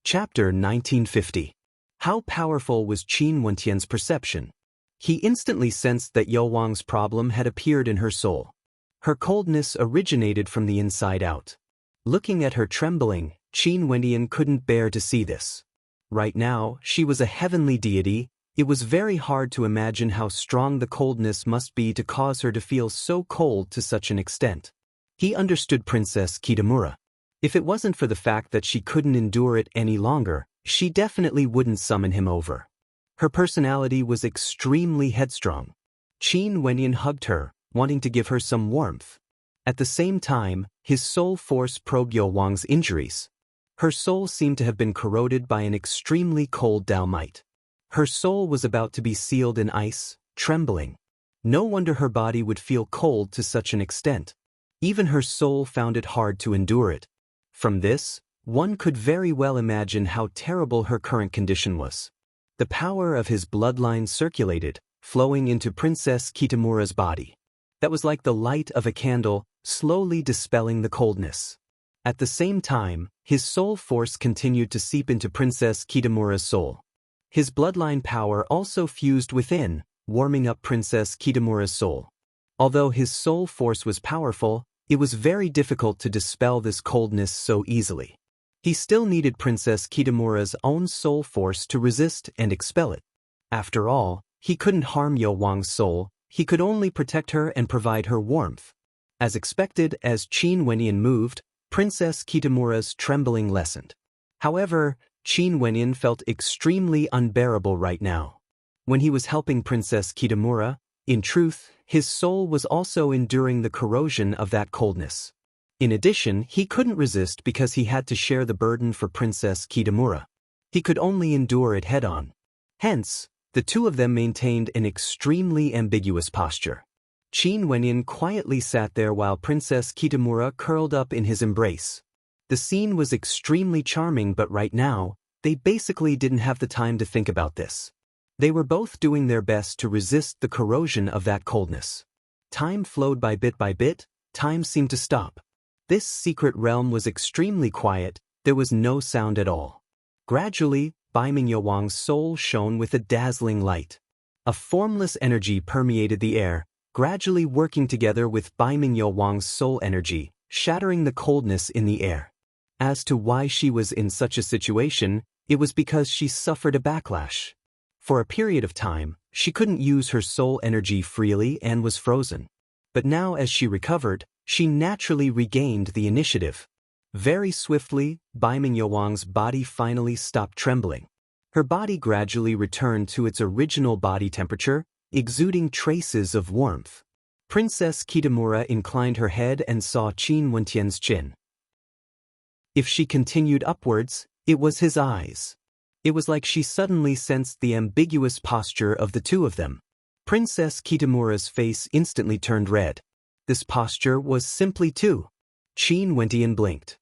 Chapter 1950. How powerful was Qin Wentian's perception? He instantly sensed that Yo Wang's problem had appeared in her soul. Her coldness originated from the inside out. Looking at her trembling, Qin Wentian couldn't bear to see this. Right now, she was a heavenly deity. It was very hard to imagine how strong the coldness must be to cause her to feel so cold to such an extent. He understood Princess Kitamura. If it wasn't for the fact that she couldn't endure it any longer, she definitely wouldn't summon him over. Her personality was extremely headstrong. Qin Wentian hugged her, wanting to give her some warmth. At the same time, his soul force probed Yo Wang's injuries. Her soul seemed to have been corroded by an extremely cold Dao-mite. Her soul was about to be sealed in ice, trembling. No wonder her body would feel cold to such an extent. Even her soul found it hard to endure it. From this, one could very well imagine how terrible her current condition was. The power of his bloodline circulated, flowing into Princess Kitamura's body. That was like the light of a candle, slowly dispelling the coldness. At the same time, his soul force continued to seep into Princess Kitamura's soul. His bloodline power also fused within, warming up Princess Kitamura's soul. Although his soul force was powerful, it was very difficult to dispel this coldness so easily. He still needed Princess Kitamura's own soul force to resist and expel it. After all, he couldn't harm Yo Wang's soul, he could only protect her and provide her warmth. As expected, as Qin Wentian moved, Princess Kitamura's trembling lessened. However, Qin Wentian felt extremely unbearable right now. When he was helping Princess Kitamura, in truth, his soul was also enduring the corrosion of that coldness. In addition, he couldn't resist because he had to share the burden for Princess Kitamura. He could only endure it head-on. Hence, the two of them maintained an extremely ambiguous posture. Qin Wentian quietly sat there while Princess Kitamura curled up in his embrace. The scene was extremely charming, but right now, they basically didn't have the time to think about this. They were both doing their best to resist the corrosion of that coldness. Time flowed by bit, time seemed to stop. This secret realm was extremely quiet, there was no sound at all. Gradually, Baiming Yo Wang's soul shone with a dazzling light. A formless energy permeated the air, gradually working together with Baiming Yo Wang's soul energy, shattering the coldness in the air. As to why she was in such a situation, it was because she suffered a backlash. For a period of time, she couldn't use her soul energy freely and was frozen. But now as she recovered, she naturally regained the initiative. Very swiftly, Baiming Yo Wang's body finally stopped trembling. Her body gradually returned to its original body temperature, exuding traces of warmth. Princess Kitamura inclined her head and saw Qin Wentian's chin. If she continued upwards, it was his eyes. It was like she suddenly sensed the ambiguous posture of the two of them. Princess Kitamura's face instantly turned red. This posture was simply too. Qin Wentian blinked.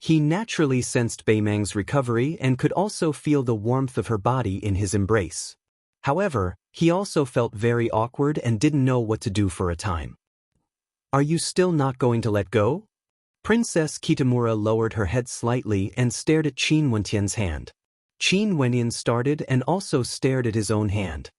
He naturally sensed Baiming's recovery and could also feel the warmth of her body in his embrace. However, he also felt very awkward and didn't know what to do for a time. "Are you still not going to let go?" Princess Kitamura lowered her head slightly and stared at Qin Wentian's hand. Qin Wentian started and also stared at his own hand.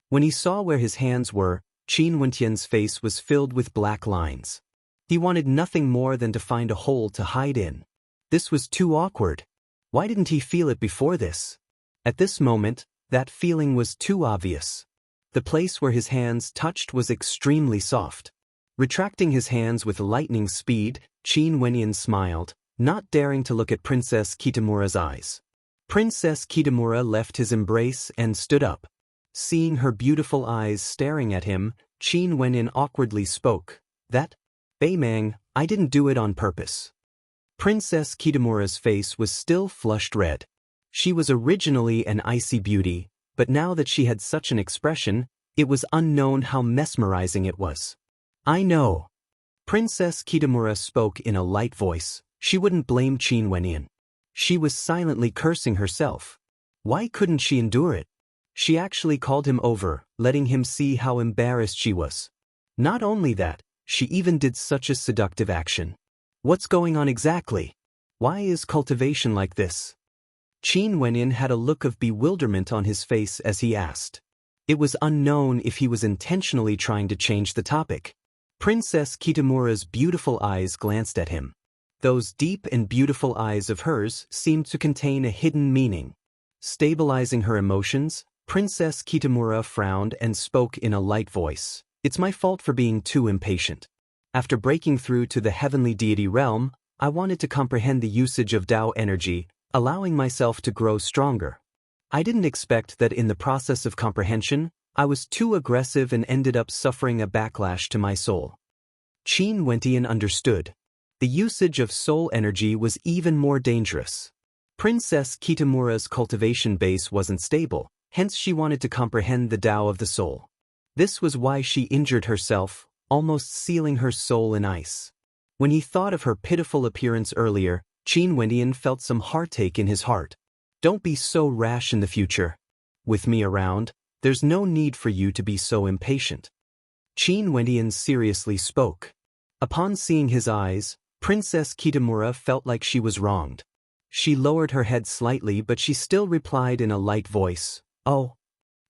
When he saw where his hands were, Qin Wentian's face was filled with black lines. He wanted nothing more than to find a hole to hide in. This was too awkward. Why didn't he feel it before this? At this moment, that feeling was too obvious. The place where his hands touched was extremely soft. Retracting his hands with lightning speed, Qin Wentian smiled, not daring to look at Princess Kitamura's eyes. Princess Kitamura left his embrace and stood up. Seeing her beautiful eyes staring at him, Qin Wentian awkwardly spoke. Baiming, I didn't do it on purpose." Princess Kitamura's face was still flushed red. She was originally an icy beauty, but now that she had such an expression, it was unknown how mesmerizing it was. "I know." Princess Kitamura spoke in a light voice. She wouldn't blame Qin Wentian. She was silently cursing herself. Why couldn't she endure it? She actually called him over, letting him see how embarrassed she was. Not only that, she even did such a seductive action. What's going on exactly? Why is cultivation like this? Qin Wenyin had a look of bewilderment on his face as he asked. It was unknown if he was intentionally trying to change the topic. Princess Kitamura's beautiful eyes glanced at him. Those deep and beautiful eyes of hers seemed to contain a hidden meaning. Stabilizing her emotions, Princess Kitamura frowned and spoke in a light voice. It's my fault for being too impatient. After breaking through to the heavenly deity realm, I wanted to comprehend the usage of Tao energy, allowing myself to grow stronger. I didn't expect that in the process of comprehension, I was too aggressive and ended up suffering a backlash to my soul. Qin Wenyan understood. The usage of soul energy was even more dangerous. Princess Kitamura's cultivation base wasn't stable, hence she wanted to comprehend the Tao of the soul. This was why she injured herself, almost sealing her soul in ice. When he thought of her pitiful appearance earlier, Qin Wenyan felt some heartache in his heart. Don't be so rash in the future. With me around, there's no need for you to be so impatient. Qin Wenyan seriously spoke. Upon seeing his eyes, Princess Kitamura felt like she was wronged. She lowered her head slightly, but she still replied in a light voice, "Oh."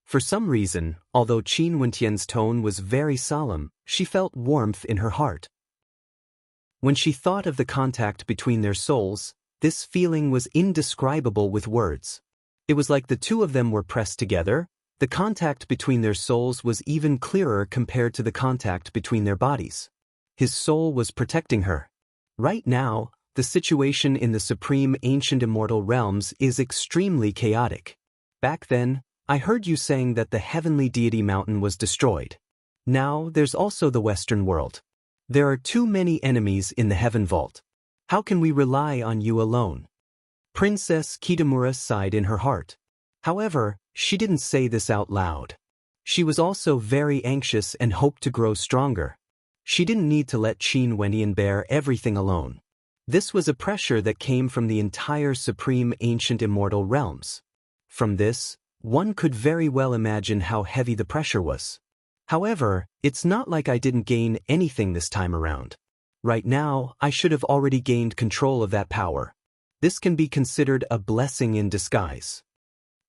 For some reason, although Qin Wenyan's tone was very solemn, she felt warmth in her heart. When she thought of the contact between their souls, this feeling was indescribable with words. It was like the two of them were pressed together. The contact between their souls was even clearer compared to the contact between their bodies. His soul was protecting her. Right now, the situation in the supreme ancient immortal realms is extremely chaotic. Back then, I heard you saying that the heavenly deity mountain was destroyed. Now there's also the Western world. There are too many enemies in the heaven vault. How can we rely on you alone? Princess Kitamura sighed in her heart. However, she didn't say this out loud. She was also very anxious and hoped to grow stronger. She didn't need to let Qin Wenyan bear everything alone. This was a pressure that came from the entire supreme ancient immortal realms. From this, one could very well imagine how heavy the pressure was. However, it's not like I didn't gain anything this time around. Right now, I should have already gained control of that power. This can be considered a blessing in disguise.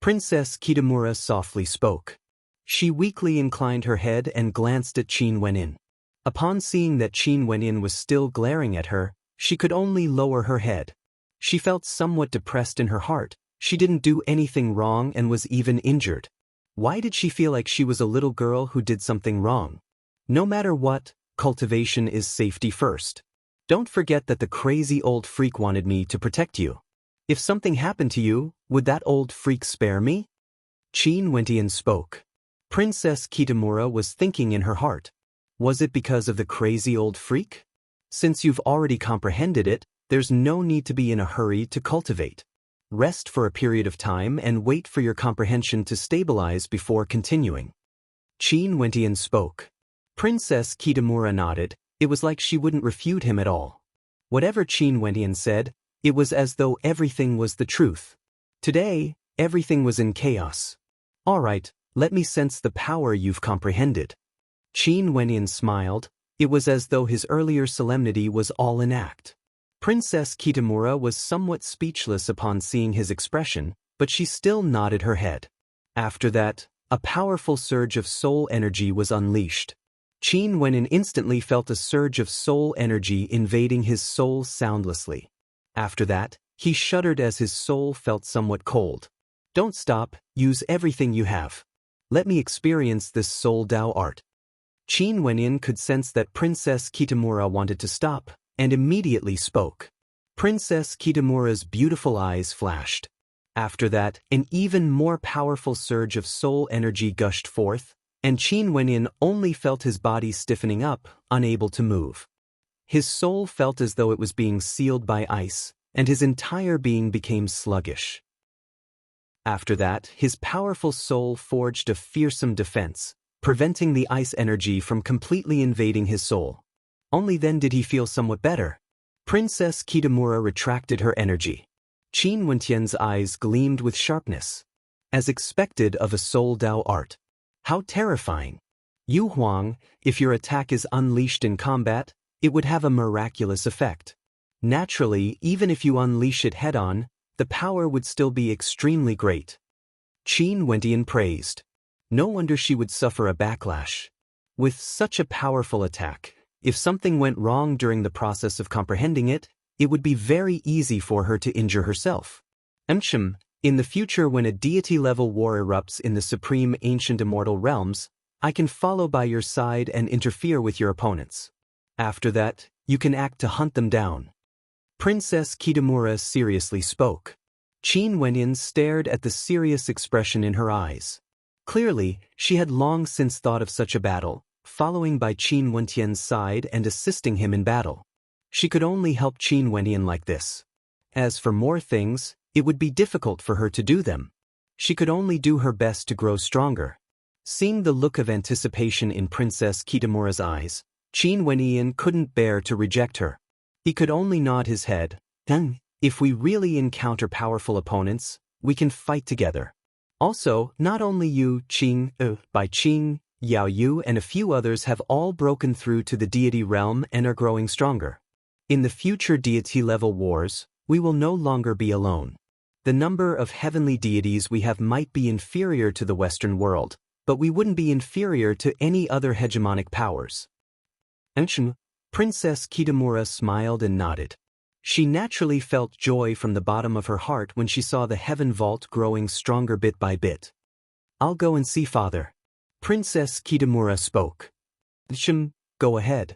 Princess Kitamura softly spoke. She weakly inclined her head and glanced at Qin Wenyan. Upon seeing that Qin Wenyan was still glaring at her, she could only lower her head. She felt somewhat depressed in her heart. She didn't do anything wrong and was even injured. Why did she feel like she was a little girl who did something wrong? No matter what, cultivation is safety first. Don't forget that the crazy old freak wanted me to protect you. If something happened to you, would that old freak spare me? Qin Wenyan spoke. Princess Kitamura was thinking in her heart. Was it because of the crazy old freak? Since you've already comprehended it, there's no need to be in a hurry to cultivate. Rest for a period of time and wait for your comprehension to stabilize before continuing. Qin Wenyan spoke. Princess Kitamura nodded. It was like she wouldn't refute him at all. Whatever Qin Wenyan said, it was as though everything was the truth. Today, everything was in chaos. All right, let me sense the power you've comprehended. Qin Wenyan smiled. It was as though his earlier solemnity was all in act. Princess Kitamura was somewhat speechless upon seeing his expression, but she still nodded her head. After that, a powerful surge of soul energy was unleashed. Qin Wenyan instantly felt a surge of soul energy invading his soul soundlessly. After that, he shuddered as his soul felt somewhat cold. Don't stop, use everything you have. Let me experience this soul Tao art. Qin Wenyan could sense that Princess Kitamura wanted to stop, and immediately spoke. Princess Kitamura's beautiful eyes flashed. After that, an even more powerful surge of soul energy gushed forth, and Qin Wenyan only felt his body stiffening up, unable to move. His soul felt as though it was being sealed by ice, and his entire being became sluggish. After that, his powerful soul forged a fearsome defense, preventing the ice energy from completely invading his soul. Only then did he feel somewhat better. Princess Kitamura retracted her energy. Qin Wenyan's eyes gleamed with sharpness. As expected of a soul Tao art. How terrifying. Yu Huang, if your attack is unleashed in combat, it would have a miraculous effect. Naturally, even if you unleash it head-on, the power would still be extremely great. Qin Wendian praised. No wonder she would suffer a backlash. With such a powerful attack, if something went wrong during the process of comprehending it, it would be very easy for her to injure herself. In the future when a deity-level war erupts in the supreme ancient immortal realms, I can follow by your side and interfere with your opponents. After that, you can act to hunt them down. Princess Kitamura seriously spoke. Qin Wenyan stared at the serious expression in her eyes. Clearly, she had long since thought of such a battle, following by Qin Wentian's side and assisting him in battle. She could only help Qin Wenyan like this. As for more things, it would be difficult for her to do them. She could only do her best to grow stronger. Seeing the look of anticipation in Princess Kitamura's eyes, Qin Wenyan couldn't bear to reject her. He could only nod his head. Then, if we really encounter powerful opponents, we can fight together. Also, not only you, Qing, Bai Qing, Yao Yu and a few others have all broken through to the deity realm and are growing stronger. In the future deity-level wars, we will no longer be alone. The number of heavenly deities we have might be inferior to the Western world, but we wouldn't be inferior to any other hegemonic powers. Princess Kitamura smiled and nodded. She naturally felt joy from the bottom of her heart when she saw the heaven vault growing stronger bit by bit. I'll go and see father. Princess Kitamura spoke. Go ahead.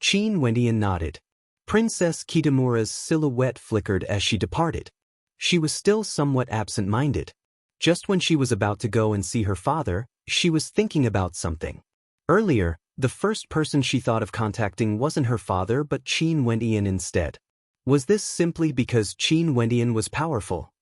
Qin Wendian nodded. Princess Kitamura's silhouette flickered as she departed. She was still somewhat absent-minded. Just when she was about to go and see her father, she was thinking about something. Earlier, the first person she thought of contacting wasn't her father but Qin Wendian instead. Was this simply because Qin Wendian was powerful?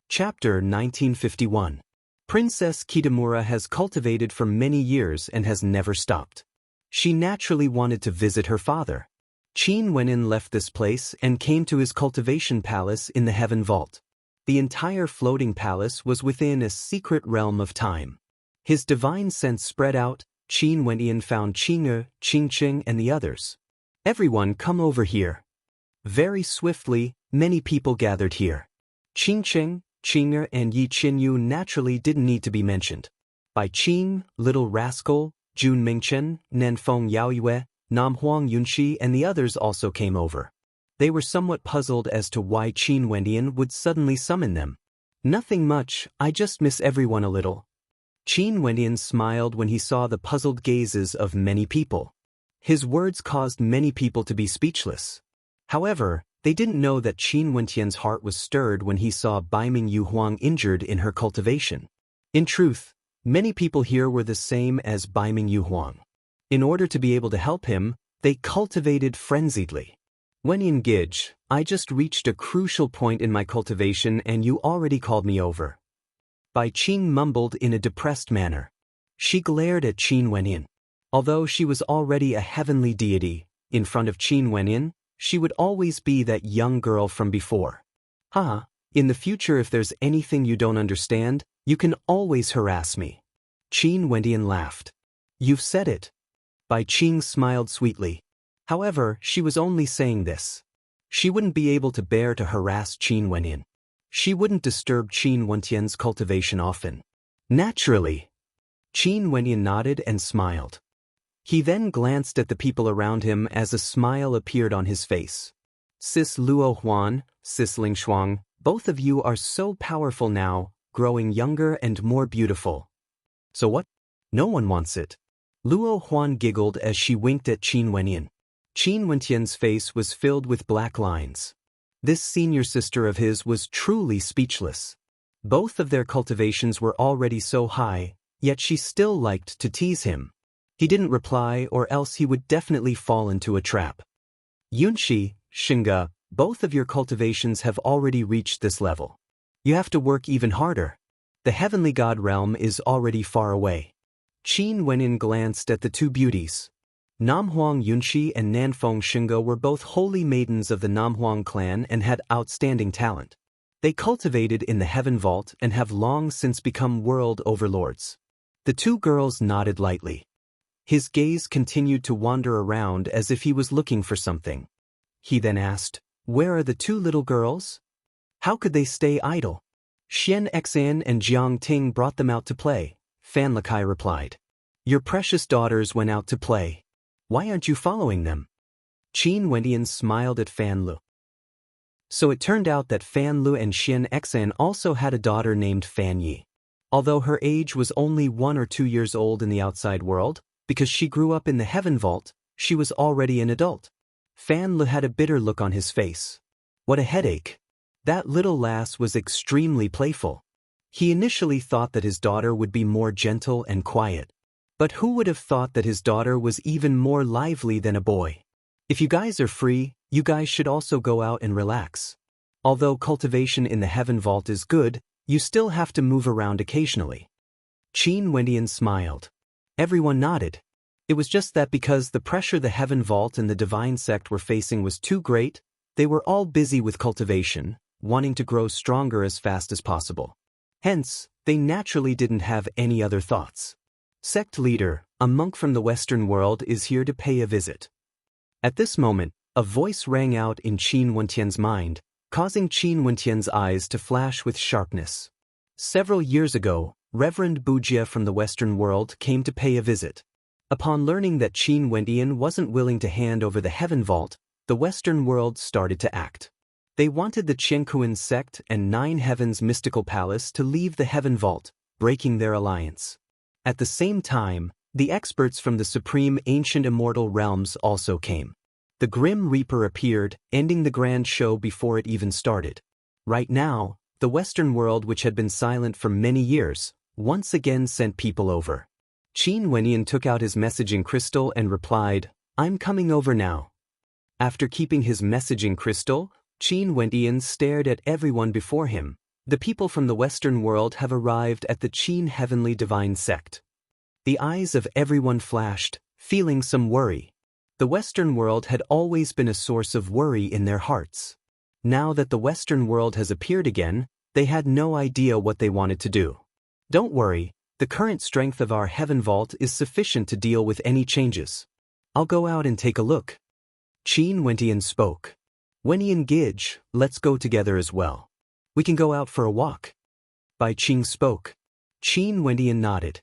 Chapter 1951. Princess Kitamura has cultivated for many years and has never stopped. She naturally wanted to visit her father. Qin Wendian left this place and came to his cultivation palace in the Heaven Vault. The entire floating palace was within a secret realm of time. His divine sense spread out. Qin Wendian found Qing'e, Qingqing and the others. Everyone come over here. Very swiftly, many people gathered here. Qingqing, Qing'e and Yi Qinyu naturally didn't need to be mentioned. Bai Qing, Little Rascal, Jun Mingchen, Nanfeng Yaoyue, Nam Huang Yunxi and the others also came over. They were somewhat puzzled as to why Qin Wendian would suddenly summon them. Nothing much, I just miss everyone a little. Qin Wendian smiled when he saw the puzzled gazes of many people. His words caused many people to be speechless. However, they didn't know that Qin Wentian's heart was stirred when he saw Baiming Yuhuang injured in her cultivation. In truth, many people here were the same as Baiming Yuhuang. In order to be able to help him, they cultivated frenziedly. Wenyan Gij, I just reached a crucial point in my cultivation and you already called me over. Bai Qing mumbled in a depressed manner. She glared at Qin Wendian. Although she was already a heavenly deity, in front of Qin Wendian, she would always be that young girl from before. In the future if there's anything you don't understand, you can always harass me. Qin Wendian laughed. You've said it. Bai Qing smiled sweetly. However, she was only saying this. She wouldn't be able to bear to harass Qin Wendian. She wouldn't disturb Qin Wentian's cultivation often. Naturally. Qin Wendian nodded and smiled. He then glanced at the people around him as a smile appeared on his face. Sis Luo Huan, Sis Ling Shuang, both of you are so powerful now, growing younger and more beautiful. So what? No one wants it. Luo Huan giggled as she winked at Qin Wendian. Qin Wentian's face was filled with black lines. This senior sister of his was truly speechless. Both of their cultivations were already so high, yet she still liked to tease him. He didn't reply or else he would definitely fall into a trap. Yunxi, Xinge, both of your cultivations have already reached this level. You have to work even harder. The heavenly god realm is already far away. Qin Wendian glanced at the two beauties. Namhuang Yunxi and Nanfeng Xinge were both holy maidens of the Namhuang clan and had outstanding talent. They cultivated in the Heaven Vault and have long since become world overlords. The two girls nodded lightly. His gaze continued to wander around as if he was looking for something. He then asked, Where are the two little girls? How could they stay idle? Xian Xan and Jiang Ting brought them out to play, Fan Lakai replied. Your precious daughters went out to play. Why aren't you following them? Qin Wendian smiled at Fan Lu. So it turned out that Fan Lu and Xian Xan also had a daughter named Fan Yi. Although her age was only 1 or 2 years old in the outside world, because she grew up in the heaven vault, she was already an adult. Fan Lu had a bitter look on his face. What a headache. That little lass was extremely playful. He initially thought that his daughter would be more gentle and quiet. But who would have thought that his daughter was even more lively than a boy? If you guys are free, you guys should also go out and relax. Although cultivation in the heaven vault is good, you still have to move around occasionally. Qin Wendian smiled. Everyone nodded. It was just that because the pressure the heaven vault and the divine sect were facing was too great, they were all busy with cultivation, wanting to grow stronger as fast as possible. Hence, they naturally didn't have any other thoughts. Sect leader, a monk from the Western world, is here to pay a visit. At this moment, a voice rang out in Qin Wentian's mind, causing Qin Wentian's eyes to flash with sharpness. Several years ago, Reverend Bujia from the Western world came to pay a visit. Upon learning that Qin Wendian wasn't willing to hand over the heaven vault, the Western world started to act. They wanted the Qiankuan sect and 9 Heavens mystical palace to leave the heaven vault, breaking their alliance. At the same time, the experts from the supreme ancient immortal realms also came. The Grim Reaper appeared, ending the grand show before it even started. Right now, the Western world, which had been silent for many years, once again sent people over. Qin Wendian took out his messaging crystal and replied, I'm coming over now. After keeping his messaging crystal, Qin Wendian stared at everyone before him. The people from the Western world have arrived at the Qin Heavenly Divine Sect. The eyes of everyone flashed, feeling some worry. The Western world had always been a source of worry in their hearts. Now that the Western world has appeared again, they had no idea what they wanted to do. Don't worry, the current strength of our heaven vault is sufficient to deal with any changes. I'll go out and take a look. Qin Wendian spoke. Wendian Gidge, let's go together as well. We can go out for a walk. Bai Qing spoke. Qin Wendian nodded.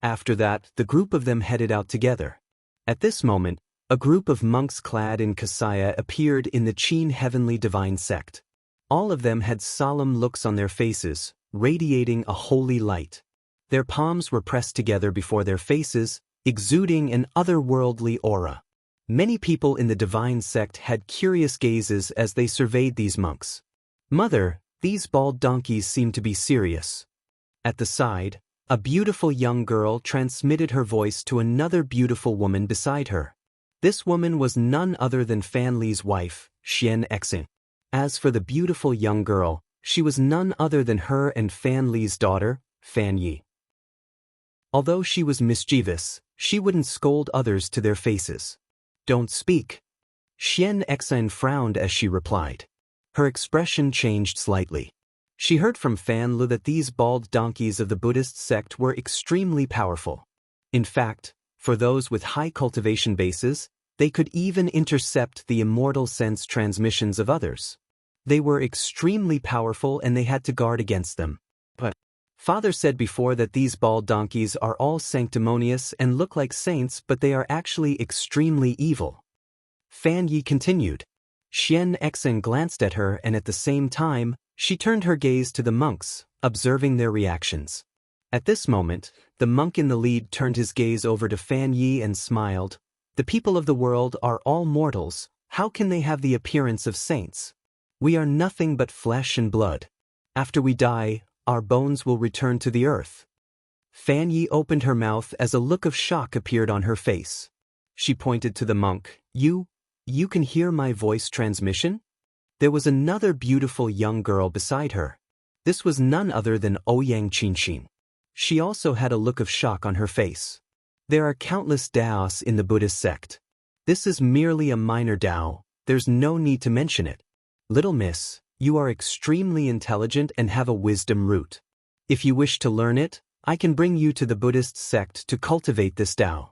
After that, the group of them headed out together. At this moment, a group of monks clad in kasaya appeared in the Qin Heavenly Divine Sect. All of them had solemn looks on their faces, radiating a holy light. Their palms were pressed together before their faces, exuding an otherworldly aura. Many people in the divine sect had curious gazes as they surveyed these monks. Mother, these bald donkeys seem to be serious. At the side, a beautiful young girl transmitted her voice to another beautiful woman beside her. This woman was none other than Fan Li's wife, Xian Xing. As for the beautiful young girl, she was none other than her and Fan Li's daughter, Fan Yi. Although she was mischievous, she wouldn't scold others to their faces. Don't speak. Xian Xing frowned as she replied. Her expression changed slightly. She heard from Fan Lu that these bald donkeys of the Buddhist sect were extremely powerful. In fact, for those with high cultivation bases, they could even intercept the immortal sense transmissions of others. They were extremely powerful and they had to guard against them. But Father said before that these bald donkeys are all sanctimonious and look like saints, but they are actually extremely evil. Fan Yi continued. Xian Xing glanced at her and at the same time, she turned her gaze to the monks, observing their reactions. At this moment, the monk in the lead turned his gaze over to Fan Yi and smiled. The people of the world are all mortals, how can they have the appearance of saints? We are nothing but flesh and blood. After we die, our bones will return to the earth. Fan Yi opened her mouth as a look of shock appeared on her face. She pointed to the monk. You can hear my voice transmission? There was another beautiful young girl beside her. This was none other than Ouyang Qinxin. She also had a look of shock on her face. There are countless Daos in the Buddhist sect. This is merely a minor Dao, there's no need to mention it. Little miss, you are extremely intelligent and have a wisdom root. If you wish to learn it, I can bring you to the Buddhist sect to cultivate this Dao.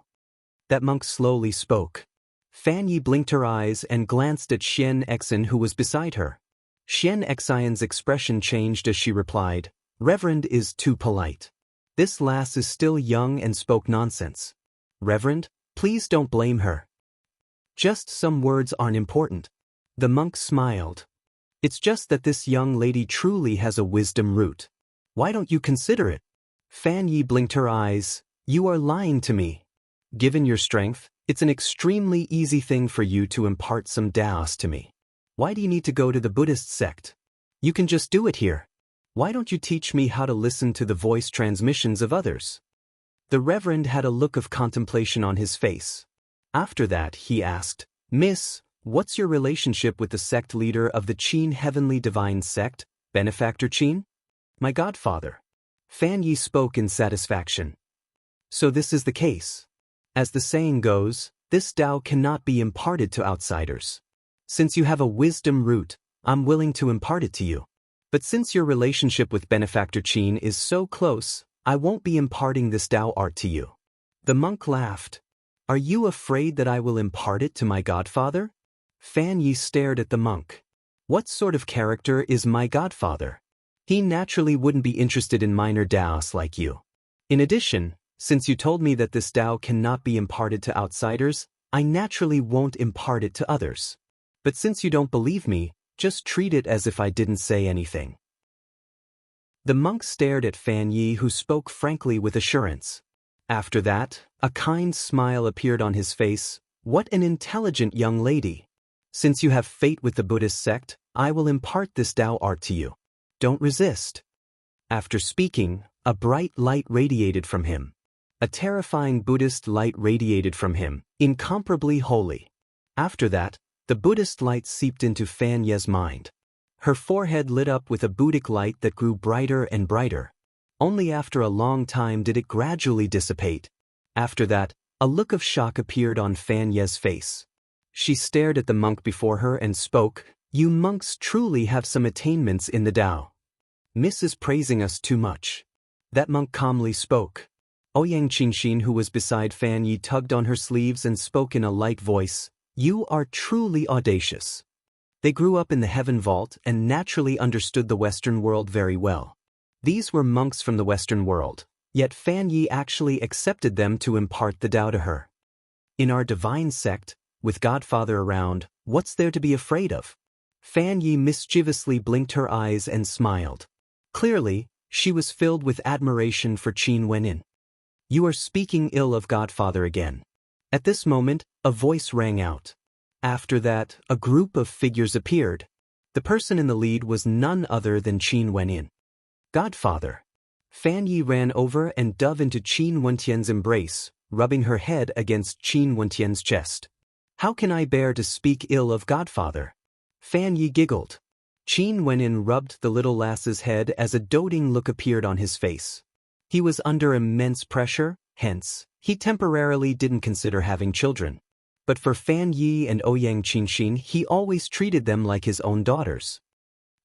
That monk slowly spoke. Fan Yi blinked her eyes and glanced at Xian Exin, who was beside her. Xian Exin's expression changed as she replied, "Reverend is too polite. This lass is still young and spoke nonsense. Reverend, please don't blame her. Just some words aren't important." The monk smiled. "It's just that this young lady truly has a wisdom root. Why don't you consider it?" Fan Yi blinked her eyes. "You are lying to me. Given your strength, it's an extremely easy thing for you to impart some Taoist to me. Why do you need to go to the Buddhist sect? You can just do it here. Why don't you teach me how to listen to the voice transmissions of others?" The Reverend had a look of contemplation on his face. After that, he asked, "Miss, what's your relationship with the sect leader of the Qin Heavenly Divine Sect, Benefactor Qin?" "My godfather." Fan Yi spoke in satisfaction. "So this is the case. As the saying goes, this Tao cannot be imparted to outsiders. Since you have a wisdom root, I'm willing to impart it to you. But since your relationship with Benefactor Qin is so close, I won't be imparting this Tao art to you." The monk laughed. "Are you afraid that I will impart it to my godfather?" Fan Yi stared at the monk. "What sort of character is my godfather? He naturally wouldn't be interested in minor Taoists like you. In addition, since you told me that this Tao cannot be imparted to outsiders, I naturally won't impart it to others. But since you don't believe me, just treat it as if I didn't say anything." The monk stared at Fan Yi, who spoke frankly with assurance. After that, a kind smile appeared on his face. "What an intelligent young lady. Since you have fate with the Buddhist sect, I will impart this Tao art to you. Don't resist." After speaking, a bright light radiated from him. A terrifying Buddhist light radiated from him, incomparably holy. After that, the Buddhist light seeped into Fan Yi's mind. Her forehead lit up with a Buddhic light that grew brighter and brighter. Only after a long time did it gradually dissipate. After that, a look of shock appeared on Fan Yi's face. She stared at the monk before her and spoke, "You monks truly have some attainments in the Tao. Miss is praising us too much." That monk calmly spoke. Ouyang Qinshin, who was beside Fan Yi, tugged on her sleeves and spoke in a light voice, "You are truly audacious." They grew up in the heaven vault and naturally understood the Western world very well. These were monks from the Western world, yet Fan Yi actually accepted them to impart the Tao to her. "In our divine sect, with Godfather around, what's there to be afraid of?" Fan Yi mischievously blinked her eyes and smiled. Clearly, she was filled with admiration for Qin Wenin. "You are speaking ill of Godfather again." At this moment, a voice rang out. After that, a group of figures appeared. The person in the lead was none other than Qin Wenin. "Godfather." Fan Yi ran over and dove into Qin Wentian's embrace, rubbing her head against Qin Wentian's chest. "How can I bear to speak ill of Godfather?" Fan Yi giggled. Qin Wenin rubbed the little lass's head as a doting look appeared on his face. He was under immense pressure, hence, he temporarily didn't consider having children. But for Fan Yi and Ouyang Qinshin, he always treated them like his own daughters.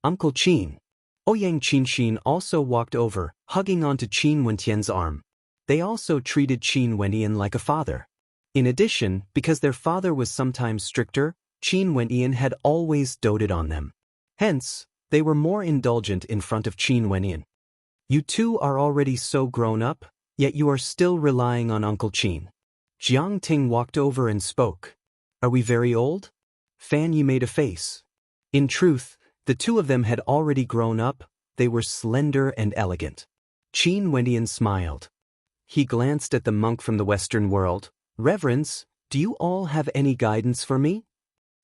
"Uncle Qin." Ouyang Qinshin also walked over, hugging onto Qin Wentian's arm. They also treated Qin Wentian like a father. In addition, because their father was sometimes stricter, Qin Wentian had always doted on them. Hence, they were more indulgent in front of Qin Wentian. "You two are already so grown up, yet you are still relying on Uncle Qin." Jiang Ting walked over and spoke. "Are we very old?" Fan Yi made a face. In truth, the two of them had already grown up. They were slender and elegant. Qin Wentian smiled. He glanced at the monk from the Western world. "Reverence, do you all have any guidance for me?"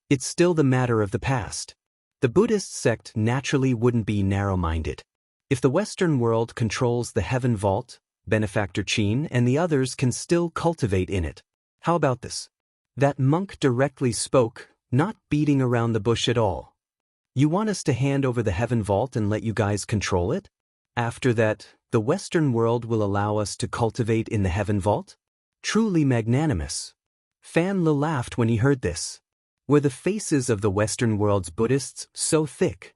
It's still the matter of the past. The Buddhist sect naturally wouldn't be narrow-minded. If the Western world controls the heaven vault, Benefactor Qin and the others can still cultivate in it. How about this? That monk directly spoke, not beating around the bush at all. "You want us to hand over the heaven vault and let you guys control it? After that, the Western world will allow us to cultivate in the heaven vault? Truly magnanimous." Fan Le laughed when he heard this. Were the faces of the Western world's Buddhists so thick?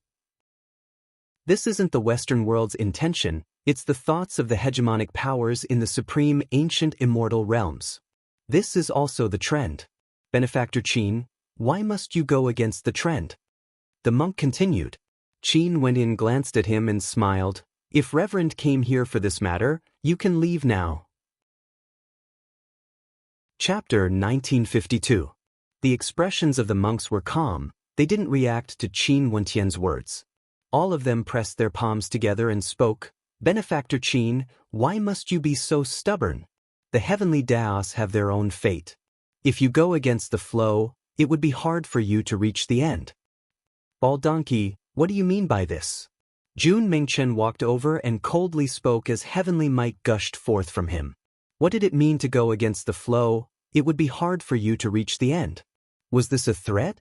This isn't the Western world's intention, it's the thoughts of the hegemonic powers in the supreme ancient immortal realms. This is also the trend. Benefactor Qin, why must you go against the trend? The monk continued. Qin Wenyan glanced at him and smiled. If Reverend came here for this matter, you can leave now. Chapter 1952. The expressions of the monks were calm. They didn't react to Qin Wentian's words. All of them pressed their palms together and spoke. Benefactor Qin, why must you be so stubborn? The heavenly Daos have their own fate. If you go against the flow, it would be hard for you to reach the end. Bald Donkey, what do you mean by this? Jun Mingchen walked over and coldly spoke as heavenly might gushed forth from him. What did it mean to go against the flow? It would be hard for you to reach the end. Was this a threat?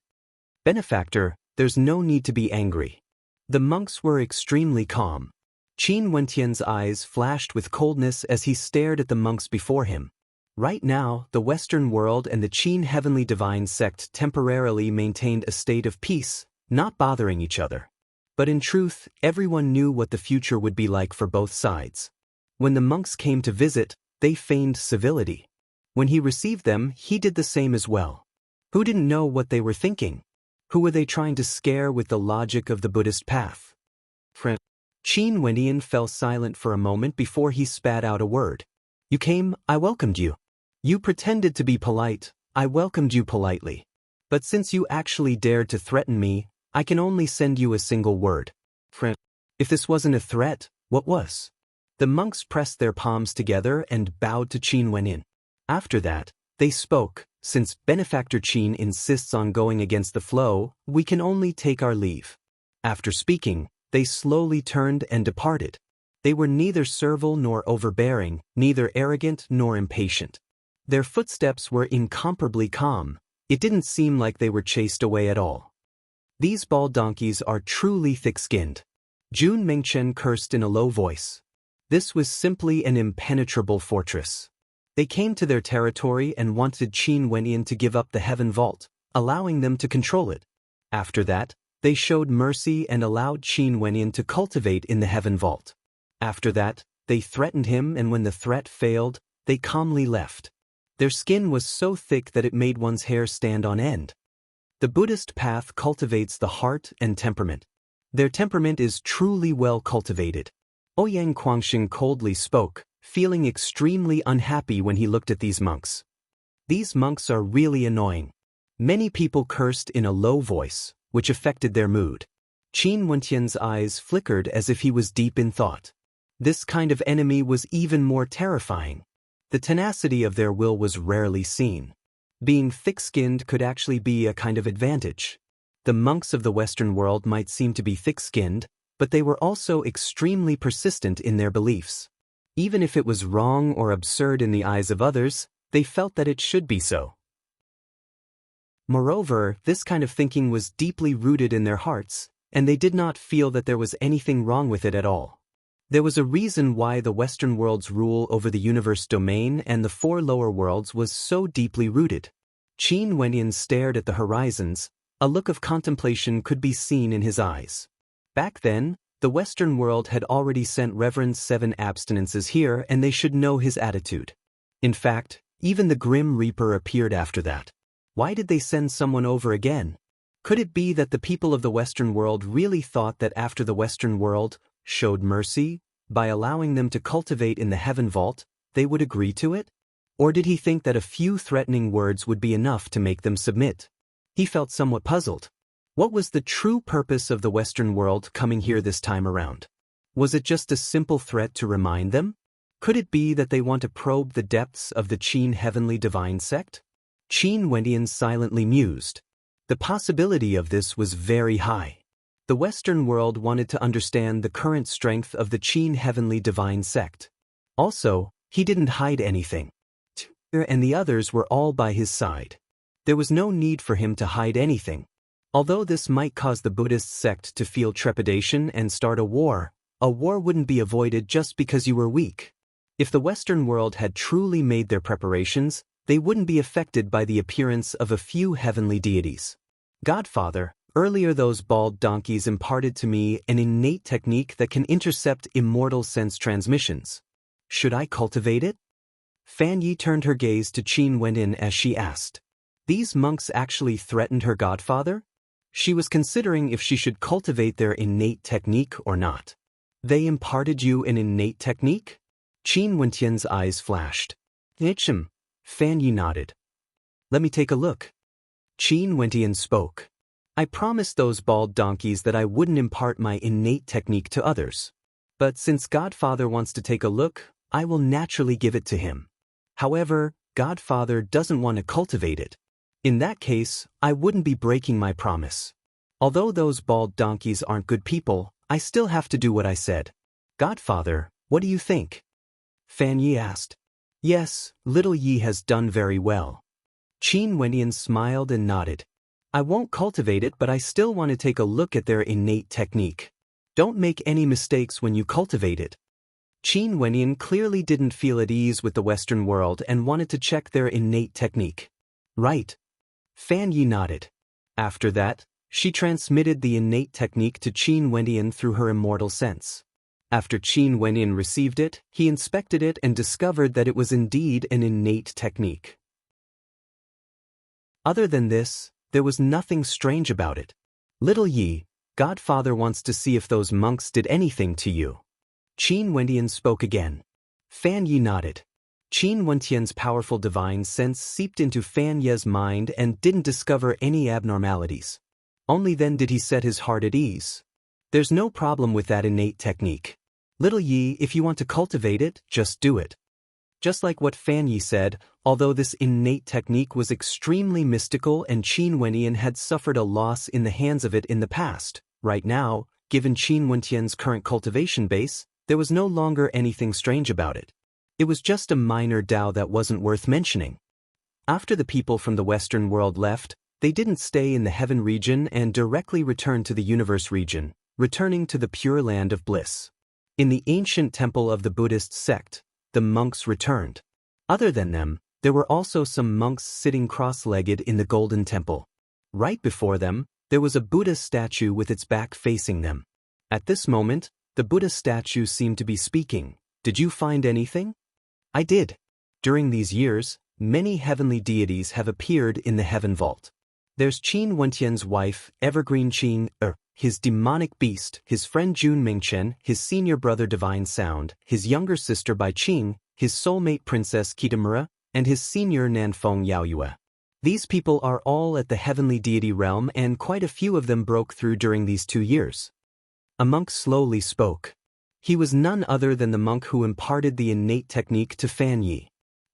Benefactor, there's no need to be angry. The monks were extremely calm. Qin Wentian's eyes flashed with coldness as he stared at the monks before him. Right now, the Western world and the Qin Heavenly Divine Sect temporarily maintained a state of peace, not bothering each other. But in truth, everyone knew what the future would be like for both sides. When the monks came to visit, they feigned civility. When he received them, he did the same as well. Who didn't know what they were thinking? Who were they trying to scare with the logic of the Buddhist path? Qin Wenyan fell silent for a moment before he spat out a word. You came, I welcomed you. You pretended to be polite, I welcomed you politely. But since you actually dared to threaten me, I can only send you a single word. If this wasn't a threat, what was? The monks pressed their palms together and bowed to Qin Wenyan. After that, they spoke. Since Benefactor Qin insists on going against the flow, we can only take our leave. After speaking, they slowly turned and departed. They were neither servile nor overbearing, neither arrogant nor impatient. Their footsteps were incomparably calm. It didn't seem like they were chased away at all. These bald donkeys are truly thick-skinned. Jun Mingchen cursed in a low voice. This was simply an impenetrable fortress. They came to their territory and wanted Qin Wenyan to give up the heaven vault, allowing them to control it. After that, they showed mercy and allowed Qin Wenyan to cultivate in the heaven vault. After that, they threatened him, and when the threat failed, they calmly left. Their skin was so thick that it made one's hair stand on end. The Buddhist path cultivates the heart and temperament. Their temperament is truly well cultivated. Ouyang Guangxing coldly spoke, feeling extremely unhappy when he looked at these monks. These monks are really annoying. Many people cursed in a low voice, which affected their mood. Qin Wentian's eyes flickered as if he was deep in thought. This kind of enemy was even more terrifying. The tenacity of their will was rarely seen. Being thick-skinned could actually be a kind of advantage. The monks of the Western world might seem to be thick-skinned, but they were also extremely persistent in their beliefs. Even if it was wrong or absurd in the eyes of others, they felt that it should be so. Moreover, this kind of thinking was deeply rooted in their hearts, and they did not feel that there was anything wrong with it at all. There was a reason why the Western world's rule over the universe domain and the four lower worlds was so deeply rooted. Qin Wenyan stared at the horizons. A look of contemplation could be seen in his eyes. Back then, the Western world had already sent Reverend's 7 abstinences here, and they should know his attitude. In fact, even the Grim Reaper appeared after that. Why did they send someone over again? Could it be that the people of the Western world really thought that after the Western world showed mercy, by allowing them to cultivate in the heaven vault, they would agree to it? Or did he think that a few threatening words would be enough to make them submit? He felt somewhat puzzled. What was the true purpose of the Western world coming here this time around? Was it just a simple threat to remind them? Could it be that they want to probe the depths of the Qin Heavenly Divine Sect? Qin Wenyan silently mused. The possibility of this was very high. The Western world wanted to understand the current strength of the Qin Heavenly Divine Sect. Also, he didn't hide anything. And the others were all by his side. There was no need for him to hide anything. Although this might cause the Buddhist sect to feel trepidation and start a war wouldn't be avoided just because you were weak. If the Western world had truly made their preparations, they wouldn't be affected by the appearance of a few heavenly deities. Godfather, earlier those bald donkeys imparted to me an innate technique that can intercept immortal sense transmissions. Should I cultivate it? Fan Yi turned her gaze to Qin Wenyan as she asked. These monks actually threatened her godfather? She was considering if she should cultivate their innate technique or not. They imparted you an innate technique? Qin Wentian's eyes flashed. Ichm. Fan Yi nodded. Let me take a look. Qin Wentian spoke. I promised those bald donkeys that I wouldn't impart my innate technique to others. But since Godfather wants to take a look, I will naturally give it to him. However, Godfather doesn't want to cultivate it. In that case, I wouldn't be breaking my promise. Although those bald donkeys aren't good people, I still have to do what I said. Godfather, what do you think? Fan Yi asked. Yes, little Yi has done very well. Qin Wentian smiled and nodded. I won't cultivate it, but I still want to take a look at their innate technique. Don't make any mistakes when you cultivate it. Qin Wentian clearly didn't feel at ease with the Western world and wanted to check their innate technique. Right. Fan Yi nodded. After that, she transmitted the innate technique to Qin Wentian through her immortal sense. After Qin Wentian received it, he inspected it and discovered that it was indeed an innate technique. Other than this, there was nothing strange about it. Little Yi, Godfather wants to see if those monks did anything to you. Qin Wentian spoke again. Fan Yi nodded. Qin Wentian's powerful divine sense seeped into Fan Ye's mind and didn't discover any abnormalities. Only then did he set his heart at ease. There's no problem with that innate technique. Little Yi, if you want to cultivate it, just do it. Just like what Fan Yi said, although this innate technique was extremely mystical and Qin Wentian had suffered a loss in the hands of it in the past, right now, given Qin Wentian's current cultivation base, there was no longer anything strange about it. It was just a minor Dao that wasn't worth mentioning. After the people from the Western world left, they didn't stay in the heaven region and directly returned to the universe region, returning to the pure land of bliss. In the ancient temple of the Buddhist sect, the monks returned. Other than them, there were also some monks sitting cross-legged in the Golden Temple. Right before them, there was a Buddha statue with its back facing them. At this moment, the Buddha statue seemed to be speaking. Did you find anything? I did. During these years, many heavenly deities have appeared in the heaven vault. There's Qin Wentian's wife, Evergreen Qin, his demonic beast, his friend Jun Mingchen, his senior brother Divine Sound, his younger sister Bai Qing, his soulmate Princess Kitamura, and his senior Nanfeng Yaoyue. These people are all at the heavenly deity realm and quite a few of them broke through during these 2 years. A monk slowly spoke. He was none other than the monk who imparted the innate technique to Fan Yi.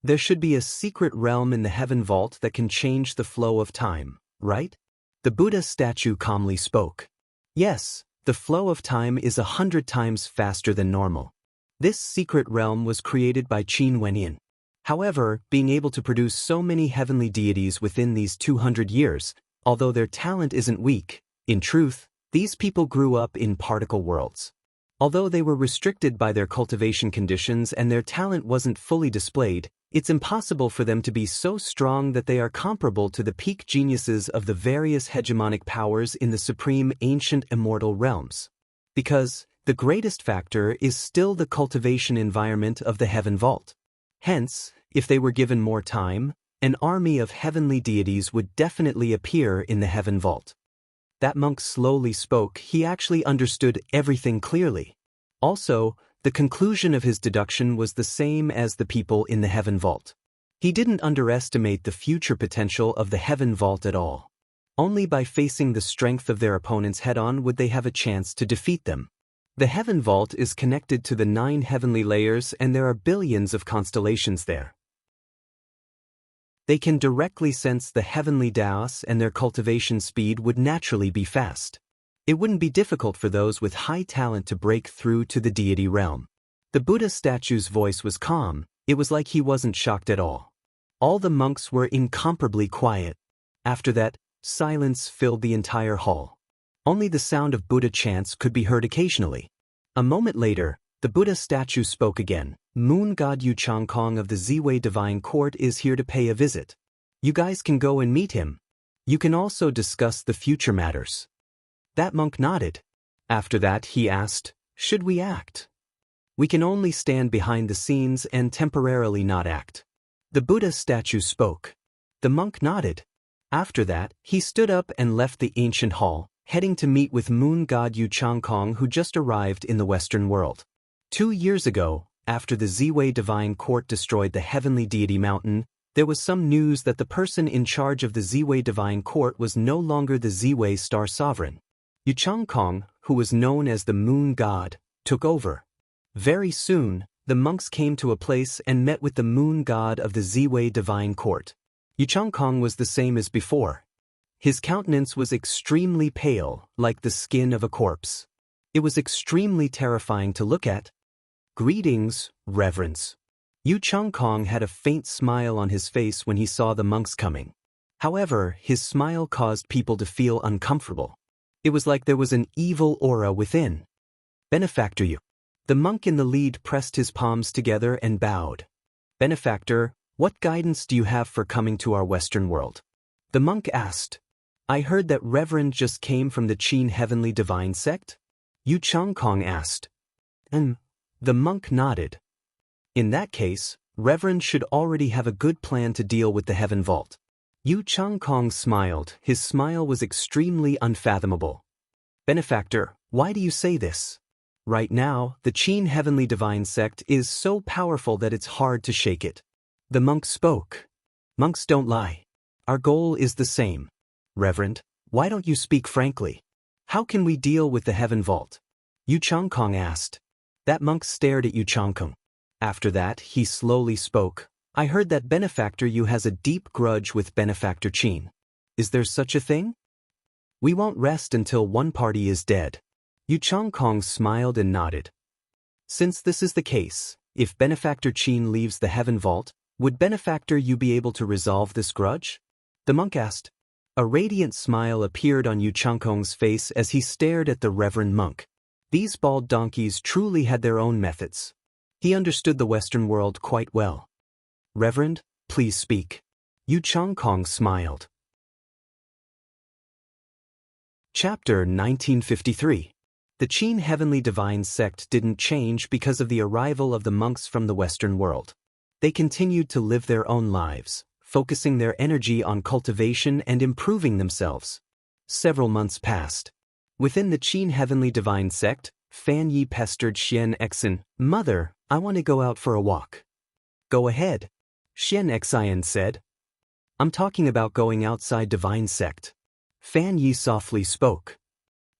There should be a secret realm in the heaven vault that can change the flow of time, right? The Buddha statue calmly spoke. Yes, the flow of time is 100 times faster than normal. This secret realm was created by Qin Wentian. However, being able to produce so many heavenly deities within these 200 years, although their talent isn't weak, in truth, these people grew up in particle worlds. Although they were restricted by their cultivation conditions and their talent wasn't fully displayed, it's impossible for them to be so strong that they are comparable to the peak geniuses of the various hegemonic powers in the supreme ancient immortal realms. Because the greatest factor is still the cultivation environment of the heaven vault. Hence, if they were given more time, an army of heavenly deities would definitely appear in the heaven vault. That monk slowly spoke. He actually understood everything clearly. Also, the conclusion of his deduction was the same as the people in the heaven vault. He didn't underestimate the future potential of the heaven vault at all. Only by facing the strength of their opponents head-on would they have a chance to defeat them. The heaven vault is connected to the 9 heavenly layers and there are billions of constellations there. They can directly sense the heavenly Daos and their cultivation speed would naturally be fast. It wouldn't be difficult for those with high talent to break through to the deity realm. The Buddha statue's voice was calm. It was like he wasn't shocked at all. All the monks were incomparably quiet. After that, silence filled the entire hall. Only the sound of Buddha chants could be heard occasionally. A moment later, the Buddha statue spoke again. Moon God Yu Changkong of the Ziwei Divine Court is here to pay a visit. You guys can go and meet him. You can also discuss the future matters. That monk nodded. After that, he asked, should we act? We can only stand behind the scenes and temporarily not act. The Buddha statue spoke. The monk nodded. After that, he stood up and left the ancient hall, heading to meet with moon god Yu Changkong, who just arrived in the Western world. 2 years ago, after the Ziwei Divine Court destroyed the heavenly deity mountain, there was some news that the person in charge of the Ziwei Divine Court was no longer the Ziwei Star Sovereign. Yu Changkong, who was known as the moon god, took over. Very soon, the monks came to a place and met with the moon god of the Ziwei Divine Court. Yu Changkong was the same as before. His countenance was extremely pale, like the skin of a corpse. It was extremely terrifying to look at. "Greetings, Reverence." Yu Changkong had a faint smile on his face when he saw the monks coming. However, his smile caused people to feel uncomfortable. It was like there was an evil aura within. "Benefactor Yu." The monk in the lead pressed his palms together and bowed. "Benefactor, what guidance do you have for coming to our Western world?" The monk asked. "I heard that Reverend just came from the Qin Heavenly Divine Sect?" Yu Changkong asked. The monk nodded. "In that case, Reverend should already have a good plan to deal with the Heaven Vault." Yu Changkong smiled. His smile was extremely unfathomable. "Benefactor, why do you say this?" "Right now, the Qin Heavenly Divine Sect is so powerful that it's hard to shake it." The monk spoke. "Monks don't lie. Our goal is the same. Reverend, why don't you speak frankly? How can we deal with the Heaven Vault?" Yu Changkong asked. That monk stared at Yu Changkong. After that, he slowly spoke. "I heard that Benefactor Yu has a deep grudge with Benefactor Qin. Is there such a thing? We won't rest until one party is dead." Yu Changkong smiled and nodded. "Since this is the case, if Benefactor Qin leaves the Heaven Vault, would Benefactor Yu be able to resolve this grudge?" The monk asked. A radiant smile appeared on Yu Changkong's face as he stared at the Reverend monk. These bald donkeys truly had their own methods. He understood the Western world quite well. "Reverend, please speak." Yu Changkong smiled. Chapter 1953. The Qin Heavenly Divine Sect didn't change because of the arrival of the monks from the Western world. They continued to live their own lives, focusing their energy on cultivation and improving themselves. Several months passed. Within the Qin Heavenly Divine Sect, Fan Yi pestered Xian Exin. "Mother, I want to go out for a walk." "Go ahead," Xian Exin said. "I'm talking about going outside Divine Sect." Fan Yi softly spoke.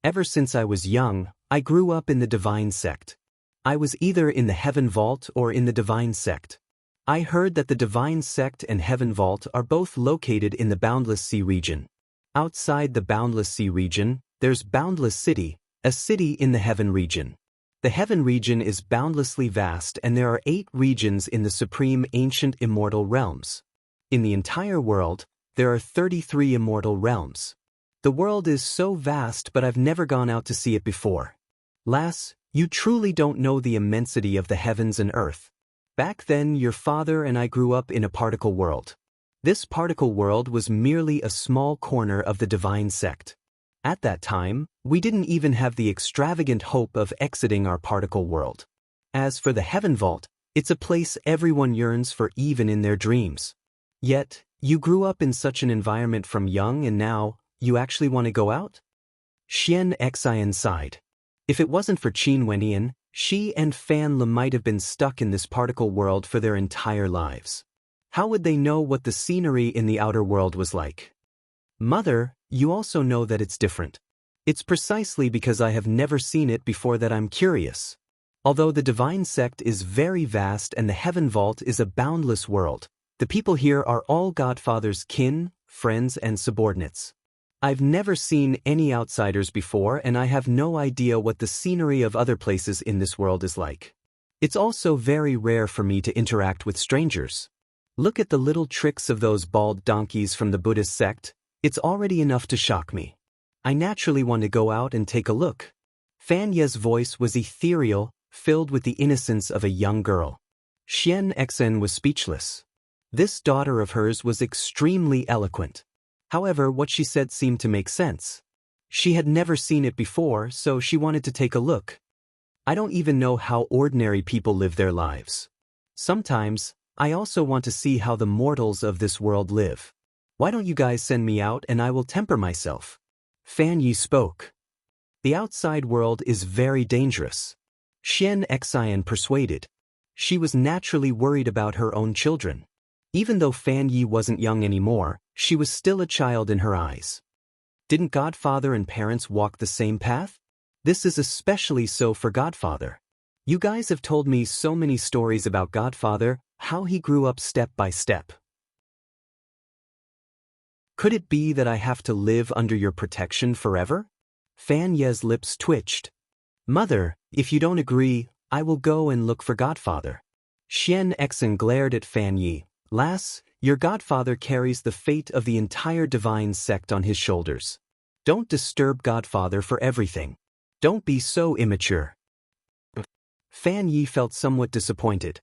"Ever since I was young, I grew up in the Divine Sect. I was either in the Heaven Vault or in the Divine Sect. I heard that the Divine Sect and Heaven Vault are both located in the Boundless Sea region. Outside the Boundless Sea region, there's Boundless City, a city in the Heaven region. The Heaven region is boundlessly vast, and there are 8 regions in the supreme ancient immortal realms. In the entire world, there are 33 immortal realms. The world is so vast, but I've never gone out to see it before. Lass, you truly don't know the immensity of the heavens and earth. Back then, your father and I grew up in a particle world. This particle world was merely a small corner of the Divine Sect. At that time, we didn't even have the extravagant hope of exiting our particle world. As for the Heaven Vault, it's a place everyone yearns for even in their dreams. Yet, you grew up in such an environment from young, and now, you actually want to go out?" Xian Xian sighed. If it wasn't for Qin Wenyan, she and Fan Le might have been stuck in this particle world for their entire lives. How would they know what the scenery in the outer world was like? "Mother, you also know that it's different. It's precisely because I have never seen it before that I'm curious. Although the Divine Sect is very vast and the Heaven Vault is a boundless world, the people here are all Godfather's kin, friends, and subordinates. I've never seen any outsiders before, and I have no idea what the scenery of other places in this world is like. It's also very rare for me to interact with strangers. Look at the little tricks of those bald donkeys from the Buddhist sect. It's already enough to shock me. I naturally want to go out and take a look." Fan Ye's voice was ethereal, filled with the innocence of a young girl. Xian Exen was speechless. This daughter of hers was extremely eloquent. However, what she said seemed to make sense. She had never seen it before, so she wanted to take a look. "I don't even know how ordinary people live their lives. Sometimes, I also want to see how the mortals of this world live." Why don't you guys send me out and I will temper myself? Fan Yi spoke. The outside world is very dangerous. Xian Xian persuaded. She was naturally worried about her own children. Even though Fan Yi wasn't young anymore, she was still a child in her eyes. Didn't Godfather and parents walk the same path? This is especially so for Godfather. You guys have told me so many stories about Godfather, how he grew up step by step. Could it be that I have to live under your protection forever? Fan Ye's lips twitched. Mother, if you don't agree, I will go and look for Godfather. Xian Xen glared at Fan Yi. Lass, your Godfather carries the fate of the entire divine sect on his shoulders. Don't disturb Godfather for everything. Don't be so immature. Fan Yi felt somewhat disappointed.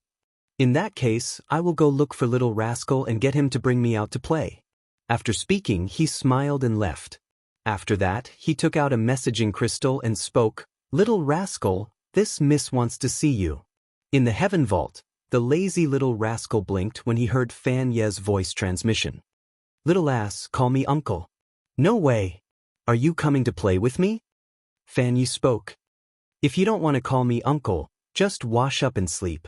In that case, I will go look for Little Rascal and get him to bring me out to play. After speaking, he smiled and left. After that, he took out a messaging crystal and spoke, Little Rascal, this miss wants to see you. In the heaven vault, the lazy little rascal blinked when he heard Fan Ye's voice transmission. Little ass, call me uncle. No way. Are you coming to play with me? Fan Yi spoke. If you don't want to call me uncle, just wash up and sleep.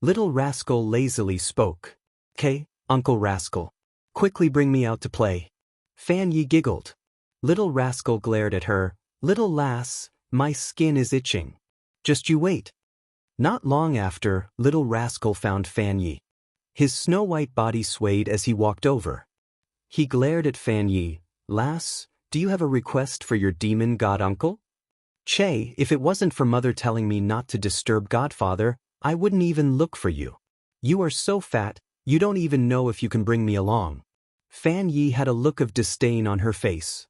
Little Rascal lazily spoke. "'Kay, Uncle Rascal. Quickly bring me out to play." Fan Yi giggled. Little Rascal glared at her. Little lass, my skin is itching. Just you wait. Not long after, Little Rascal found Fan Yi. His snow-white body swayed as he walked over. He glared at Fan Yi. Lass, do you have a request for your demon god uncle? Che, if it wasn't for Mother telling me not to disturb Godfather, I wouldn't even look for you. You are so fat, you don't even know if you can bring me along. Fan Yi had a look of disdain on her face.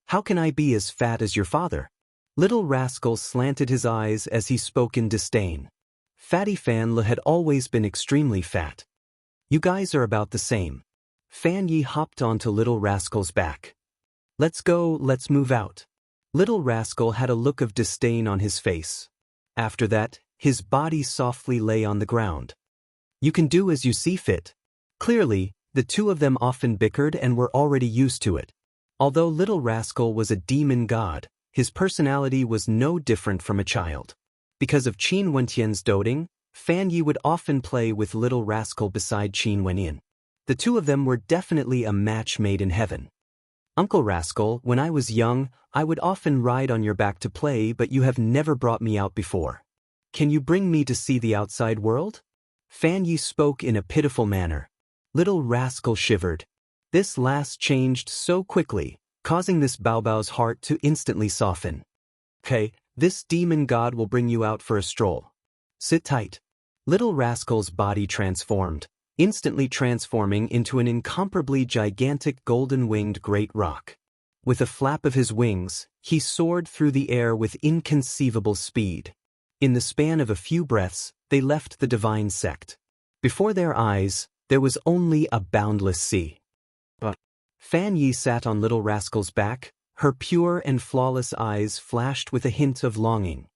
How can I be as fat as your father? Little Rascal slanted his eyes as he spoke in disdain. Fatty Fan Le had always been extremely fat. You guys are about the same. Fan Yi hopped onto Little Rascal's back. Let's go, let's move out. Little Rascal had a look of disdain on his face. After that, his body softly lay on the ground. You can do as you see fit. Clearly, the two of them often bickered and were already used to it. Although Little Rascal was a demon god, his personality was no different from a child. Because of Qin Wentian's doting, Fan Yi would often play with Little Rascal beside Qin Wenyan. The two of them were definitely a match made in heaven. Uncle Rascal, when I was young, I would often ride on your back to play, but you have never brought me out before. Can you bring me to see the outside world? Fan Yi spoke in a pitiful manner. Little Rascal shivered. This last changed so quickly, causing this Baobao's heart to instantly soften. Okay, this demon god will bring you out for a stroll. Sit tight. Little Rascal's body transformed, instantly transforming into an incomparably gigantic golden-winged great rock. With a flap of his wings, he soared through the air with inconceivable speed. In the span of a few breaths, they left the divine sect. Before their eyes, there was only a boundless sea. But Fan Yi sat on Little Rascal's back, her pure and flawless eyes flashed with a hint of longing.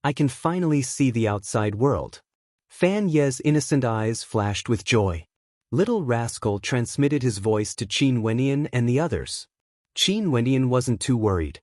I can finally see the outside world. Fan Ye's innocent eyes flashed with joy. Little Rascal transmitted his voice to Qin Wenyan and the others. Qin Wenyan wasn't too worried.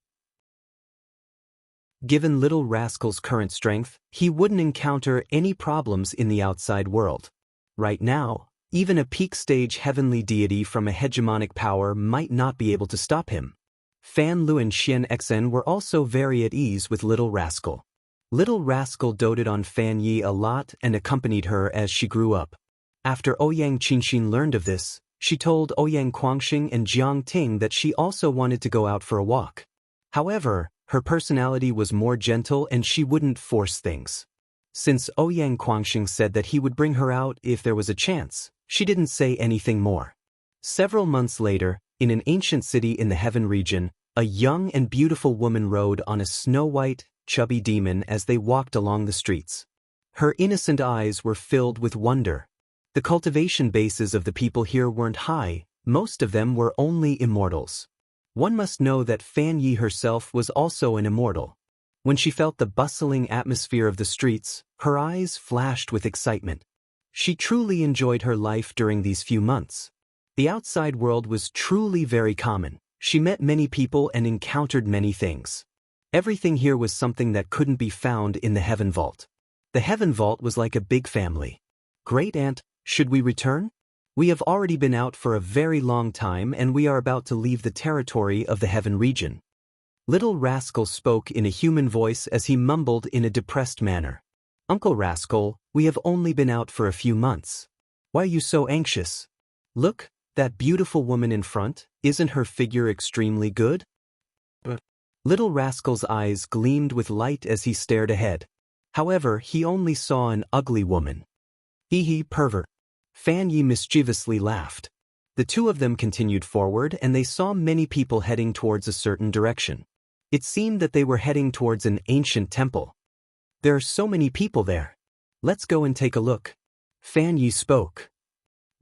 Given Little Rascal's current strength, he wouldn't encounter any problems in the outside world. Right now, even a peak-stage heavenly deity from a hegemonic power might not be able to stop him. Fan Lu and Xian Xen were also very at ease with Little Rascal. Little Rascal doted on Fan Yi a lot and accompanied her as she grew up. After Ouyang Qinxin learned of this, she told Ouyang Guangxing and Jiang Ting that she also wanted to go out for a walk. However, her personality was more gentle and she wouldn't force things. Since Ouyang Guangxing said that he would bring her out if there was a chance, she didn't say anything more. Several months later, in an ancient city in the Heaven region, a young and beautiful woman rode on a snow-white, chubby demon as they walked along the streets. Her innocent eyes were filled with wonder. The cultivation bases of the people here weren't high, most of them were only immortals. One must know that Fan Yi herself was also an immortal. When she felt the bustling atmosphere of the streets, her eyes flashed with excitement. She truly enjoyed her life during these few months. The outside world was truly very common. She met many people and encountered many things. Everything here was something that couldn't be found in the Heaven Vault. The Heaven Vault was like a big family. Great Aunt, should we return? We have already been out for a very long time and we are about to leave the territory of the Heaven region. Little Rascal spoke in a human voice as he mumbled in a depressed manner. Uncle Rascal, we have only been out for a few months. Why are you so anxious? Look, that beautiful woman in front, isn't her figure extremely good? But Little Rascal's eyes gleamed with light as he stared ahead. However, he only saw an ugly woman. Hee hee, pervert. Fan Yi mischievously laughed. The two of them continued forward and they saw many people heading towards a certain direction. It seemed that they were heading towards an ancient temple. There are so many people there. Let's go and take a look. Fan Yi spoke.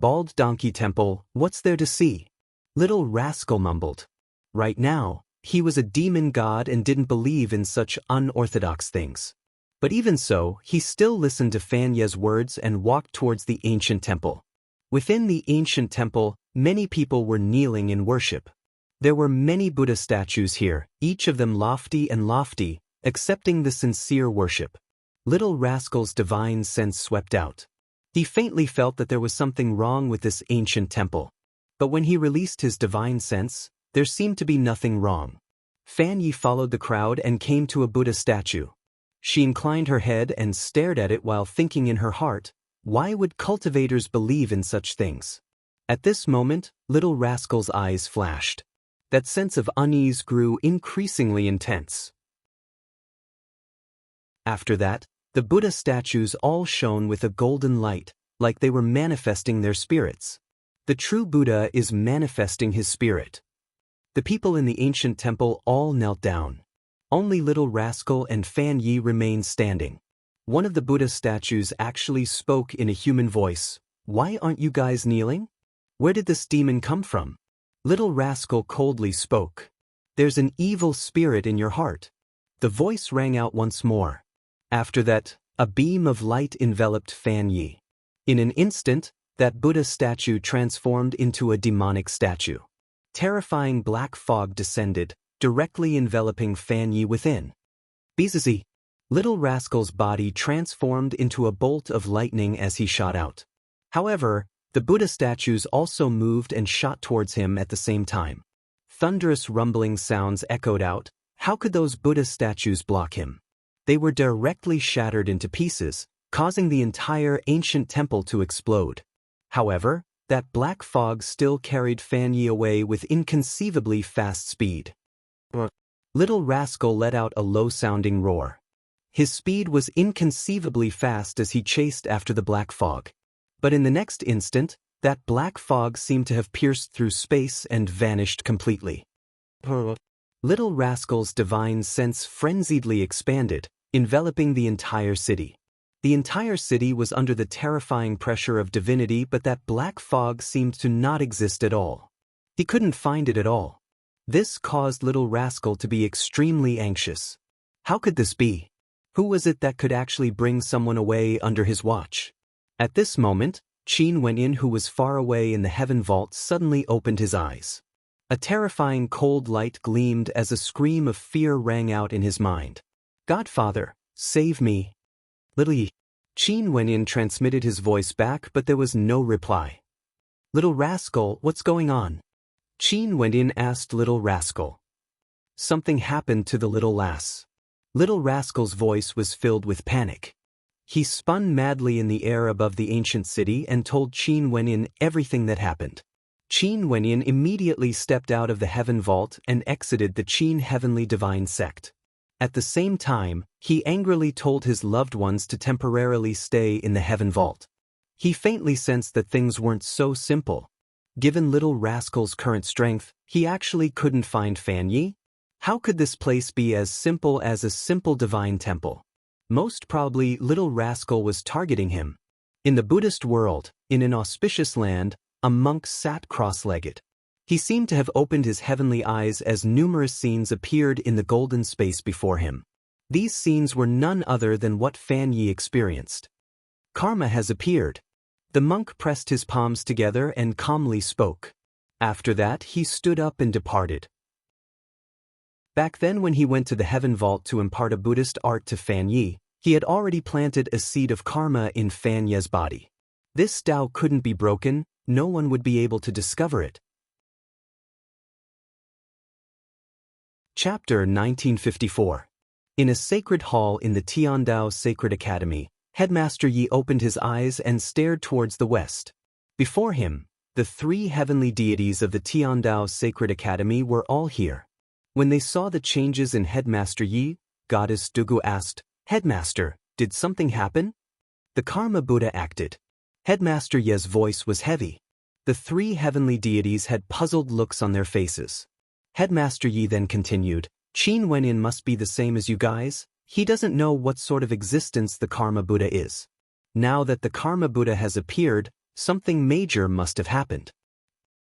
Bald Donkey Temple, what's there to see? Little Rascal mumbled. Right now, he was a demon god and didn't believe in such unorthodox things. But even so, he still listened to Fan Ye's words and walked towards the ancient temple. Within the ancient temple, many people were kneeling in worship. There were many Buddha statues here, each of them lofty and lofty, accepting the sincere worship. Little Rascal's divine sense swept out. He faintly felt that there was something wrong with this ancient temple. But when he released his divine sense, there seemed to be nothing wrong. Fan Yi followed the crowd and came to a Buddha statue. She inclined her head and stared at it while thinking in her heart, why would cultivators believe in such things? At this moment, Little Rascal's eyes flashed. That sense of unease grew increasingly intense. After that, the Buddha statues all shone with a golden light, like they were manifesting their spirits. The true Buddha is manifesting his spirit. The people in the ancient temple all knelt down. Only Little Rascal and Fan Yi remained standing. One of the Buddha statues actually spoke in a human voice. Why aren't you guys kneeling? Where did this demon come from? Little Rascal coldly spoke. There's an evil spirit in your heart. The voice rang out once more. After that, a beam of light enveloped Fan Yi. In an instant, that Buddha statue transformed into a demonic statue. Terrifying black fog descended, directly enveloping Fan Yi within. Bizizi. Little Rascal's body transformed into a bolt of lightning as he shot out. However, the Buddha statues also moved and shot towards him at the same time. Thunderous rumbling sounds echoed out. How could those Buddha statues block him? They were directly shattered into pieces, causing the entire ancient temple to explode. However, that black fog still carried Fan Yi away with inconceivably fast speed. Little Rascal let out a low-sounding roar. His speed was inconceivably fast as he chased after the black fog. But in the next instant, that black fog seemed to have pierced through space and vanished completely. Little Rascal's divine sense frenziedly expanded, enveloping the entire city. The entire city was under the terrifying pressure of divinity, but that black fog seemed to not exist at all. He couldn't find it at all. This caused Little Rascal to be extremely anxious. How could this be? Who was it that could actually bring someone away under his watch? At this moment, Qin Wenyin, who was far away in the Heaven Vault, suddenly opened his eyes. A terrifying cold light gleamed as a scream of fear rang out in his mind. Godfather, save me. Little Yi. Qin Wenyin transmitted his voice back, but there was no reply. Little Rascal, what's going on? Qin Wenyin asked Little Rascal. Something happened to the little lass. Little Rascal's voice was filled with panic. He spun madly in the air above the ancient city and told Qin Wenyin everything that happened. Qin Wenyin immediately stepped out of the Heaven Vault and exited the Qin Heavenly Divine Sect. At the same time, he angrily told his loved ones to temporarily stay in the Heaven Vault. He faintly sensed that things weren't so simple. Given Little Rascal's current strength, he actually couldn't find Fan Yi. How could this place be as simple as a simple divine temple? Most probably Little Rascal was targeting him. In the Buddhist world, in an auspicious land, a monk sat cross-legged. He seemed to have opened his heavenly eyes as numerous scenes appeared in the golden space before him. These scenes were none other than what Fan Yi experienced. Karma has appeared. The monk pressed his palms together and calmly spoke. After that, he stood up and departed. Back then, when he went to the heaven vault to impart a Buddhist art to Fan Yi, he had already planted a seed of karma in Fan Ye's body. This Tao couldn't be broken, no one would be able to discover it. Chapter 1954. In a sacred hall in the Tiandao Sacred Academy, Headmaster Yi opened his eyes and stared towards the west. Before him, the three heavenly deities of the Tiandao Sacred Academy were all here. When they saw the changes in Headmaster Yi, Goddess Dugu asked, "Headmaster, did something happen?" The Karma Buddha acted. Headmaster Ye's voice was heavy. The three heavenly deities had puzzled looks on their faces. Headmaster Yi then continued, "Qin Wenyin must be the same as you guys. He doesn't know what sort of existence the Karma Buddha is. Now that the Karma Buddha has appeared, something major must have happened."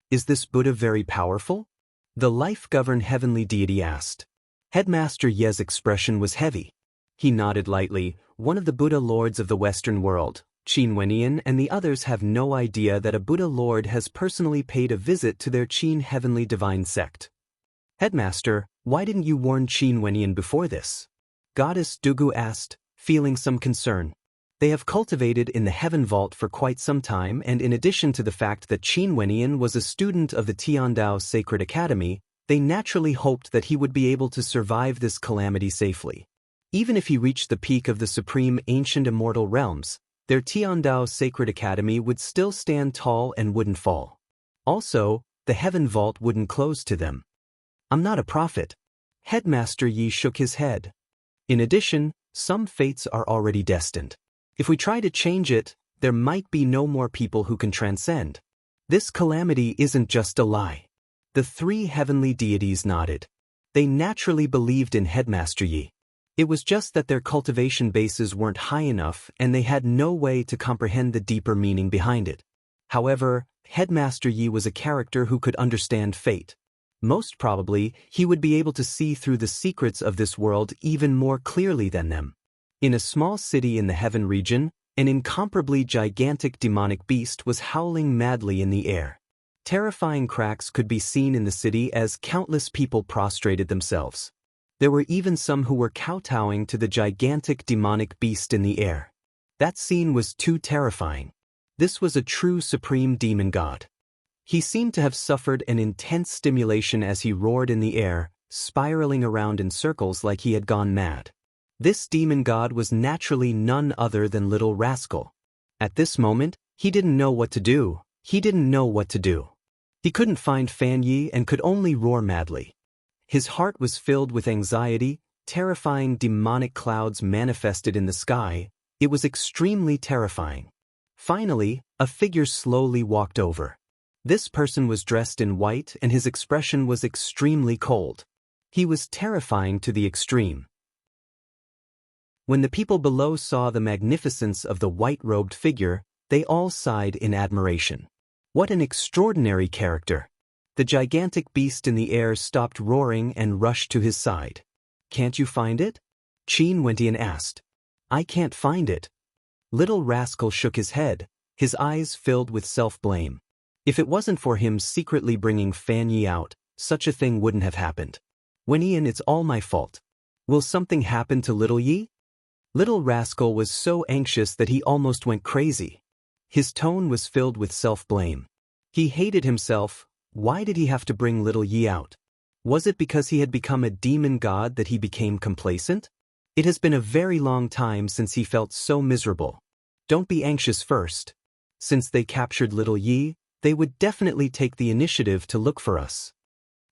"Is this Buddha very powerful?" the life-governed heavenly deity asked. Headmaster Ye's expression was heavy. He nodded lightly. "One of the Buddha lords of the Western world, Qin Wenyin, and the others have no idea that a Buddha lord has personally paid a visit to their Qin heavenly divine sect." "Headmaster, why didn't you warn Qin Wenyin before this?" Goddess Dugu asked, feeling some concern. They have cultivated in the heaven vault for quite some time, and in addition to the fact that Qin Wenyin was a student of the Tiandao Sacred Academy, they naturally hoped that he would be able to survive this calamity safely. Even if he reached the peak of the supreme ancient immortal realms, their Tiandao Sacred Academy would still stand tall and wouldn't fall. Also, the heaven vault wouldn't close to them. "I'm not a prophet." Headmaster Yi shook his head. "In addition, some fates are already destined. If we try to change it, there might be no more people who can transcend. This calamity isn't just a lie." The three heavenly deities nodded. They naturally believed in Headmaster Yi. It was just that their cultivation bases weren't high enough and they had no way to comprehend the deeper meaning behind it. However, Headmaster Yi was a character who could understand fate. Most probably, he would be able to see through the secrets of this world even more clearly than them. In a small city in the heaven region, an incomparably gigantic demonic beast was howling madly in the air. Terrifying cracks could be seen in the city as countless people prostrated themselves. There were even some who were kowtowing to the gigantic demonic beast in the air. That scene was too terrifying. This was a true supreme demon god. He seemed to have suffered an intense stimulation as he roared in the air, spiraling around in circles like he had gone mad. This demon god was naturally none other than Little Rascal. At this moment, he didn't know what to do. He couldn't find Fan Yi and could only roar madly. His heart was filled with anxiety. Terrifying demonic clouds manifested in the sky. It was extremely terrifying. Finally, a figure slowly walked over. This person was dressed in white and his expression was extremely cold. He was terrifying to the extreme. When the people below saw the magnificence of the white-robed figure, they all sighed in admiration. What an extraordinary character! The gigantic beast in the air stopped roaring and rushed to his side. "Can't you find it?" Qin Wenyin asked. "I can't find it." Little Rascal shook his head, his eyes filled with self-blame. If it wasn't for him secretly bringing Fan Yi out, such a thing wouldn't have happened. "Wenyin, it's all my fault. Will something happen to Little Yi?" Little Rascal was so anxious that he almost went crazy. His tone was filled with self-blame. He hated himself. Why did he have to bring Little Yi out? Was it because he had become a demon god that he became complacent? It has been a very long time since he felt so miserable. Don't be anxious first. Since they captured Little Yi, they would definitely take the initiative to look for us.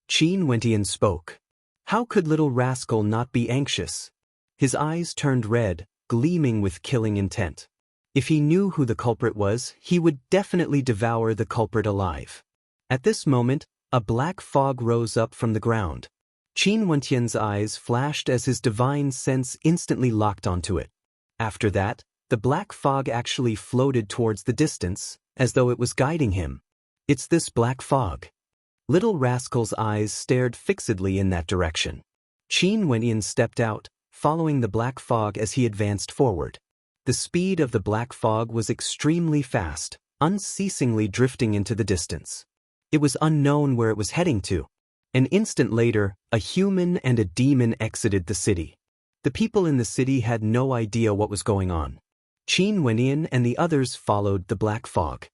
Qin Wenyin spoke. How could Little Rascal not be anxious? His eyes turned red, gleaming with killing intent. If he knew who the culprit was, he would definitely devour the culprit alive. At this moment, a black fog rose up from the ground. Qin Wenyan's eyes flashed as his divine sense instantly locked onto it. After that, the black fog actually floated towards the distance, as though it was guiding him. "It's this black fog." Little Rascal's eyes stared fixedly in that direction. Qin Wenyin stepped out, following the black fog as he advanced forward. The speed of the black fog was extremely fast. unceasingly drifting into the distance. It was unknown where it was heading to. An instant later, a human and a demon exited the city. The people in the city had no idea what was going on. Qin Wenyan and the others followed the black fog.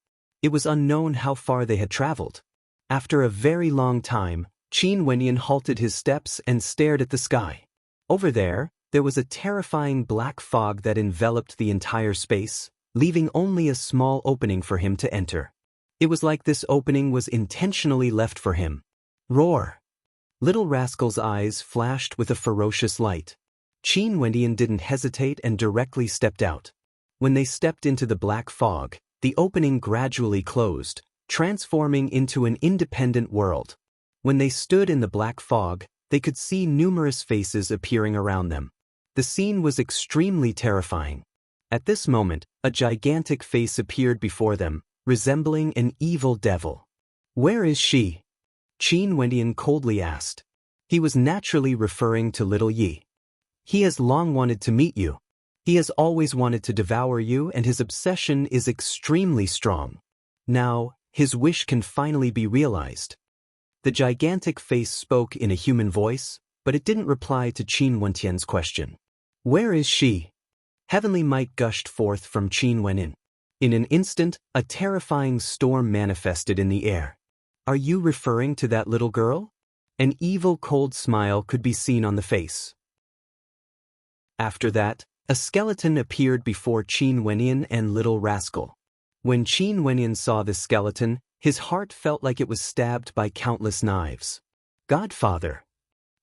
It was unknown how far they had traveled. After a very long time, Qin Wenyan halted his steps and stared at the sky. Over there was a terrifying black fog that enveloped the entire space, leaving only a small opening for him to enter. It was like this opening was intentionally left for him. Roar! Little Rascal's eyes flashed with a ferocious light. Qin Wenyan didn't hesitate and directly stepped out. When they stepped into the black fog, the opening gradually closed, transforming into an independent world. When they stood in the black fog, they could see numerous faces appearing around them. The scene was extremely terrifying. At this moment, a gigantic face appeared before them, resembling an evil devil. "Where is she?" Qin Wenyan coldly asked. He was naturally referring to little Yi. "He has long wanted to meet you. He has always wanted to devour you, and his obsession is extremely strong. Now, his wish can finally be realized." The gigantic face spoke in a human voice, but it didn't reply to Qin Wenyan's question. "Where is she?" Heavenly might gushed forth from Qin Wenyan. In an instant, a terrifying storm manifested in the air. "Are you referring to that little girl?" An evil cold smile could be seen on the face. After that, a skeleton appeared before Qin Wenyan and Little Rascal. When Qin Wenyan saw this skeleton, his heart felt like it was stabbed by countless knives. "Godfather!"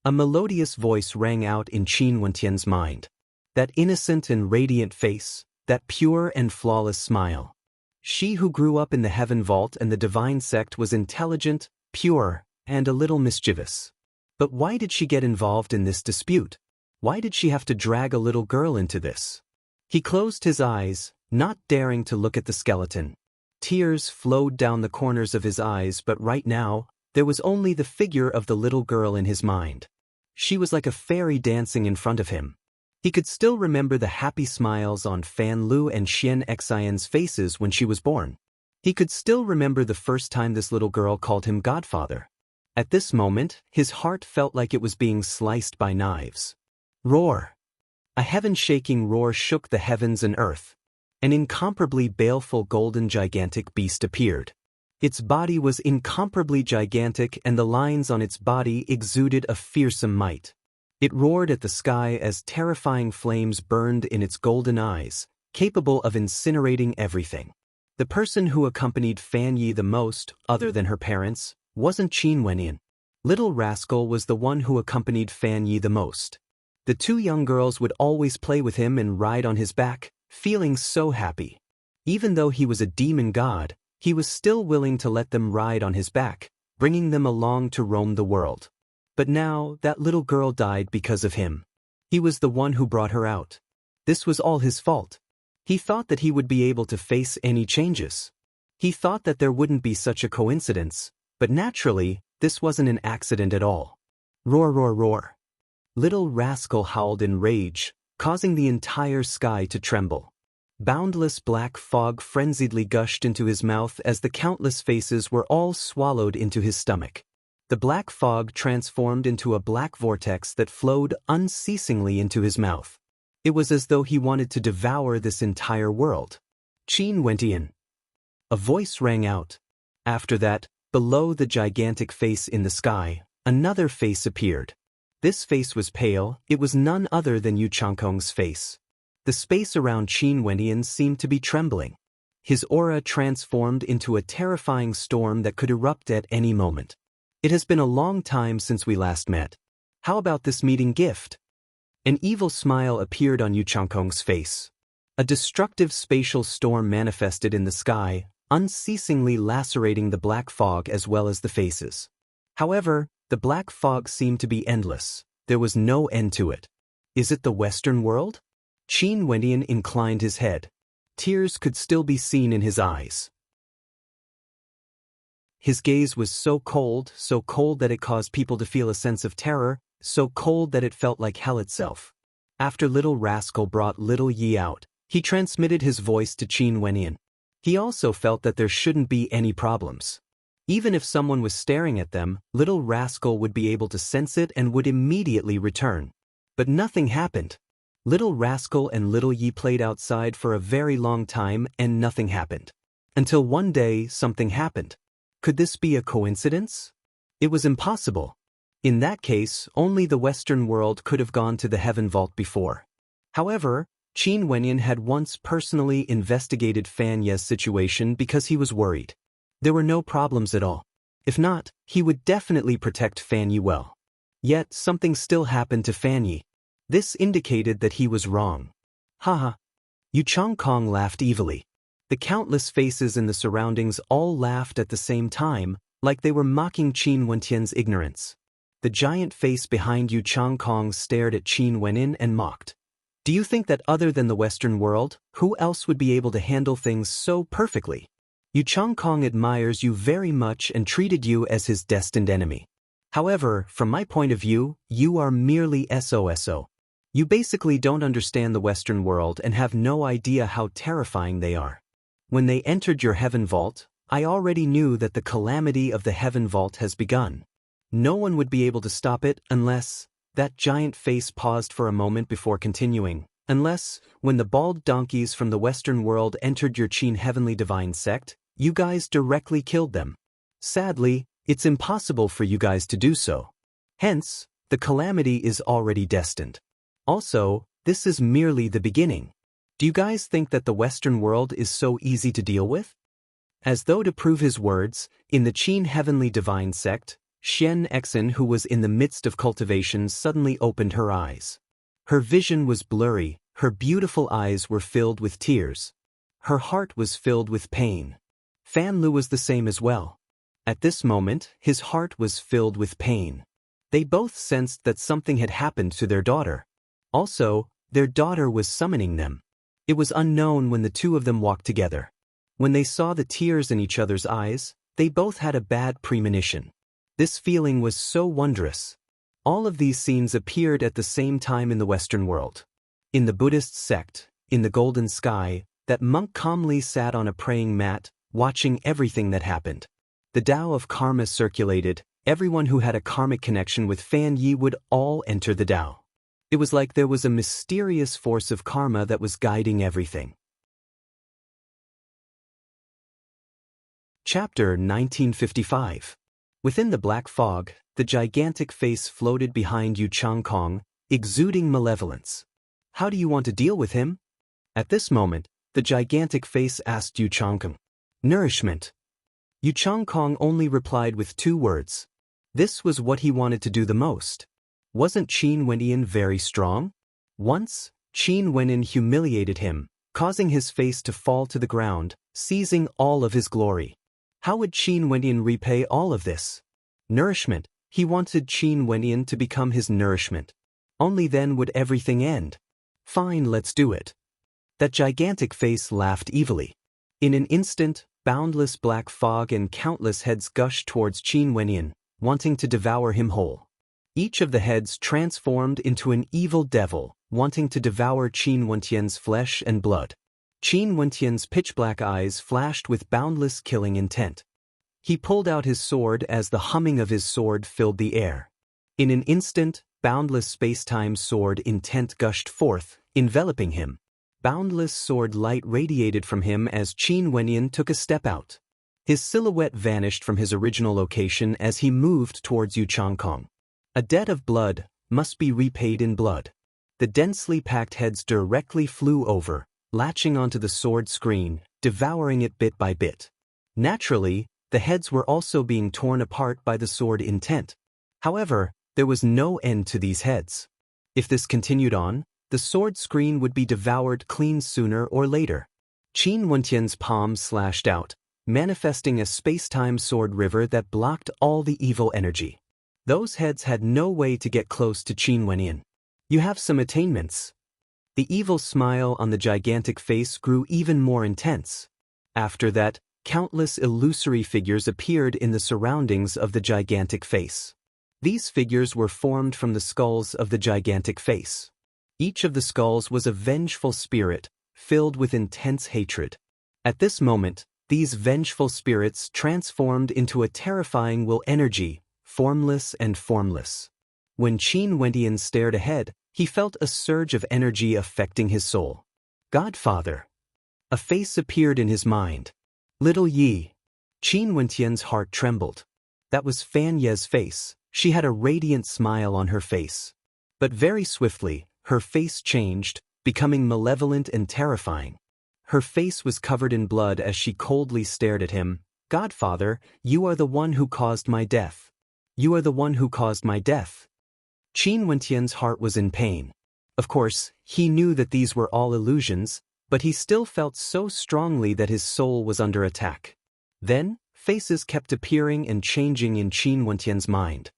A melodious voice rang out in Qin Wenyan's mind. That innocent and radiant face, that pure and flawless smile. She who grew up in the heaven vault and the divine sect was intelligent, pure, and a little mischievous. But why did she get involved in this dispute? Why did she have to drag a little girl into this? He closed his eyes, not daring to look at the skeleton. Tears flowed down the corners of his eyes, but right now, there was only the figure of the little girl in his mind. She was like a fairy dancing in front of him. He could still remember the happy smiles on Fan Lu and Xian Xian's faces when she was born. He could still remember the first time this little girl called him Godfather. At this moment, his heart felt like it was being sliced by knives. Roar! A heaven-shaking roar shook the heavens and earth. An incomparably baleful golden gigantic beast appeared. Its body was incomparably gigantic, and the lines on its body exuded a fearsome might. It roared at the sky as terrifying flames burned in its golden eyes, capable of incinerating everything. The person who accompanied Fan Yi the most, other than her parents, wasn't Qin Wenyan. Little Rascal was the one who accompanied Fan Yi the most. The two young girls would always play with him and ride on his back, feeling so happy. Even though he was a demon god, he was still willing to let them ride on his back, bringing them along to roam the world. But now, that little girl died because of him. He was the one who brought her out. This was all his fault. He thought that he would be able to face any changes. He thought that there wouldn't be such a coincidence, but naturally, this wasn't an accident at all. Roar, roar, roar. Little Rascal howled in rage, causing the entire sky to tremble. Boundless black fog frenziedly gushed into his mouth as the countless faces were all swallowed into his stomach. The black fog transformed into a black vortex that flowed unceasingly into his mouth. It was as though he wanted to devour this entire world. Qin Wenyan. A voice rang out. After that, below the gigantic face in the sky, another face appeared. This face was pale. It was none other than Yu Changkong's face. The space around Qin Wenyan seemed to be trembling. His aura transformed into a terrifying storm that could erupt at any moment. "It has been a long time since we last met. How about this meeting gift?" An evil smile appeared on Yu Changkong's face. A destructive spatial storm manifested in the sky, unceasingly lacerating the black fog as well as the faces. However, the black fog seemed to be endless. There was no end to it. "Is it the Western world?" Qin Wenyan inclined his head. Tears could still be seen in his eyes. His gaze was so cold that it caused people to feel a sense of terror, so cold that it felt like hell itself. After Little Rascal brought Little Yi out, he transmitted his voice to Qin Wenyan. He also felt that there shouldn't be any problems. Even if someone was staring at them, Little Rascal would be able to sense it and would immediately return. But nothing happened. Little Rascal and Little Yi played outside for a very long time and nothing happened. Until one day, something happened. Could this be a coincidence? It was impossible. In that case, only the Western world could have gone to the Heaven Vault before. However, Qin Wenyan had once personally investigated Fan Ye's situation because he was worried. There were no problems at all. If not, he would definitely protect Fan Yi well. Yet, something still happened to Fan Yi. This indicated that he was wrong. Haha. Yu Changkong laughed evilly. The countless faces in the surroundings all laughed at the same time, like they were mocking Qin Wentian's ignorance. The giant face behind Yu Changkong stared at Qin Wenyan and mocked. Do you think that other than the Western world, who else would be able to handle things so perfectly? Yu Changkong admires you very much and treated you as his destined enemy. However, from my point of view, you are merely SOSO. You basically don't understand the Western world and have no idea how terrifying they are. When they entered your Heaven Vault, I already knew that the calamity of the Heaven Vault has begun. No one would be able to stop it unless... That giant face paused for a moment before continuing. Unless, when the bald donkeys from the Western world entered your Qin Heavenly Divine Sect, you guys directly killed them. Sadly, it's impossible for you guys to do so. Hence, the calamity is already destined. Also, this is merely the beginning. Do you guys think that the Western world is so easy to deal with? As though to prove his words, in the Qin Heavenly Divine Sect, Xian Exin, who was in the midst of cultivation, suddenly opened her eyes. Her vision was blurry, her beautiful eyes were filled with tears. Her heart was filled with pain. Fan Lu was the same as well. At this moment, his heart was filled with pain. They both sensed that something had happened to their daughter. Also, their daughter was summoning them. It was unknown when the two of them walked together. When they saw the tears in each other's eyes, they both had a bad premonition. This feeling was so wondrous. All of these scenes appeared at the same time in the Western world. In the Buddhist sect, in the golden sky, that monk calmly sat on a praying mat, watching everything that happened. The Tao of karma circulated. Everyone who had a karmic connection with Fan Yi would all enter the Tao. It was like there was a mysterious force of karma that was guiding everything. Chapter 1955. Within the black fog, the gigantic face floated behind Yu Changkong, exuding malevolence. How do you want to deal with him? At this moment, the gigantic face asked Yu Changkong. Nourishment. Yu Changkong only replied with 2 words. This was what he wanted to do the most. Wasn't Qin Wenyan very strong? Once, Qin Wenyan humiliated him, causing his face to fall to the ground, seizing all of his glory. How would Qin Wenyan repay all of this? Nourishment. He wanted Qin Wenyan to become his nourishment. Only then would everything end. Fine, let's do it. That gigantic face laughed evilly. In an instant, boundless black fog and countless heads gushed towards Qin Wenyan, wanting to devour him whole. Each of the heads transformed into an evil devil, wanting to devour Qin Wentian's flesh and blood. Qin Wentian's pitch-black eyes flashed with boundless killing intent. He pulled out his sword as the humming of his sword filled the air. In an instant, boundless space-time sword intent gushed forth, enveloping him. Boundless sword light radiated from him as Qin Wenyan took a step out. His silhouette vanished from his original location as he moved towards Yu Changkong. A debt of blood must be repaid in blood. The densely packed heads directly flew over, latching onto the sword screen, devouring it bit by bit. Naturally, the heads were also being torn apart by the sword intent. However, there was no end to these heads. If this continued on, the sword screen would be devoured clean sooner or later. Qin Wentian's palm slashed out, manifesting a space-time sword river that blocked all the evil energy. Those heads had no way to get close to Qin Wenyan. You have some attainments. The evil smile on the gigantic face grew even more intense. After that, countless illusory figures appeared in the surroundings of the gigantic face. These figures were formed from the skulls of the gigantic face. Each of the skulls was a vengeful spirit, filled with intense hatred. At this moment, these vengeful spirits transformed into a terrifying will energy, formless and formless. When Qin Wentian stared ahead, he felt a surge of energy affecting his soul. Godfather. A face appeared in his mind. Little Yi. Qin Wentian's heart trembled. That was Fan Ye's face. She had a radiant smile on her face. But very swiftly, her face changed, becoming malevolent and terrifying. Her face was covered in blood as she coldly stared at him. Godfather, you are the one who caused my death. You are the one who caused my death. Qin Wentian's heart was in pain. Of course, he knew that these were all illusions, but he still felt so strongly that his soul was under attack. Then, faces kept appearing and changing in Qin Wentian's mind.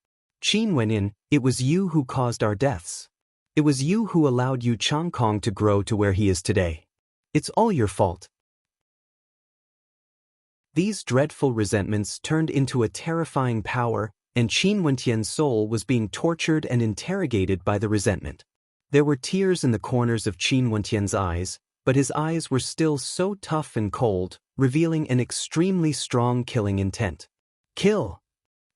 Qin Wentian, it was you who caused our deaths. It was you who allowed Yu Changkong to grow to where he is today. It's all your fault. These dreadful resentments turned into a terrifying power, and Qin Wentian's soul was being tortured and interrogated by the resentment. There were tears in the corners of Qin Wentian's eyes, but his eyes were still so tough and cold, revealing an extremely strong killing intent. Kill!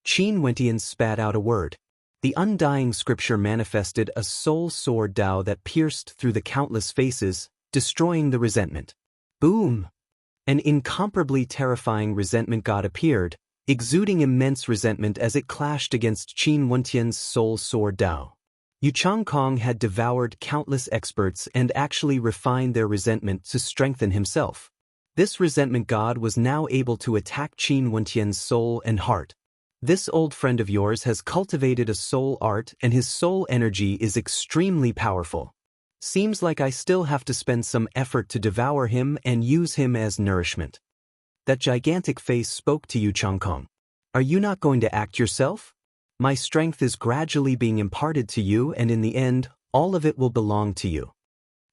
Qin Wentian spat out a word. The undying scripture manifested a soul sword Dao that pierced through the countless faces, destroying the resentment. Boom! An incomparably terrifying resentment god appeared, exuding immense resentment as it clashed against Qin Wentian's soul sword Dao. Yu Changkong had devoured countless experts and actually refined their resentment to strengthen himself. This resentment god was now able to attack Qin Wentian's soul and heart. This old friend of yours has cultivated a soul art and his soul energy is extremely powerful. Seems like I still have to spend some effort to devour him and use him as nourishment. That gigantic face spoke to Yu Changkong. Are you not going to act yourself? My strength is gradually being imparted to you and in the end, all of it will belong to you.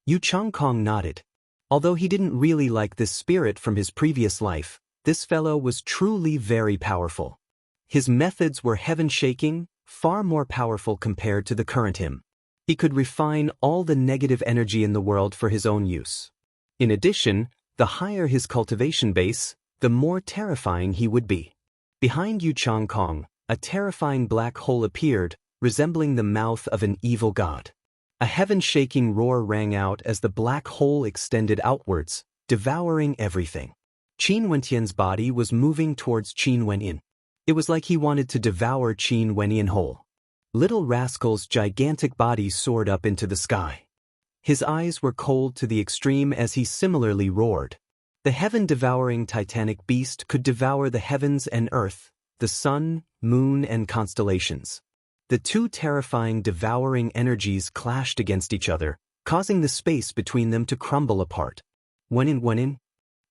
Yu Changkong nodded. Although he didn't really like this spirit from his previous life, this fellow was truly very powerful. His methods were heaven-shaking, far more powerful compared to the current him. He could refine all the negative energy in the world for his own use. In addition, the higher his cultivation base, the more terrifying he would be. Behind Yu Changkong, a terrifying black hole appeared, resembling the mouth of an evil god. A heaven-shaking roar rang out as the black hole extended outwards, devouring everything. Qin Wentian's body was moving towards Qin Wentian. It was like he wanted to devour Qin Wentian whole. Little rascal's gigantic body soared up into the sky. His eyes were cold to the extreme as he similarly roared. The heaven-devouring titanic beast could devour the heavens and earth, the sun, moon and constellations. The two terrifying devouring energies clashed against each other, causing the space between them to crumble apart. Wentian.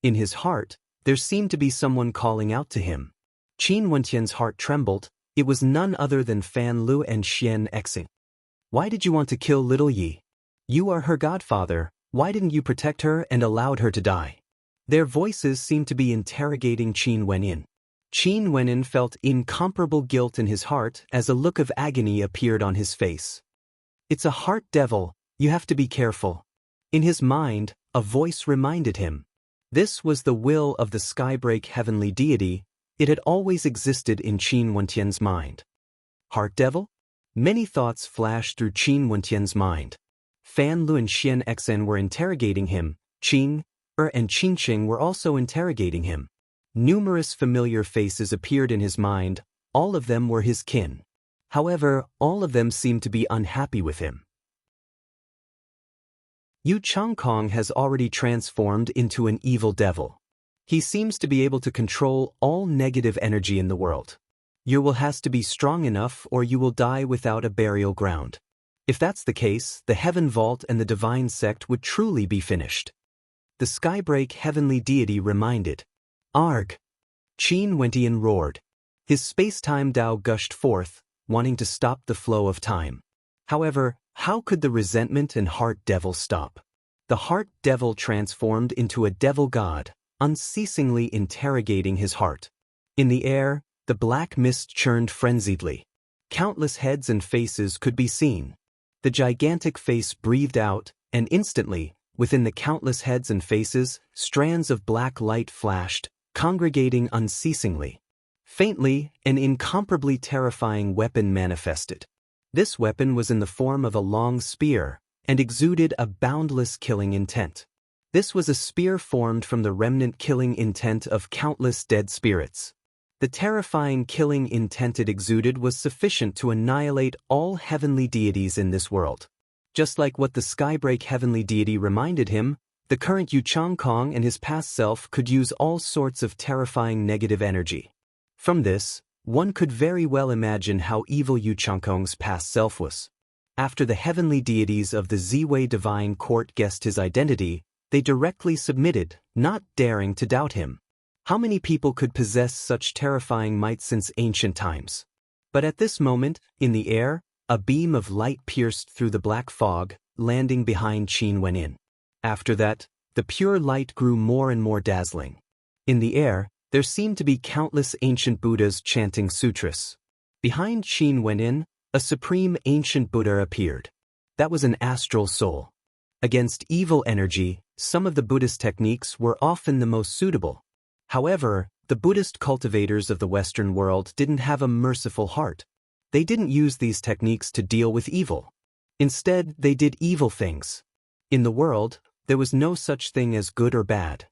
In his heart, there seemed to be someone calling out to him. Qin Wentian's heart trembled. It was none other than Fan Lu and Xian Xing. Why did you want to kill little Yi? You are her godfather, why didn't you protect her and allowed her to die? Their voices seemed to be interrogating Qin Wentian. Qin Wentian felt incomparable guilt in his heart as a look of agony appeared on his face. It's a heart devil, you have to be careful. In his mind, a voice reminded him. This was the will of the Skybreak heavenly deity. It had always existed in Qin Wentian's mind. Heart devil? Many thoughts flashed through Qin Wentian's mind. Fan Lu and Xian Xen were interrogating him. Qing and Qingqing were also interrogating him. Numerous familiar faces appeared in his mind, all of them were his kin. However, all of them seemed to be unhappy with him. Yu Changkong has already transformed into an evil devil. He seems to be able to control all negative energy in the world. You will has to be strong enough or you will die without a burial ground. If that's the case, the Heaven Vault and the Divine Sect would truly be finished. The Skybreak heavenly deity reminded. Arg! Qin Wentian roared. His space-time Dao gushed forth, wanting to stop the flow of time. However, how could the resentment and heart devil stop? The heart devil transformed into a devil god, unceasingly interrogating his heart. In the air, the black mist churned frenziedly. Countless heads and faces could be seen. The gigantic face breathed out, and instantly, Within the countless heads and faces, strands of black light flashed, congregating unceasingly. Faintly, an incomparably terrifying weapon manifested. This weapon was in the form of a long spear, and exuded a boundless killing intent. This was a spear formed from the remnant killing intent of countless dead spirits. The terrifying killing intent it exuded was sufficient to annihilate all heavenly deities in this world. Just like what the Skybreak heavenly deity reminded him, the current Yu Changkong and his past self could use all sorts of terrifying negative energy. From this, one could very well imagine how evil Yu Changkong's past self was. After the heavenly deities of the Ziwei divine court guessed his identity, they directly submitted, not daring to doubt him. How many people could possess such terrifying might since ancient times? But at this moment, in the air, a beam of light pierced through the black fog, landing behind Qin Wenyin. After that, the pure light grew more and more dazzling. In the air, there seemed to be countless ancient Buddhas chanting sutras. Behind Qin Wenyin, a supreme ancient Buddha appeared. That was an astral soul. Against evil energy, some of the Buddhist techniques were often the most suitable. However, the Buddhist cultivators of the Western world didn't have a merciful heart. They didn't use these techniques to deal with evil. Instead, they did evil things. In the world, there was no such thing as good or bad.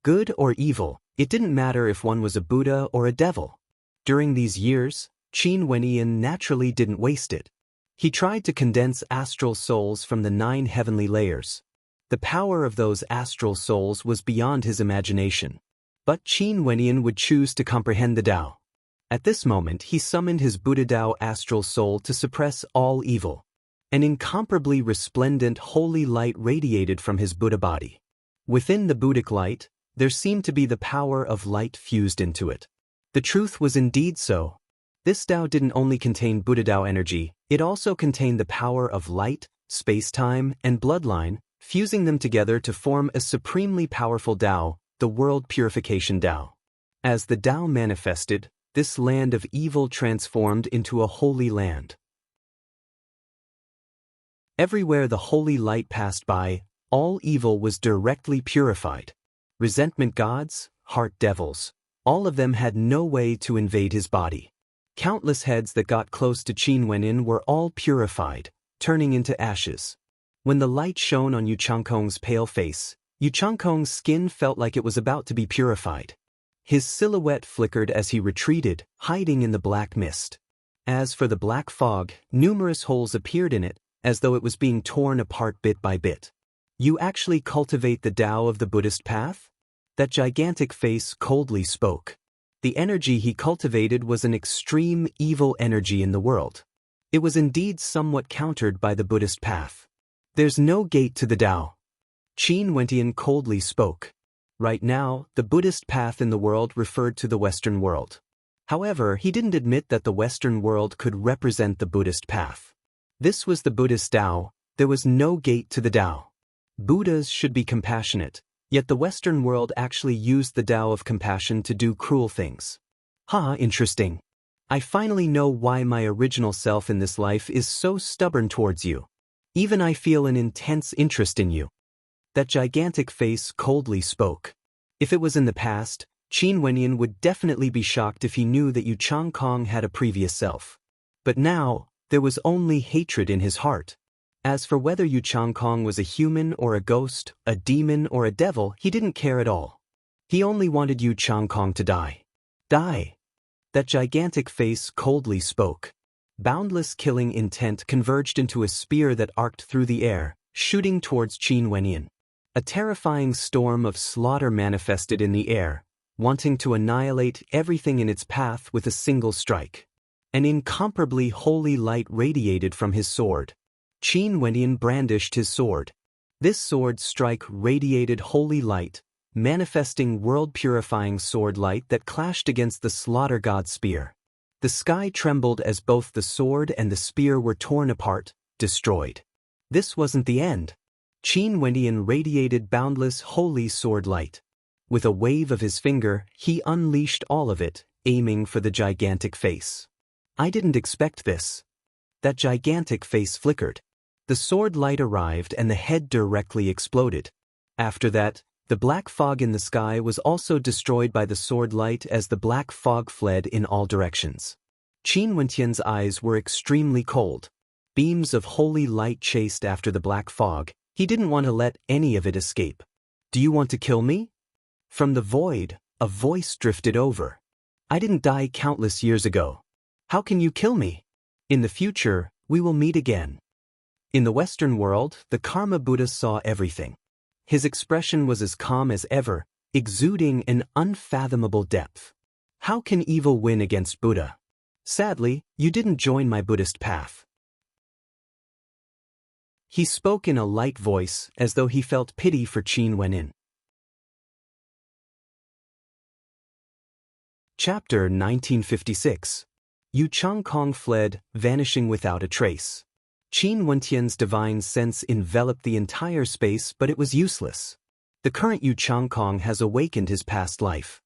Good or evil, it didn't matter if one was a Buddha or a devil. During these years, Qin Wenyin naturally didn't waste it. He tried to condense astral souls from the 9 heavenly layers. The power of those astral souls was beyond his imagination. But Qin Wenyin would choose to comprehend the Tao. At this moment he summoned his Buddha Tao astral soul to suppress all evil. An incomparably resplendent holy light radiated from his Buddha body. Within the Buddhic light, there seemed to be the power of light fused into it. The truth was indeed so. This Tao didn't only contain Buddha Tao energy, it also contained the power of light, space-time, and bloodline, fusing them together to form a supremely powerful Tao, the World Purification Tao. As the Tao manifested, this land of evil transformed into a holy land. Everywhere the holy light passed by, all evil was directly purified. Resentment gods, heart devils, all of them had no way to invade his body. Countless heads that got close to Qin Wenyin were all purified, turning into ashes. When the light shone on Yu Changkong's pale face, Yu Changkong's skin felt like it was about to be purified. His silhouette flickered as he retreated, hiding in the black mist. As for the black fog, numerous holes appeared in it, as though it was being torn apart bit by bit. You actually cultivate the Tao of the Buddhist path? That gigantic face coldly spoke. The energy he cultivated was an extreme evil energy in the world. It was indeed somewhat countered by the Buddhist path. There's no gate to the Tao. Qin Wenyin coldly spoke. Right now, the Buddhist path in the world referred to the Western world. However, he didn't admit that the Western world could represent the Buddhist path. This was the Buddhist Tao, there was no gate to the Tao. Buddhas should be compassionate, yet the Western world actually used the Tao of compassion to do cruel things. Interesting. I finally know why my original self in this life is so stubborn towards you. Even I feel an intense interest in you. That gigantic face coldly spoke. If it was in the past, Qin Wenyin would definitely be shocked if he knew that Yu Changkong had a previous self. But now, there was only hatred in his heart. As for whether Yu Changkong was a human or a ghost, a demon or a devil, he didn't care at all. He only wanted Yu Changkong to die. Die. That gigantic face coldly spoke. Boundless killing intent converged into a spear that arced through the air, shooting towards Qin Wenyin. A terrifying storm of slaughter manifested in the air, wanting to annihilate everything in its path with a single strike. An incomparably holy light radiated from his sword. Qin Wenyin brandished his sword. This sword strike radiated holy light, manifesting world-purifying sword light that clashed against the slaughter god's spear. The sky trembled as both the sword and the spear were torn apart, destroyed. This wasn't the end. Qin Wenyin radiated boundless holy sword light. With a wave of his finger, he unleashed all of it, aiming for the gigantic face. I didn't expect this. That gigantic face flickered. The sword light arrived and the head directly exploded. After that, the black fog in the sky was also destroyed by the sword light as the black fog fled in all directions. Qin Wentian's eyes were extremely cold. Beams of holy light chased after the black fog. He didn't want to let any of it escape. "Do you want to kill me?" From the void, a voice drifted over. "I didn't die countless years ago. How can you kill me? In the future, we will meet again." In the Western world, the Karma Buddha saw everything. His expression was as calm as ever, exuding an unfathomable depth. How can evil win against Buddha? Sadly, you didn't join my Buddhist path. He spoke in a light voice, as though he felt pity for Qin Wenin. Chapter 1956. Yu Changkong fled, vanishing without a trace. Qin Wentian's divine sense enveloped the entire space, but it was useless. The current Yu Changkong has awakened his past life.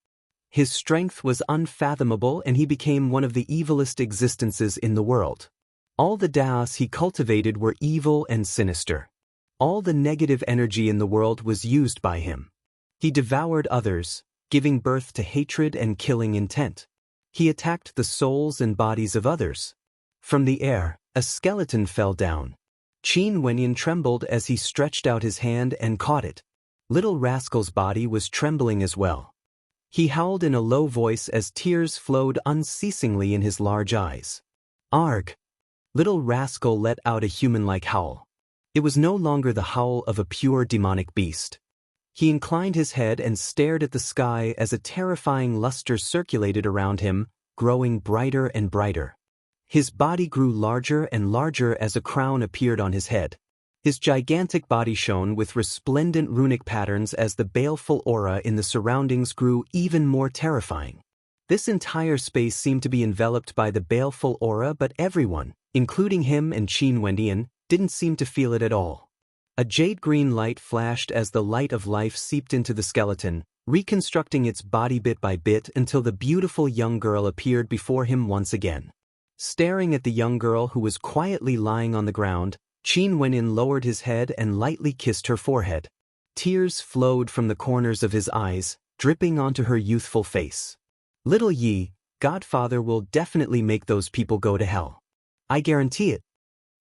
His strength was unfathomable and he became one of the evilest existences in the world. All the Daos he cultivated were evil and sinister. All the negative energy in the world was used by him. He devoured others, giving birth to hatred and killing intent. He attacked the souls and bodies of others. From the air, a skeleton fell down. Qin Wenyan trembled as he stretched out his hand and caught it. Little Rascal's body was trembling as well. He howled in a low voice as tears flowed unceasingly in his large eyes. "Arg!" Little Rascal let out a human-like howl. It was no longer the howl of a pure demonic beast. He inclined his head and stared at the sky as a terrifying luster circulated around him, growing brighter and brighter. His body grew larger and larger as a crown appeared on his head. His gigantic body shone with resplendent runic patterns as the baleful aura in the surroundings grew even more terrifying. This entire space seemed to be enveloped by the baleful aura, but everyone, including him and Qin Wendian, didn't seem to feel it at all. A jade-green light flashed as the light of life seeped into the skeleton, reconstructing its body bit by bit until the beautiful young girl appeared before him once again. Staring at the young girl who was quietly lying on the ground, Qin Wenin lowered his head and lightly kissed her forehead. Tears flowed from the corners of his eyes, dripping onto her youthful face. "Little Yi, Godfather will definitely make those people go to hell. I guarantee it."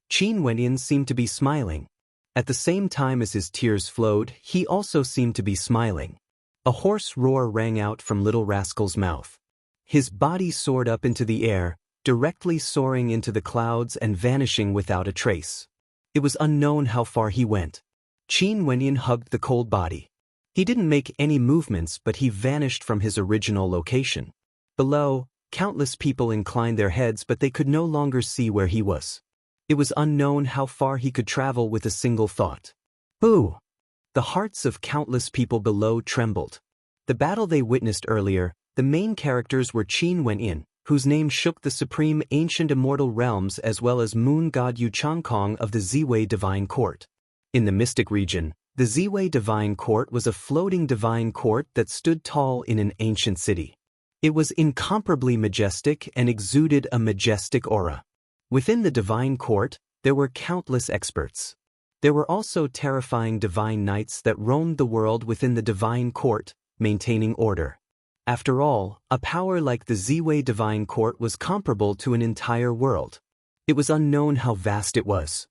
Qin Wenin seemed to be smiling. At the same time as his tears flowed, he also seemed to be smiling. A hoarse roar rang out from Little Rascal's mouth. His body soared up into the air, directly soaring into the clouds and vanishing without a trace. It was unknown how far he went. Qin Wenyan hugged the cold body. He didn't make any movements, but he vanished from his original location. Below, countless people inclined their heads, but they could no longer see where he was. It was unknown how far he could travel with a single thought. Boo! The hearts of countless people below trembled. The battle they witnessed earlier, the main characters were Qin Wenyan, whose name shook the supreme ancient immortal realms, as well as moon god Yu Changkong of the Ziwei Divine Court. In the mystic region, the Ziwei Divine Court was a floating divine court that stood tall in an ancient city. It was incomparably majestic and exuded a majestic aura. Within the divine court, there were countless experts. There were also terrifying divine knights that roamed the world within the divine court, maintaining order. After all, a power like the Ziwei Divine Court was comparable to an entire world. It was unknown how vast it was.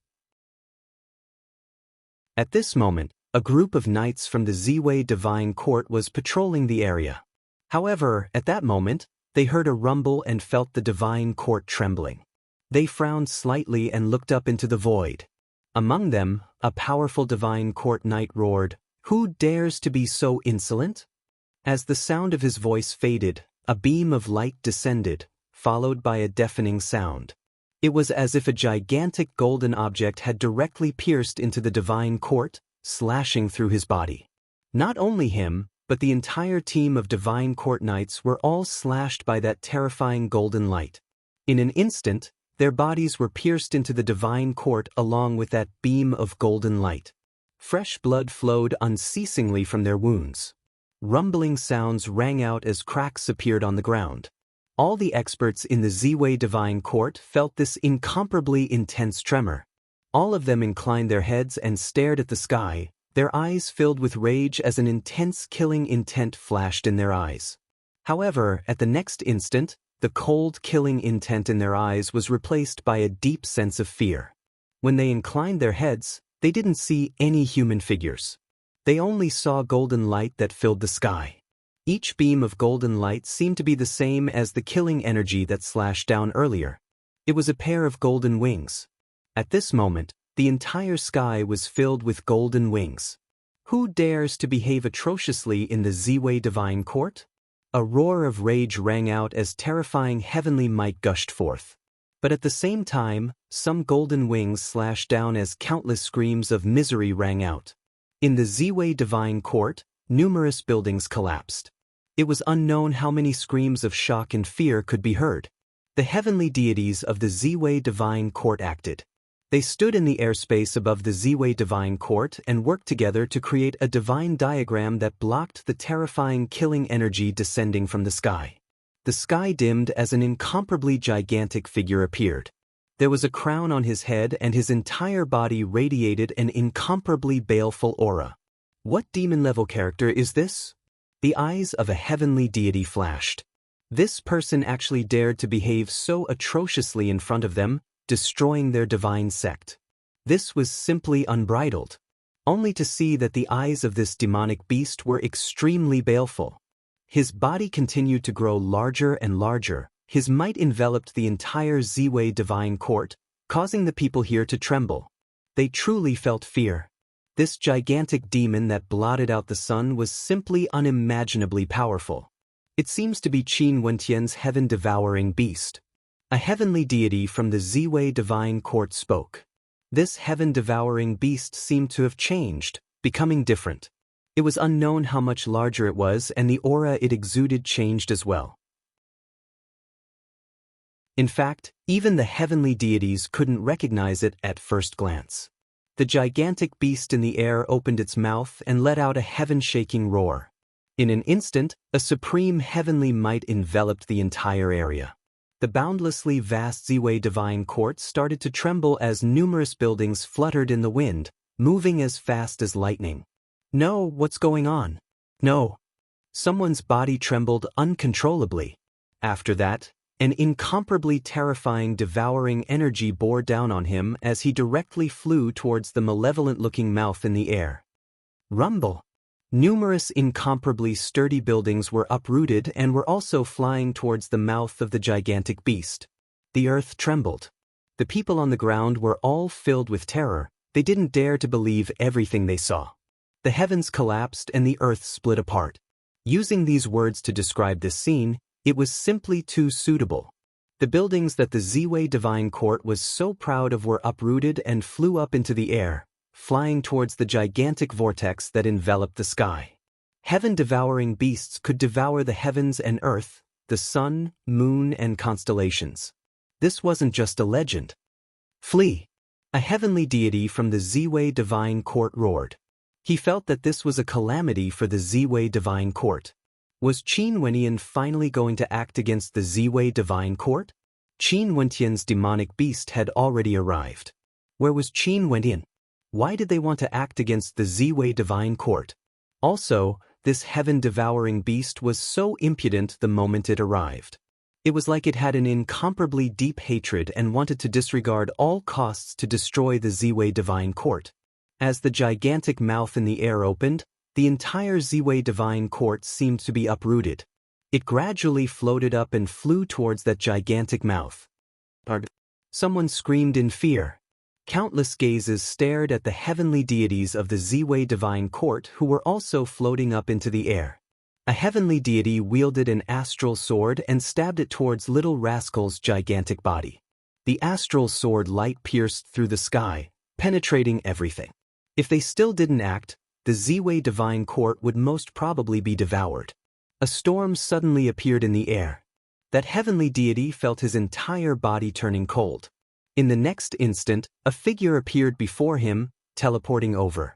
At this moment, a group of knights from the Ziwei Divine Court was patrolling the area. However, at that moment, they heard a rumble and felt the divine court trembling. They frowned slightly and looked up into the void. Among them, a powerful divine court knight roared, "Who dares to be so insolent?" As the sound of his voice faded, a beam of light descended, followed by a deafening sound. It was as if a gigantic golden object had directly pierced into the divine court, slashing through his body. Not only him, but the entire team of divine court knights were all slashed by that terrifying golden light. In an instant, their bodies were pierced into the divine court along with that beam of golden light. Fresh blood flowed unceasingly from their wounds. Rumbling sounds rang out as cracks appeared on the ground. All the experts in the Ziwei Divine Court felt this incomparably intense tremor. All of them inclined their heads and stared at the sky, their eyes filled with rage as an intense killing intent flashed in their eyes. However, at the next instant, the cold killing intent in their eyes was replaced by a deep sense of fear. When they inclined their heads, they didn't see any human figures. They only saw golden light that filled the sky. Each beam of golden light seemed to be the same as the killing energy that slashed down earlier. It was a pair of golden wings. At this moment, the entire sky was filled with golden wings. Who dares to behave atrociously in the Ziwei Divine Court? A roar of rage rang out as terrifying heavenly might gushed forth. But at the same time, some golden wings slashed down as countless screams of misery rang out. In the Ziwei Divine Court, numerous buildings collapsed. It was unknown how many screams of shock and fear could be heard. The heavenly deities of the Ziwei Divine Court acted. They stood in the airspace above the Ziwei Divine Court and worked together to create a divine diagram that blocked the terrifying killing energy descending from the sky. The sky dimmed as an incomparably gigantic figure appeared. There was a crown on his head and his entire body radiated an incomparably baleful aura. What demon-level character is this? The eyes of a heavenly deity flashed. This person actually dared to behave so atrociously in front of them, destroying their divine sect. This was simply unbridled. Only to see that the eyes of this demonic beast were extremely baleful. His body continued to grow larger and larger. His might enveloped the entire Ziwei Divine Court, causing the people here to tremble. They truly felt fear. This gigantic demon that blotted out the sun was simply unimaginably powerful. It seems to be Qin Wentian's heaven-devouring beast. A heavenly deity from the Ziwei Divine Court spoke. This heaven-devouring beast seemed to have changed, becoming different. It was unknown how much larger it was, and the aura it exuded changed as well. In fact, even the heavenly deities couldn't recognize it at first glance. The gigantic beast in the air opened its mouth and let out a heaven-shaking roar. In an instant, a supreme heavenly might enveloped the entire area. The boundlessly vast Ziwei Divine Court started to tremble as numerous buildings fluttered in the wind, moving as fast as lightning. No, what's going on? No. Someone's body trembled uncontrollably. After that, an incomparably terrifying devouring energy bore down on him as he directly flew towards the malevolent-looking mouth in the air. Rumble! Numerous incomparably sturdy buildings were uprooted and were also flying towards the mouth of the gigantic beast. The earth trembled. The people on the ground were all filled with terror. They didn't dare to believe everything they saw. The heavens collapsed and the earth split apart. Using these words to describe this scene, it was simply too suitable. The buildings that the Ziwei Divine Court was so proud of were uprooted and flew up into the air, flying towards the gigantic vortex that enveloped the sky. Heaven-devouring beasts could devour the heavens and earth, the sun, moon, and constellations. This wasn't just a legend. Flee! A heavenly deity from the Ziwei Divine Court roared. He felt that this was a calamity for the Ziwei Divine Court. Was Qin Wentian finally going to act against the Ziwei Divine Court? Qin Wentian's demonic beast had already arrived. Where was Qin Wentian? Why did they want to act against the Ziwei Divine Court? Also, this heaven-devouring beast was so impudent the moment it arrived. It was like it had an incomparably deep hatred and wanted to disregard all costs to destroy the Ziwei Divine Court. As the gigantic mouth in the air opened, the entire Ziwei Divine Court seemed to be uprooted. It gradually floated up and flew towards that gigantic mouth. Someone screamed in fear. Countless gazes stared at the heavenly deities of the Ziwei Divine Court who were also floating up into the air. A heavenly deity wielded an astral sword and stabbed it towards Little Rascal's gigantic body. The astral sword light pierced through the sky, penetrating everything. If they still didn't act, the Ziwei Divine Court would most probably be devoured. A storm suddenly appeared in the air. That heavenly deity felt his entire body turning cold. In the next instant, a figure appeared before him, teleporting over.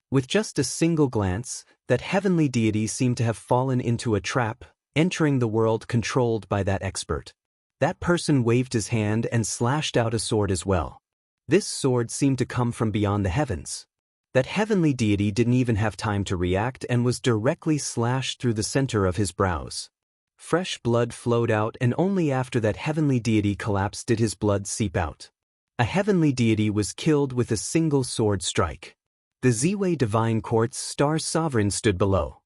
With just a single glance, that heavenly deity seemed to have fallen into a trap, entering the world controlled by that expert. That person waved his hand and slashed out a sword as well. This sword seemed to come from beyond the heavens. That heavenly deity didn't even have time to react and was directly slashed through the center of his brows. Fresh blood flowed out, and only after that heavenly deity collapsed did his blood seep out. A heavenly deity was killed with a single sword strike. The Ziwei Divine Court's Star Sovereign stood below.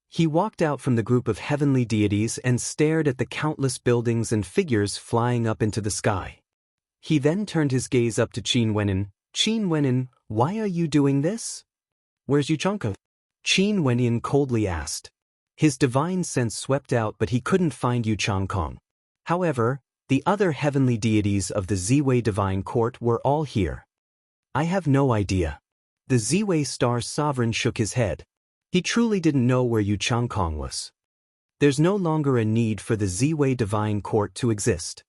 He walked out from the group of heavenly deities and stared at the countless buildings and figures flying up into the sky. He then turned his gaze up to Qin Wenyin. Qin Wenyin, why are you doing this? Where's Yuchangkong? Qin Wenyin coldly asked. His divine sense swept out, but he couldn't find Yuchangkong. However, the other heavenly deities of the Ziwei Divine Court were all here. I have no idea. The Ziwei Star Sovereign shook his head. He truly didn't know where Yuchangkong was. There's no longer a need for the Ziwei Divine Court to exist.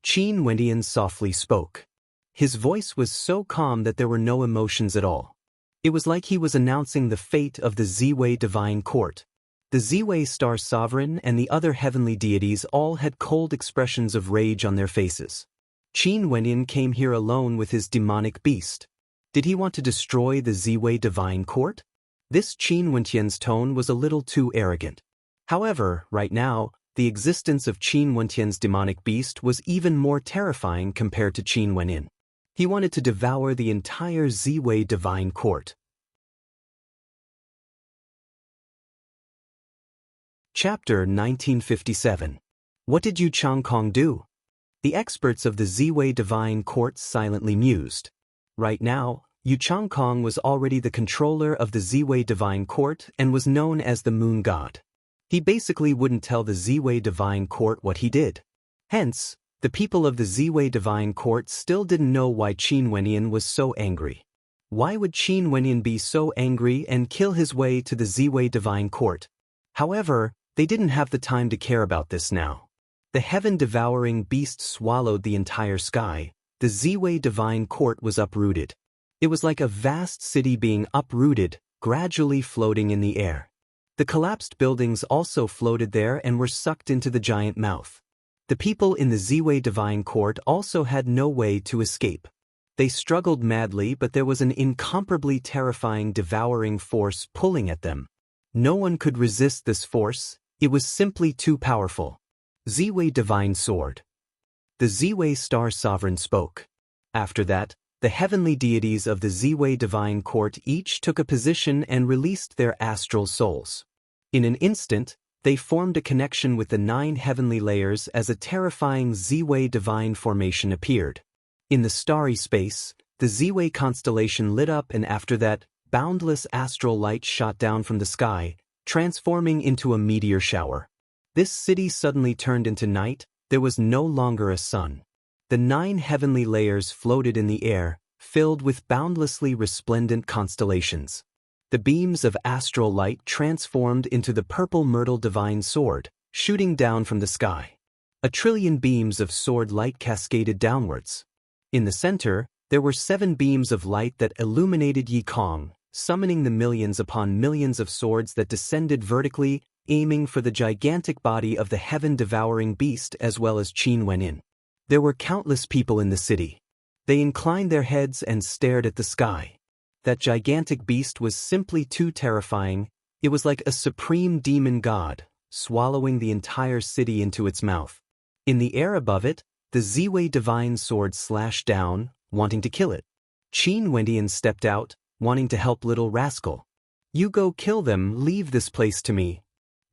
Qin Wenyin softly spoke. His voice was so calm that there were no emotions at all. It was like he was announcing the fate of the Ziwei Divine Court. The Ziwei Star Sovereign and the other heavenly deities all had cold expressions of rage on their faces. Qin Wenyin came here alone with his demonic beast. Did he want to destroy the Ziwei Divine Court? This Qin Wentian's tone was a little too arrogant. However, right now, the existence of Qin Wentian's demonic beast was even more terrifying compared to Qin Wenyin. He wanted to devour the entire Ziwei Divine Court. Chapter 1957. What did Yuchangkong do? The experts of the Ziwei Divine Court silently mused. Right now, Yuchangkong was already the controller of the Ziwei Divine Court and was known as the Moon God. He basically wouldn't tell the Ziwei Divine Court what he did. Hence, the people of the Ziwei Divine Court still didn't know why Qin Wenyin was so angry. Why would Qin Wenyin be so angry and kill his way to the Ziwei Divine Court? However, they didn't have the time to care about this now. The heaven-devouring beast swallowed the entire sky. The Ziwei Divine Court was uprooted. It was like a vast city being uprooted, gradually floating in the air. The collapsed buildings also floated there and were sucked into the giant mouth. The people in the Ziwei Divine Court also had no way to escape. They struggled madly, but there was an incomparably terrifying devouring force pulling at them. No one could resist this force. It was simply too powerful. Ziwei Divine Sword. The Ziwei Star Sovereign spoke. After that, the heavenly deities of the Ziwei Divine Court each took a position and released their astral souls. In an instant, they formed a connection with the 9 heavenly layers as a terrifying Ziwei Divine formation appeared. In the starry space, the Ziwei constellation lit up, and after that, boundless astral light shot down from the sky, transforming into a meteor shower. This city suddenly turned into night. There was no longer a sun. The 9 heavenly layers floated in the air, filled with boundlessly resplendent constellations. The beams of astral light transformed into the purple myrtle divine sword, shooting down from the sky. 1,000,000,000,000 beams of sword light cascaded downwards. In the center, there were 7 beams of light that illuminated Yi Kong, summoning the millions upon millions of swords that descended vertically, aiming for the gigantic body of the heaven-devouring beast as well as Qin Wenyin. There were countless people in the city. They inclined their heads and stared at the sky. That gigantic beast was simply too terrifying. It was like a supreme demon god, swallowing the entire city into its mouth. In the air above it, the Ziwei Divine Sword slashed down, wanting to kill it. Qin Wenyin stepped out, wanting to help Little Rascal. You go kill them, leave this place to me.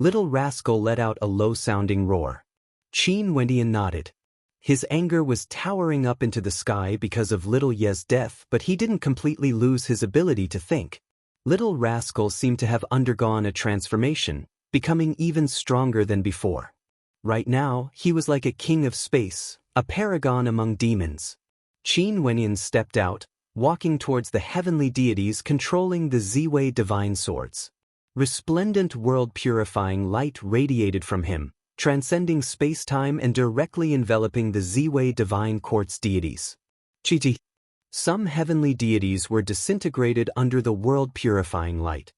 Little Rascal let out a low-sounding roar. Qin Wenyin nodded. His anger was towering up into the sky because of Little Ye's death, but he didn't completely lose his ability to think. Little Rascal seemed to have undergone a transformation, becoming even stronger than before. Right now, he was like a king of space, a paragon among demons. Qin Wenyin stepped out, walking towards the heavenly deities controlling the Ziwei Divine Swords. Resplendent world-purifying light radiated from him, transcending space-time and directly enveloping the Ziwei Divine Court's deities. Chi. Some heavenly deities were disintegrated under the world-purifying light.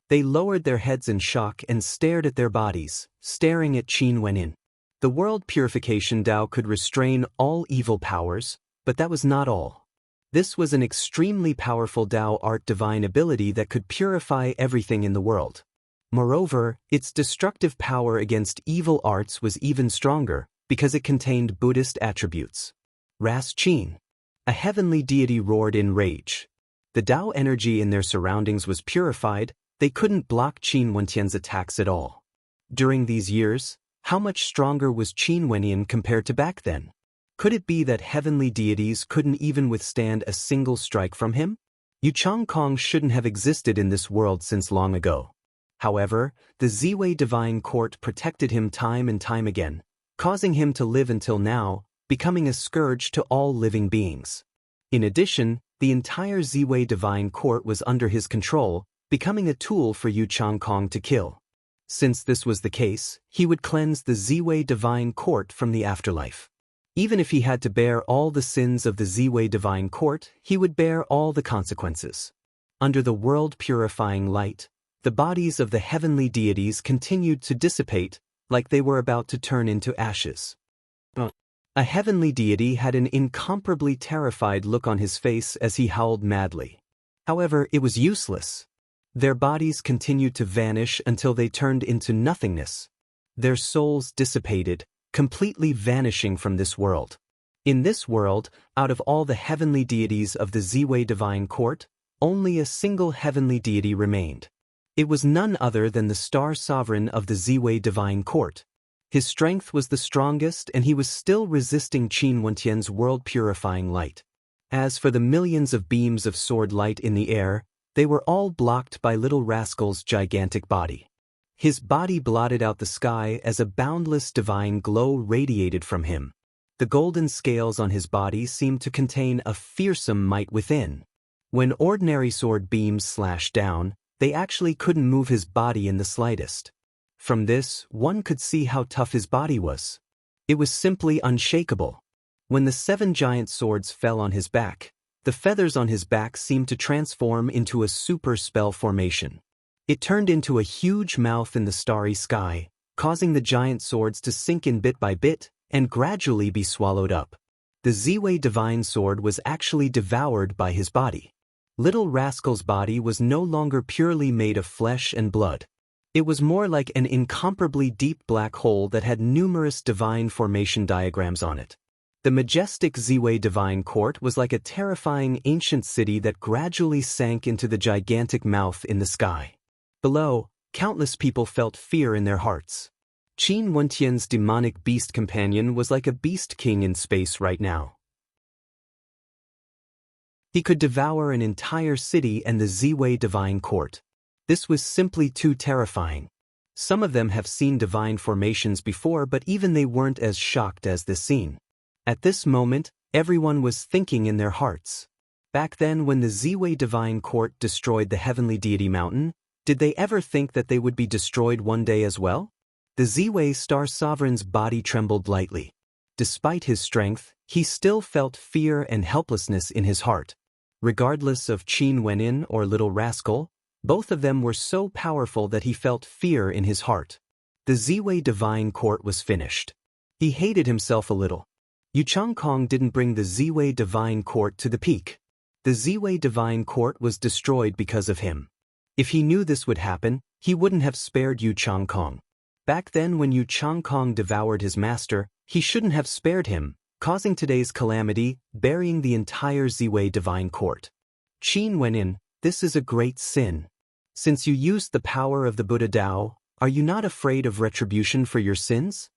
They lowered their heads in shock and stared at their bodies, staring at Qin Wenyin. The world purification Tao could restrain all evil powers, but that was not all. This was an extremely powerful Tao art divine ability that could purify everything in the world. Moreover, its destructive power against evil arts was even stronger, because it contained Buddhist attributes. Ras Qin. A heavenly deity roared in rage. The Tao energy in their surroundings was purified, they couldn't block Qin Wentian's attacks at all. During these years, how much stronger was Qin Wenyan compared to back then? Could it be that heavenly deities couldn't even withstand a single strike from him? Yu Changkong shouldn't have existed in this world since long ago. However, the Ziwei Divine Court protected him time and time again, causing him to live until now, becoming a scourge to all living beings. In addition, the entire Ziwei Divine Court was under his control, becoming a tool for Yu Changkong to kill. Since this was the case, he would cleanse the Ziwei Divine Court from the afterlife. Even if he had to bear all the sins of the Ziwei Divine Court, he would bear all the consequences. Under the world-purifying light, the bodies of the heavenly deities continued to dissipate, like they were about to turn into ashes. A heavenly deity had an incomparably terrified look on his face as he howled madly. However, it was useless. Their bodies continued to vanish until they turned into nothingness. Their souls dissipated, completely vanishing from this world. In this world, out of all the heavenly deities of the Ziwei Divine Court, only a single heavenly deity remained. It was none other than the Star Sovereign of the Ziwei Divine Court. His strength was the strongest and he was still resisting Qin Wentian's world-purifying light. As for the millions of beams of sword light in the air, they were all blocked by Little Rascal's gigantic body. His body blotted out the sky as a boundless divine glow radiated from him. The golden scales on his body seemed to contain a fearsome might within. When ordinary sword beams slashed down, they actually couldn't move his body in the slightest. From this, one could see how tough his body was. It was simply unshakable. When the 7 giant swords fell on his back, the feathers on his back seemed to transform into a super spell formation. It turned into a huge mouth in the starry sky, causing the giant swords to sink in bit by bit and gradually be swallowed up. The Ziwei Divine Sword was actually devoured by his body. Little Rascal's body was no longer purely made of flesh and blood. It was more like an incomparably deep black hole that had numerous divine formation diagrams on it. The majestic Ziwei Divine Court was like a terrifying ancient city that gradually sank into the gigantic mouth in the sky. Below, countless people felt fear in their hearts. Qin Wentian's demonic beast companion was like a beast king in space right now. He could devour an entire city and the Ziwei Divine Court. This was simply too terrifying. Some of them have seen divine formations before, but even they weren't as shocked as this scene. At this moment, everyone was thinking in their hearts. Back then, when the Ziwei Divine Court destroyed the Heavenly Deity Mountain, did they ever think that they would be destroyed one day as well? The Ziwei Star Sovereign's body trembled lightly. Despite his strength, he still felt fear and helplessness in his heart. Regardless of Qin Wenyan or Little Rascal, both of them were so powerful that he felt fear in his heart. The Ziwei Divine Court was finished. He hated himself a little. Yu Changkong didn't bring the Ziwei Divine Court to the peak. The Ziwei Divine Court was destroyed because of him. If he knew this would happen, he wouldn't have spared Yu Changkong. Back then, when Yu Changkong devoured his master, he shouldn't have spared him, causing today's calamity, burying the entire Ziwei Divine Court. Qin Wenyan, this is a great sin. Since you used the power of the Buddha Tao, are you not afraid of retribution for your sins?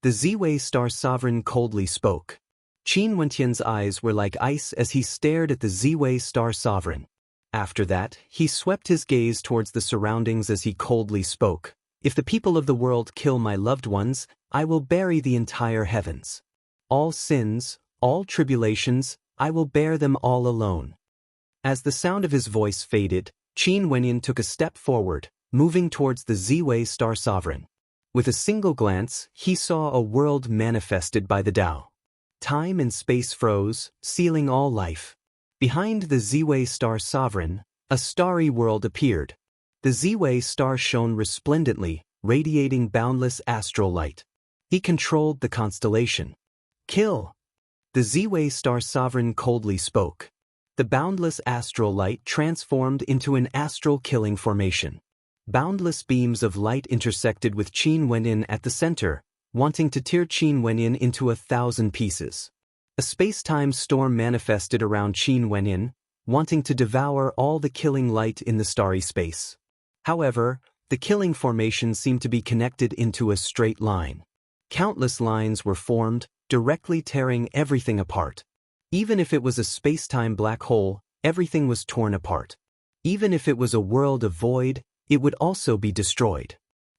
The Ziwei Star Sovereign coldly spoke. Qin Wentian's eyes were like ice as he stared at the Ziwei Star Sovereign. After that, he swept his gaze towards the surroundings as he coldly spoke. If the people of the world kill my loved ones, I will bury the entire heavens. All sins, all tribulations, I will bear them all alone. As the sound of his voice faded, Qin Wenyan took a step forward, moving towards the Ziwei Star Sovereign. With a single glance, he saw a world manifested by the Tao. Time and space froze, sealing all life. Behind the Ziwei Star Sovereign, a starry world appeared. The Ziwei Star shone resplendently, radiating boundless astral light. He controlled the constellation. Kill! The Z-Way star sovereign coldly spoke. The boundless astral light transformed into an astral killing formation. Boundless beams of light intersected with Qin Wenyin at the center, wanting to tear Qin Wenyin into 1,000 pieces. A space-time storm manifested around Qin Wenyin, wanting to devour all the killing light in the starry space. However, the killing formation seemed to be connected into a straight line. Countless lines were formed, directly tearing everything apart. Even if it was a space-time black hole, everything was torn apart. Even if it was a world of void, it would also be destroyed.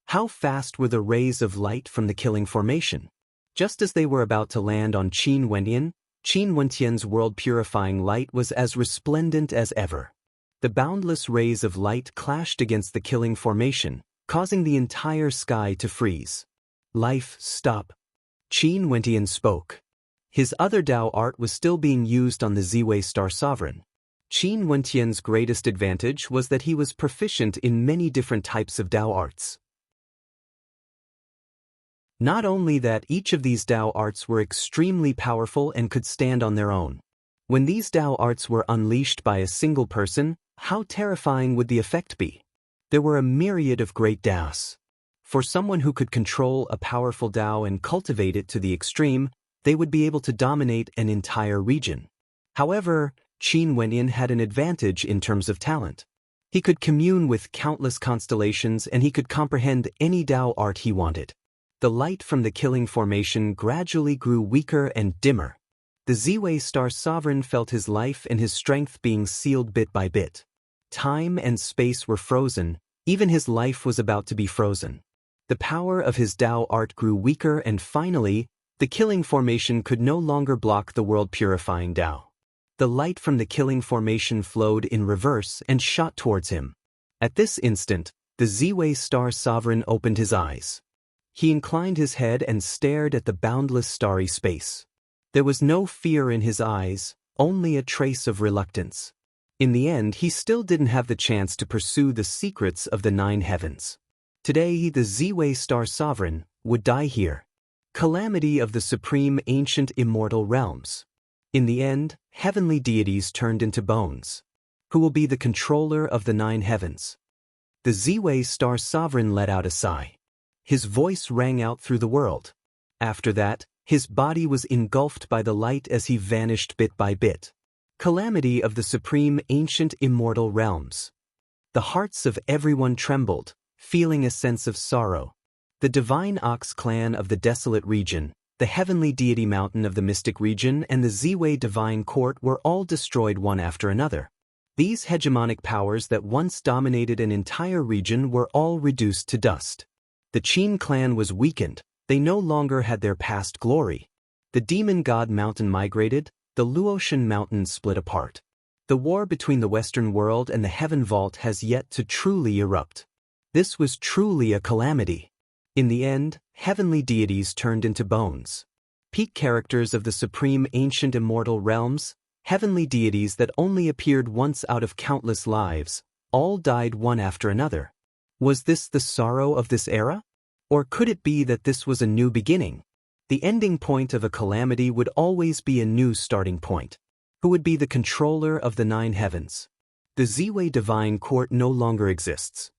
How fast were the rays of light from the killing formation? Just as they were about to land on Qin Wentian's world-purifying light was as resplendent as ever. The boundless rays of light clashed against the killing formation, causing the entire sky to freeze. Life, stop. Qin Wentian spoke. His other Dao art was still being used on the Z-Way star sovereign. Qin Wentian's greatest advantage was that he was proficient in many different types of Dao arts. Not only that, each of these Dao arts were extremely powerful and could stand on their own. When these Dao arts were unleashed by a single person, how terrifying would the effect be? There were a myriad of great Daos. For someone who could control a powerful Dao and cultivate it to the extreme, they would be able to dominate an entire region. However, Qin Wenyin had an advantage in terms of talent. He could commune with countless constellations and he could comprehend any Dao art he wanted. The light from the killing formation gradually grew weaker and dimmer. The Z-Way star sovereign felt his life and his strength being sealed bit by bit. Time and space were frozen, even his life was about to be frozen. The power of his Dao art grew weaker and finally, the killing formation could no longer block the world-purifying Dao. The light from the killing formation flowed in reverse and shot towards him. At this instant, the Z-Way star sovereign opened his eyes. He inclined his head and stared at the boundless starry space. There was no fear in his eyes, only a trace of reluctance. In the end, he still didn't have the chance to pursue the secrets of the 9 heavens. Today, the Z-Way star sovereign would die here. Calamity of the supreme ancient immortal realms. In the end, heavenly deities turned into bones. Who will be the controller of the 9 heavens? The Z-Way star sovereign let out a sigh. His voice rang out through the world. After that, his body was engulfed by the light as he vanished bit by bit. Calamity of the supreme ancient immortal realms. The hearts of everyone trembled, feeling a sense of sorrow. The divine Ox clan of the desolate region, the heavenly deity mountain of the mystic region, and the Z-Way divine court were all destroyed one after another. These hegemonic powers that once dominated an entire region were all reduced to dust. The Qin clan was weakened, they no longer had their past glory. The demon god mountain migrated, the Luotian mountains split apart. The war between the Western world and the Heaven Vault has yet to truly erupt. This was truly a calamity. In the end, heavenly deities turned into bones. Peak characters of the supreme ancient immortal realms, heavenly deities that only appeared once out of countless lives, all died one after another. Was this the sorrow of this era? Or could it be that this was a new beginning? The ending point of a calamity would always be a new starting point. Who would be the controller of the 9 heavens? The Z-Way divine court no longer exists.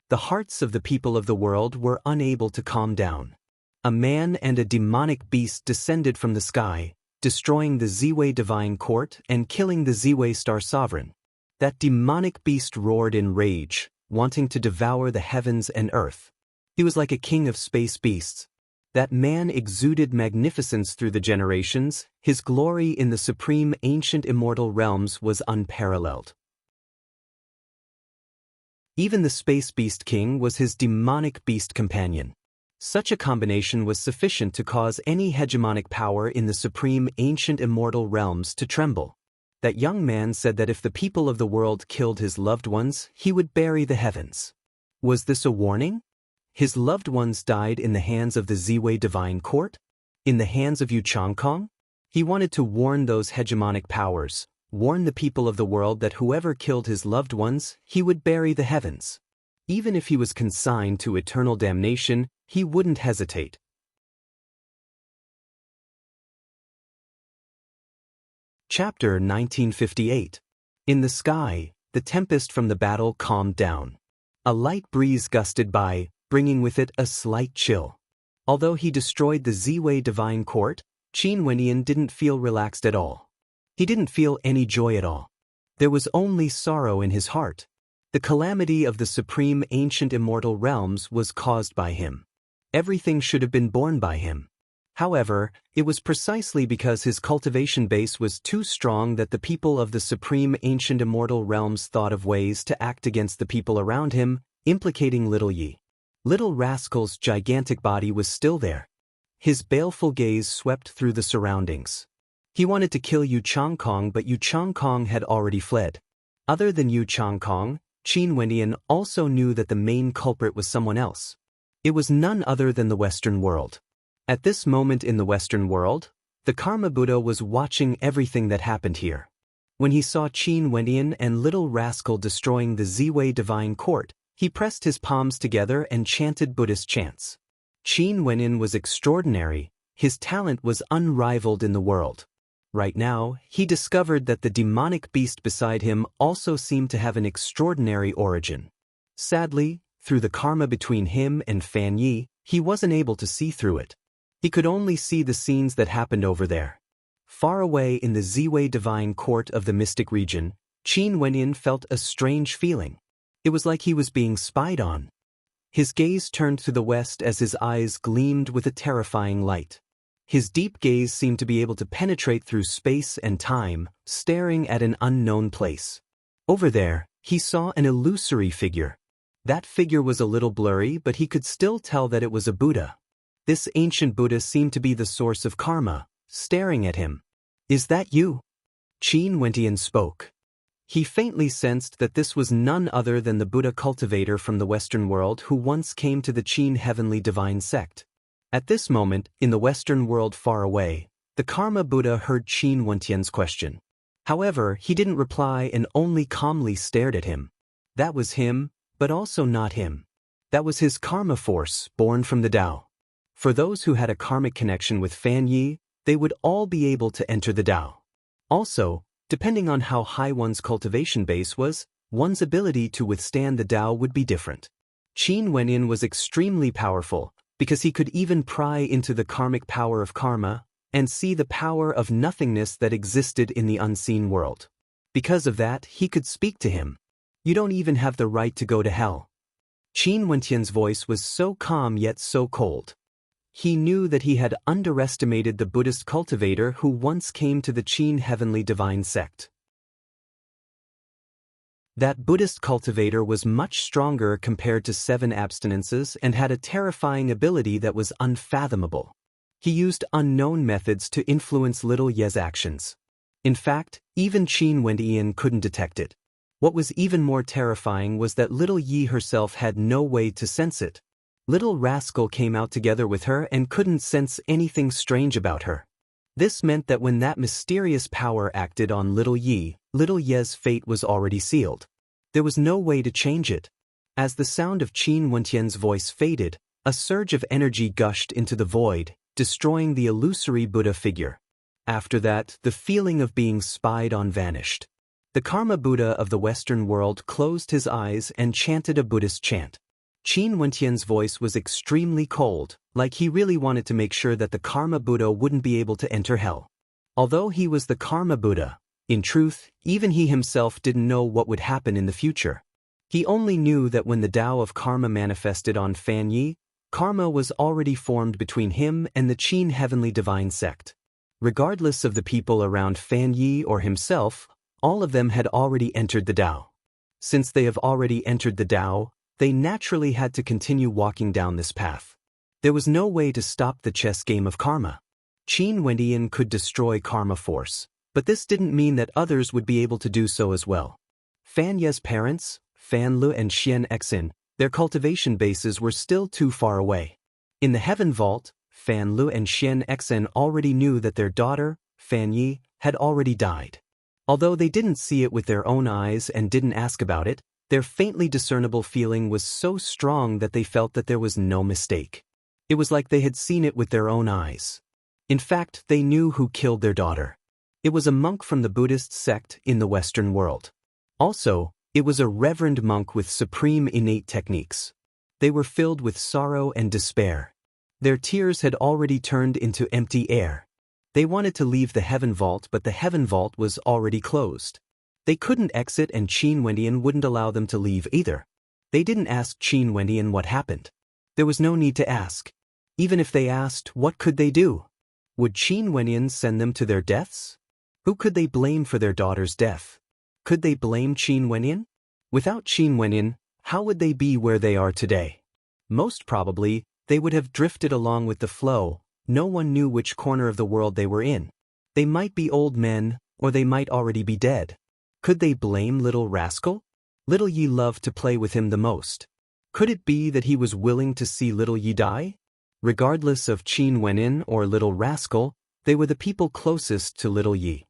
The hearts of the people of the world were unable to calm down. A man and a demonic beast descended from the sky, destroying the Z-Way divine court and killing the Z-Way star sovereign. That demonic beast roared in rage, wanting to devour the heavens and earth. He was like a king of space beasts. That man exuded magnificence through the generations, his glory in the supreme ancient immortal realms was unparalleled. Even the space beast king was his demonic beast companion. Such a combination was sufficient to cause any hegemonic power in the supreme ancient immortal realms to tremble. That young man said that if the people of the world killed his loved ones, he would bury the heavens. Was this a warning? His loved ones died in the hands of the Z-Way divine court? In the hands of Yu Changkong? He wanted to warn those hegemonic powers, warn the people of the world that whoever killed his loved ones, he would bury the heavens. Even if he was consigned to eternal damnation, he wouldn't hesitate. Chapter 1958. In the sky, the tempest from the battle calmed down. A light breeze gusted by, bringing with it a slight chill. Although he destroyed the Ziwei Divine Court, Qin Wenyan didn't feel relaxed at all. He didn't feel any joy at all. There was only sorrow in his heart. The calamity of the supreme ancient immortal realms was caused by him. Everything should have been borne by him. However, it was precisely because his cultivation base was too strong that the people of the supreme ancient immortal realms thought of ways to act against the people around him, implicating Little Yi. Little Rascal's gigantic body was still there. His baleful gaze swept through the surroundings. He wanted to kill Yu Changkong, but Yu Changkong had already fled. Other than Yu Changkong, Qin Wenyan also knew that the main culprit was someone else. It was none other than the Western world. At this moment in the Western world, the Karma Buddha was watching everything that happened here. When he saw Qin Wenyan and Little Rascal destroying the Ziwei Divine Court, he pressed his palms together and chanted Buddhist chants. Qin Wenyan was extraordinary, his talent was unrivaled in the world. Right now, he discovered that the demonic beast beside him also seemed to have an extraordinary origin. Sadly, through the karma between him and Fan Yi, he wasn't able to see through it. He could only see the scenes that happened over there. Far away in the Ziwei Divine Court of the Mystic Region, Qin Wenyan felt a strange feeling. It was like he was being spied on. His gaze turned to the west as his eyes gleamed with a terrifying light. His deep gaze seemed to be able to penetrate through space and time, staring at an unknown place. Over there, he saw an illusory figure. That figure was a little blurry, but he could still tell that it was a Buddha. This ancient Buddha seemed to be the source of karma, staring at him. "Is that you?" Qin Wenyan spoke. He faintly sensed that this was none other than the Buddha cultivator from the Western world who once came to the Qin Heavenly Divine Sect. At this moment, in the Western world far away, the Karma Buddha heard Qin Wenyan's question. However, he didn't reply and only calmly stared at him. That was him, but also not him. That was his karma force, born from the Tao. For those who had a karmic connection with Fan Yi, they would all be able to enter the Tao. Also, depending on how high one's cultivation base was, one's ability to withstand the Tao would be different. Qin Wenyan was extremely powerful, because he could even pry into the karmic power of karma, and see the power of nothingness that existed in the unseen world. Because of that, he could speak to him. "You don't even have the right to go to hell." Qin Wenyan's voice was so calm yet so cold. He knew that he had underestimated the Buddhist cultivator who once came to the Qin Heavenly Divine Sect. That Buddhist cultivator was much stronger compared to 7 abstinences and had a terrifying ability that was unfathomable. He used unknown methods to influence Little Ye's actions. In fact, even Qin Wenyan couldn't detect it. What was even more terrifying was that Little Yi herself had no way to sense it. Little Rascal came out together with her and couldn't sense anything strange about her. This meant that when that mysterious power acted on Little Ye's fate was already sealed. There was no way to change it. As the sound of Qin Wenyan's voice faded, a surge of energy gushed into the void, destroying the illusory Buddha figure. After that, the feeling of being spied on vanished. The Karma Buddha of the Western world closed his eyes and chanted a Buddhist chant. Qin Wenyan's voice was extremely cold, like he really wanted to make sure that the Karma Buddha wouldn't be able to enter hell. Although he was the Karma Buddha, in truth, even he himself didn't know what would happen in the future. He only knew that when the Tao of Karma manifested on Fan Yi, karma was already formed between him and the Qin Heavenly Divine Sect. Regardless of the people around Fan Yi or himself, all of them had already entered the Tao. Since they have already entered the Tao, they naturally had to continue walking down this path. There was no way to stop the chess game of karma. Qin Wenyan could destroy karma force, but this didn't mean that others would be able to do so as well. Fan Ye's parents, Fan Lu and Xian Exin, their cultivation bases were still too far away. In the Heaven Vault, Fan Lu and Xian Exin already knew that their daughter, Fan Yi, had already died. Although they didn't see it with their own eyes and didn't ask about it, their faintly discernible feeling was so strong that they felt that there was no mistake. It was like they had seen it with their own eyes. In fact, they knew who killed their daughter. It was a monk from the Buddhist sect in the Western world. Also, it was a reverend monk with supreme innate techniques. They were filled with sorrow and despair. Their tears had already turned into empty air. They wanted to leave the heaven vault, but the heaven vault was already closed. They couldn't exit, and Qin Wendian wouldn't allow them to leave either. They didn't ask Qin Wendian what happened. There was no need to ask. Even if they asked, what could they do? Would Qin Wendian send them to their deaths? Who could they blame for their daughter's death? Could they blame Qin Wendian? Without Qin Wendian, how would they be where they are today? Most probably, they would have drifted along with the flow. No one knew which corner of the world they were in. They might be old men, or they might already be dead. Could they blame Little Rascal? Little Yi loved to play with him the most. Could it be that he was willing to see Little Yi die? Regardless of Qin Wendian or Little Rascal, they were the people closest to Little Yi.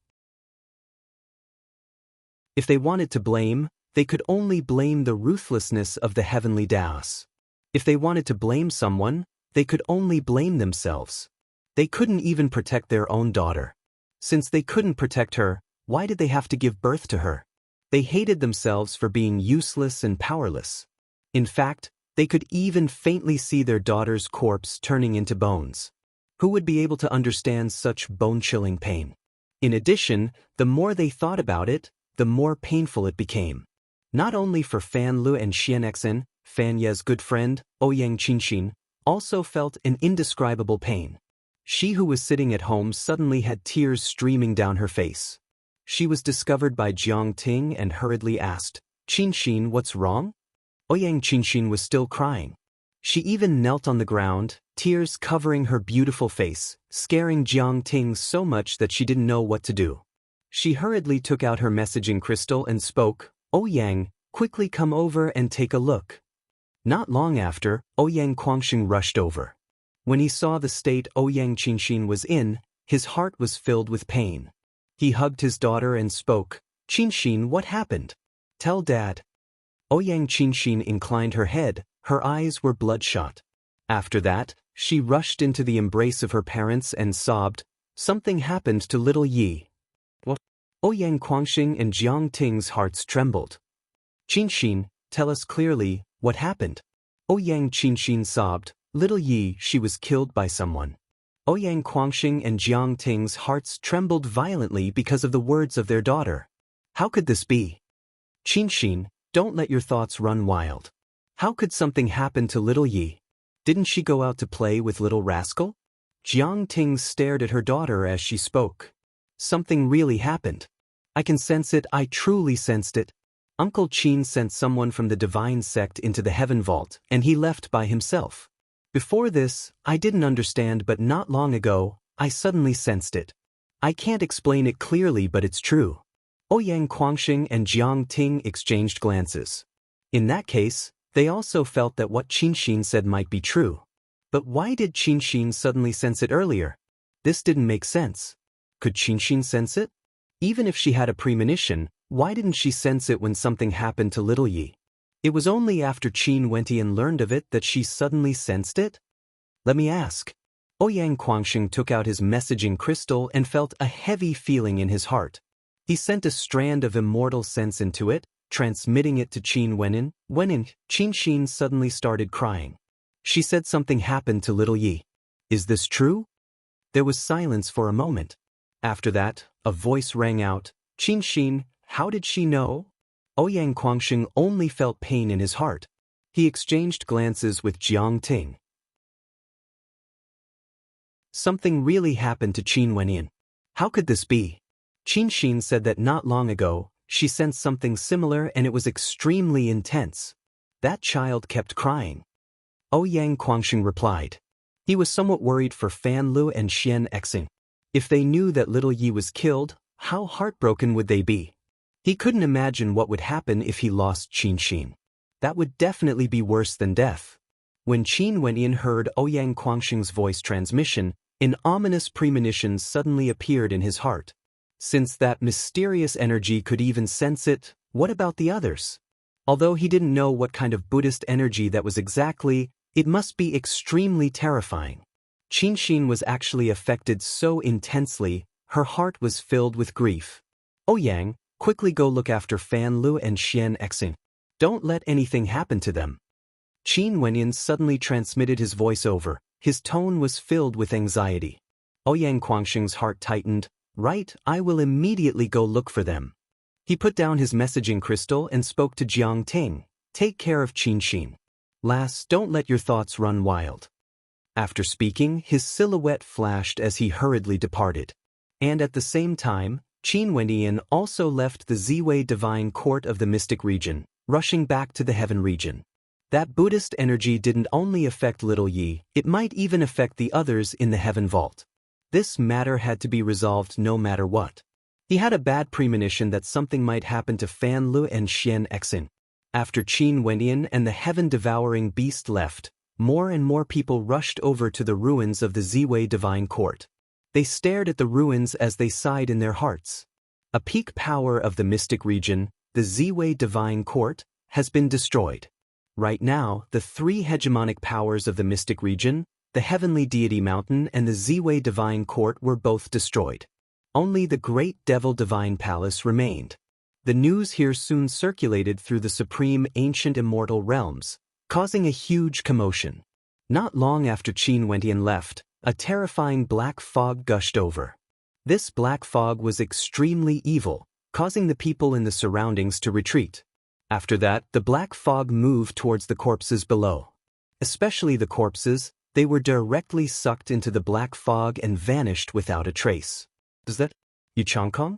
If they wanted to blame, they could only blame the ruthlessness of the heavenly Taoists. If they wanted to blame someone, they could only blame themselves. They couldn't even protect their own daughter. Since they couldn't protect her, why did they have to give birth to her? They hated themselves for being useless and powerless. In fact, they could even faintly see their daughter's corpse turning into bones. Who would be able to understand such bone-chilling pain? In addition, the more they thought about it, the more painful it became. Not only for Fan Lu and Xian Xen, Fan Ye's good friend, Ouyang Qinxin, also felt an indescribable pain. She, who was sitting at home, suddenly had tears streaming down her face. She was discovered by Jiang Ting and hurriedly asked, "Qinxin, what's wrong?" Ouyang Qinxin was still crying. She even knelt on the ground, tears covering her beautiful face, scaring Jiang Ting so much that she didn't know what to do. She hurriedly took out her messaging crystal and spoke, "Ouyang, quickly come over and take a look." Not long after, Ouyang Quangxing rushed over. When he saw the state Ouyang Qinxin was in, his heart was filled with pain. He hugged his daughter and spoke, "Qinxin, what happened? Tell Dad." Ouyang Qinxin inclined her head, her eyes were bloodshot. After that, she rushed into the embrace of her parents and sobbed, "Something happened to Little Yi." What? Ouyang Quangxing and Jiang Ting's hearts trembled. "Qinxin, tell us clearly, what happened?" Ouyang Qinxin sobbed, "Little Yi, she was killed by someone." Ouyang Quangxing and Jiang Ting's hearts trembled violently because of the words of their daughter. How could this be? "Qinxin, don't let your thoughts run wild. How could something happen to Little Yi? Didn't she go out to play with Little Rascal?" Jiang Ting stared at her daughter as she spoke. "Something really happened. I can sense it, I truly sensed it. Uncle Qin sent someone from the divine sect into the heaven vault, and he left by himself. Before this, I didn't understand, but not long ago, I suddenly sensed it. I can't explain it clearly, but it's true." Ouyang Quangxing and Jiang Ting exchanged glances. In that case, they also felt that what Qinxin said might be true. But why did Qinxin suddenly sense it earlier? This didn't make sense. Could Qinxin sense it? Even if she had a premonition, why didn't she sense it when something happened to Little Yi? It was only after Qin Wendian learned of it that she suddenly sensed it? Let me ask. Ouyang Quangxing took out his messaging crystal and felt a heavy feeling in his heart. He sent a strand of immortal sense into it, transmitting it to Qin Wendian. Qinxin suddenly started crying. She said something happened to Little Yi. Is this true? There was silence for a moment. After that, a voice rang out, "Qinxin, how did she know?" Ouyang Quangxing only felt pain in his heart. He exchanged glances with Jiang Ting. Something really happened to Qin Wendian. How could this be? Qinxin said that not long ago, she sensed something similar and it was extremely intense. That child kept crying. Ouyang Quangxing replied. He was somewhat worried for Fan Lu and Xian Xen. If they knew that Little Yi was killed, how heartbroken would they be? He couldn't imagine what would happen if he lost Qinxin. That would definitely be worse than death. When Qin Wendian heard Ouyang Quangxing's voice transmission, an ominous premonition suddenly appeared in his heart. Since that mysterious energy could even sense it, what about the others? Although he didn't know what kind of Buddhist energy that was exactly, it must be extremely terrifying. Qinxin was actually affected so intensely, Her heart was filled with grief. Ouyang, quickly go look after Fan Lu and Xian Xing. Don't let anything happen to them. Qin Wenyan suddenly transmitted his voice over. His tone was filled with anxiety. Ouyang Guangxing's heart tightened. Right, I will immediately go look for them. He put down his messaging crystal and spoke to Jiang Ting. Take care of Qin Xin. Lass, don't let your thoughts run wild. After speaking, his silhouette flashed as he hurriedly departed. And at the same time, Qin Wenyan also left the Ziwei divine court of the mystic region, rushing back to the heaven region. That Buddhist energy didn't only affect little Yi, it might even affect the others in the heaven vault. This matter had to be resolved no matter what. He had a bad premonition that something might happen to Fan Lu and Xian Xing. After Qin Wenyan and the heaven-devouring beast left, more and more people rushed over to the ruins of the Ziwei divine court. They stared at the ruins as they sighed in their hearts. A peak power of the mystic region, the Ziwei divine court, has been destroyed. Right now, the three hegemonic powers of the mystic region, the heavenly deity mountain and the Ziwei divine court were both destroyed. Only the great devil divine palace remained. The news here soon circulated through the supreme ancient immortal realms, causing a huge commotion. Not long after Qin Wenyan left, a terrifying black fog gushed over. This black fog was extremely evil, causing the people in the surroundings to retreat. After that, the black fog moved towards the corpses below. Especially the corpses, they were directly sucked into the black fog and vanished without a trace. Is that Yu Changkong?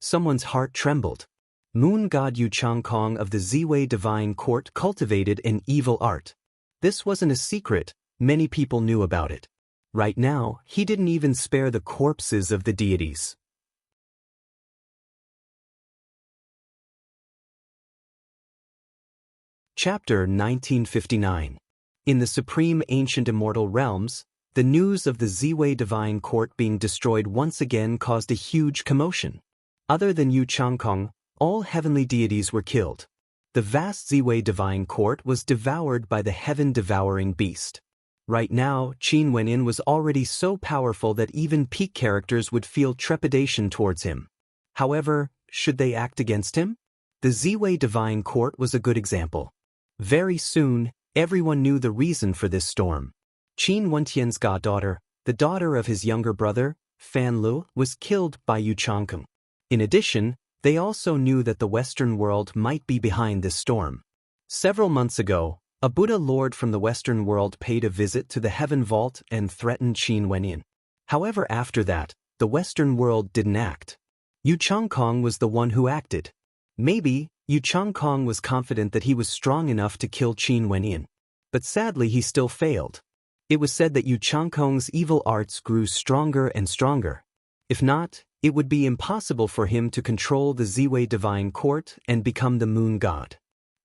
Someone's heart trembled. Moon god Yu Changkong of the Ziwei divine court cultivated an evil art. This wasn't a secret, many people knew about it. Right now, he didn't even spare the corpses of the deities. Chapter 1959. In the supreme ancient immortal realms, the news of the Ziwei divine court being destroyed once again caused a huge commotion. Other than Yu Changkong, all heavenly deities were killed. The vast Ziwei divine court was devoured by the heaven-devouring beast. Right now, Qin Wenyan was already so powerful that even peak characters would feel trepidation towards him. However, should they act against him? The Ziwei divine court was a good example. Very soon, everyone knew the reason for this storm. Qin Wentian's goddaughter, the daughter of his younger brother, Fan Lu, was killed by Yu Changkong. In addition, they also knew that the Western world might be behind this storm. Several months ago, a Buddha lord from the Western world paid a visit to the heaven vault and threatened Qin Wenyan. However, after that, the Western world didn't act. Yu Changkong was the one who acted. Maybe, Yu Changkong was confident that he was strong enough to kill Qin Wenyan. But sadly he still failed. It was said that Yu Changkong's evil arts grew stronger and stronger. If not, it would be impossible for him to control the Ziwei divine court and become the moon god.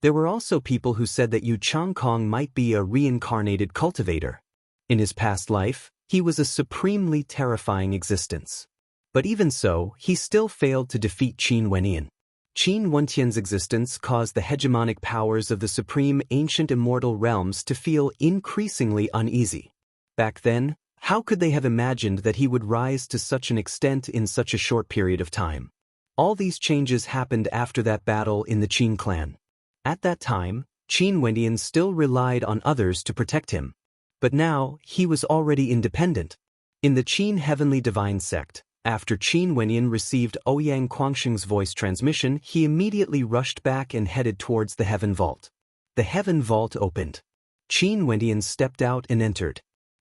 There were also people who said that Yu Changkong might be a reincarnated cultivator. In his past life, he was a supremely terrifying existence. But even so, he still failed to defeat Qin Wenyan. Qin Wentian's existence caused the hegemonic powers of the supreme ancient immortal realms to feel increasingly uneasy. Back then, how could they have imagined that he would rise to such an extent in such a short period of time? All these changes happened after that battle in the Qin clan. At that time, Qin Wenyan still relied on others to protect him. But now, he was already independent. In the Qin heavenly divine sect, after Qin Wenyan received Ouyang Guangxing's voice transmission, he immediately rushed back and headed towards the heaven vault. The heaven vault opened. Qin Wenyan stepped out and entered.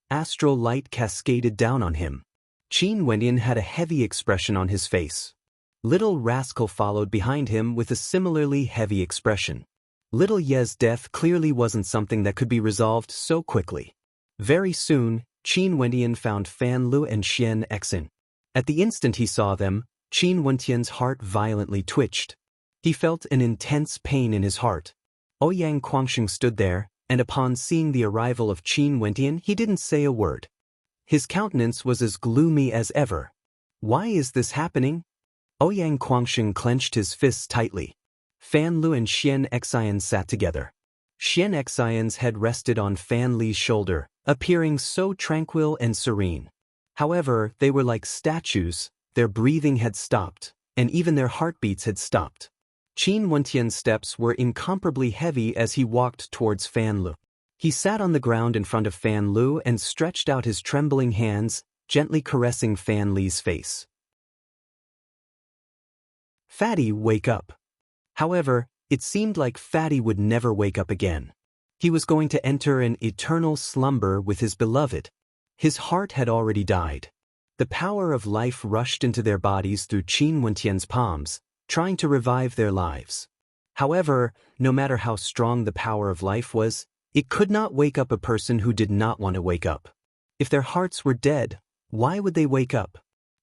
Astral light cascaded down on him. Qin Wenyan had a heavy expression on his face. Little Rascal followed behind him with a similarly heavy expression. Little Ye's death clearly wasn't something that could be resolved so quickly. Very soon, Qin Wenyan found Fan Lu and Xian Xing. At the instant he saw them, Qin Wentian's heart violently twitched. He felt an intense pain in his heart. Ouyang Guangxing stood there, and upon seeing the arrival of Qin Wentian, he didn't say a word. His countenance was as gloomy as ever. Why is this happening? Ouyang Guangxing clenched his fists tightly. Fan Lu and Xian Xian sat together. Xian Xian's head rested on Fan Li's shoulder, appearing so tranquil and serene. However, they were like statues, their breathing had stopped, and even their heartbeats had stopped. Qin Wentian's steps were incomparably heavy as he walked towards Fan Lu. He sat on the ground in front of Fan Lu and stretched out his trembling hands, gently caressing Fan Li's face. "Fatty, wake up." However, it seemed like Fatty would never wake up again. He was going to enter an eternal slumber with his beloved. His heart had already died. The power of life rushed into their bodies through Qin Wentian's palms, trying to revive their lives. However, no matter how strong the power of life was, it could not wake up a person who did not want to wake up. If their hearts were dead, why would they wake up?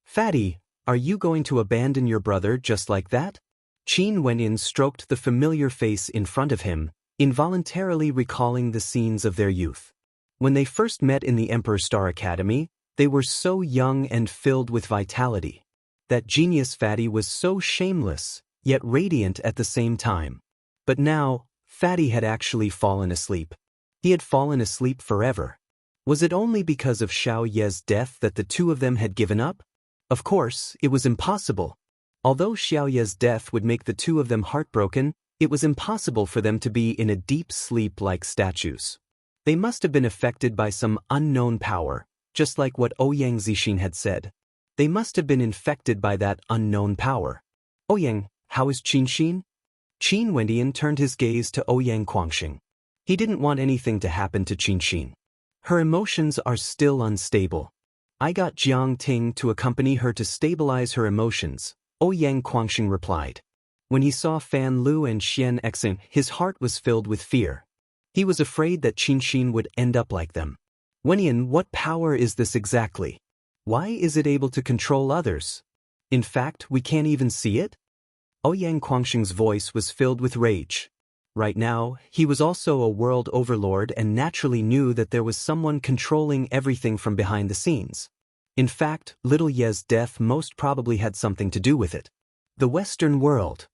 "Fatty, are you going to abandon your brother just like that?" Qin Wenyan stroked the familiar face in front of him, involuntarily recalling the scenes of their youth. When they first met in the Emperor Star Academy, they were so young and filled with vitality. That genius Fatty was so shameless, yet radiant at the same time. But now, Fatty had actually fallen asleep. He had fallen asleep forever. Was it only because of Xiao Ye's death that the two of them had given up? Of course, it was impossible. Although Xiao Ye's death would make the two of them heartbroken, it was impossible for them to be in a deep sleep like statues. They must have been affected by some unknown power, just like what Ouyang Zixin had said. They must have been infected by that unknown power. "Ouyang, how is Qin?" Qin Wendian turned his gaze to Ouyang Guangxing. He didn't want anything to happen to Qin. "Her emotions are still unstable. I got Jiang Ting to accompany her to stabilize her emotions," Ouyang Guangxing replied. When he saw Fan Lu and Xian Exin, his heart was filled with fear. He was afraid that Qin would end up like them. "Wenyan, what power is this exactly? Why is it able to control others? In fact, we can't even see it?" Ouyang Guangxing's voice was filled with rage. Right now, he was also a world overlord and naturally knew that there was someone controlling everything from behind the scenes. In fact, Little Ye's death most probably had something to do with it. The Western world.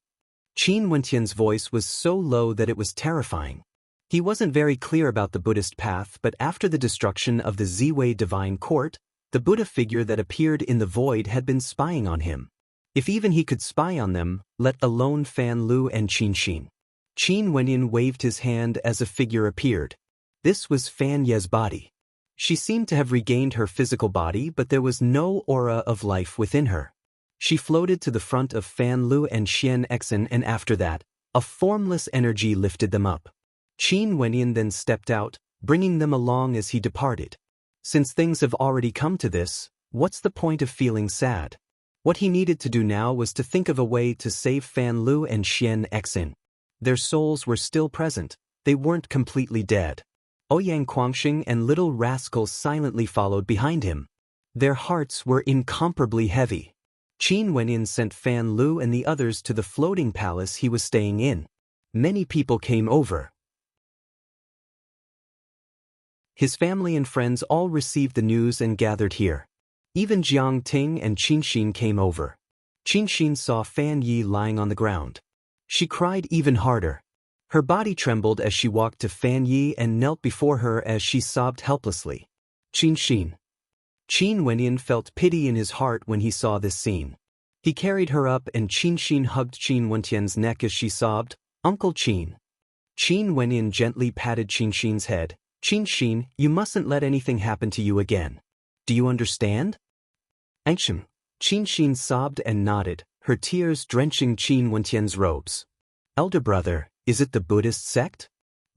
Qin Wentian's voice was so low that it was terrifying. He wasn't very clear about the Buddhist path, but after the destruction of the Ziwei Divine Court, the Buddha figure that appeared in the void had been spying on him. If even he could spy on them, let alone Fan Lu and Qin. Qin Wenyan waved his hand as a figure appeared. This was Fan Ye's body. She seemed to have regained her physical body, but there was no aura of life within her. She floated to the front of Fan Lu and Xian Exin, and after that, a formless energy lifted them up. Qin Wenyan then stepped out, bringing them along as he departed. Since things have already come to this, what's the point of feeling sad? What he needed to do now was to think of a way to save Fan Lu and Xian Exin. Their souls were still present, they weren't completely dead. Ouyang Guangxing and Little Rascal silently followed behind him. Their hearts were incomparably heavy. Qin Wenyan sent Fan Lu and the others to the floating palace he was staying in. Many people came over. His family and friends all received the news and gathered here. Even Jiang Ting and Qin came over. Qin saw Fan Yi lying on the ground. She cried even harder. Her body trembled as she walked to Fan Yi and knelt before her as she sobbed helplessly. Qin Wenyan felt pity in his heart when he saw this scene. He carried her up and Qin hugged Qin Wentian's neck as she sobbed, "Uncle Qin." Qin Wenyan gently patted Qin's head. "Qin, you mustn't let anything happen to you again. Do you understand?" "Ancient." Qin sobbed and nodded, her tears drenching Qin Wentian's robes. "Elder brother, is it the Buddhist sect?"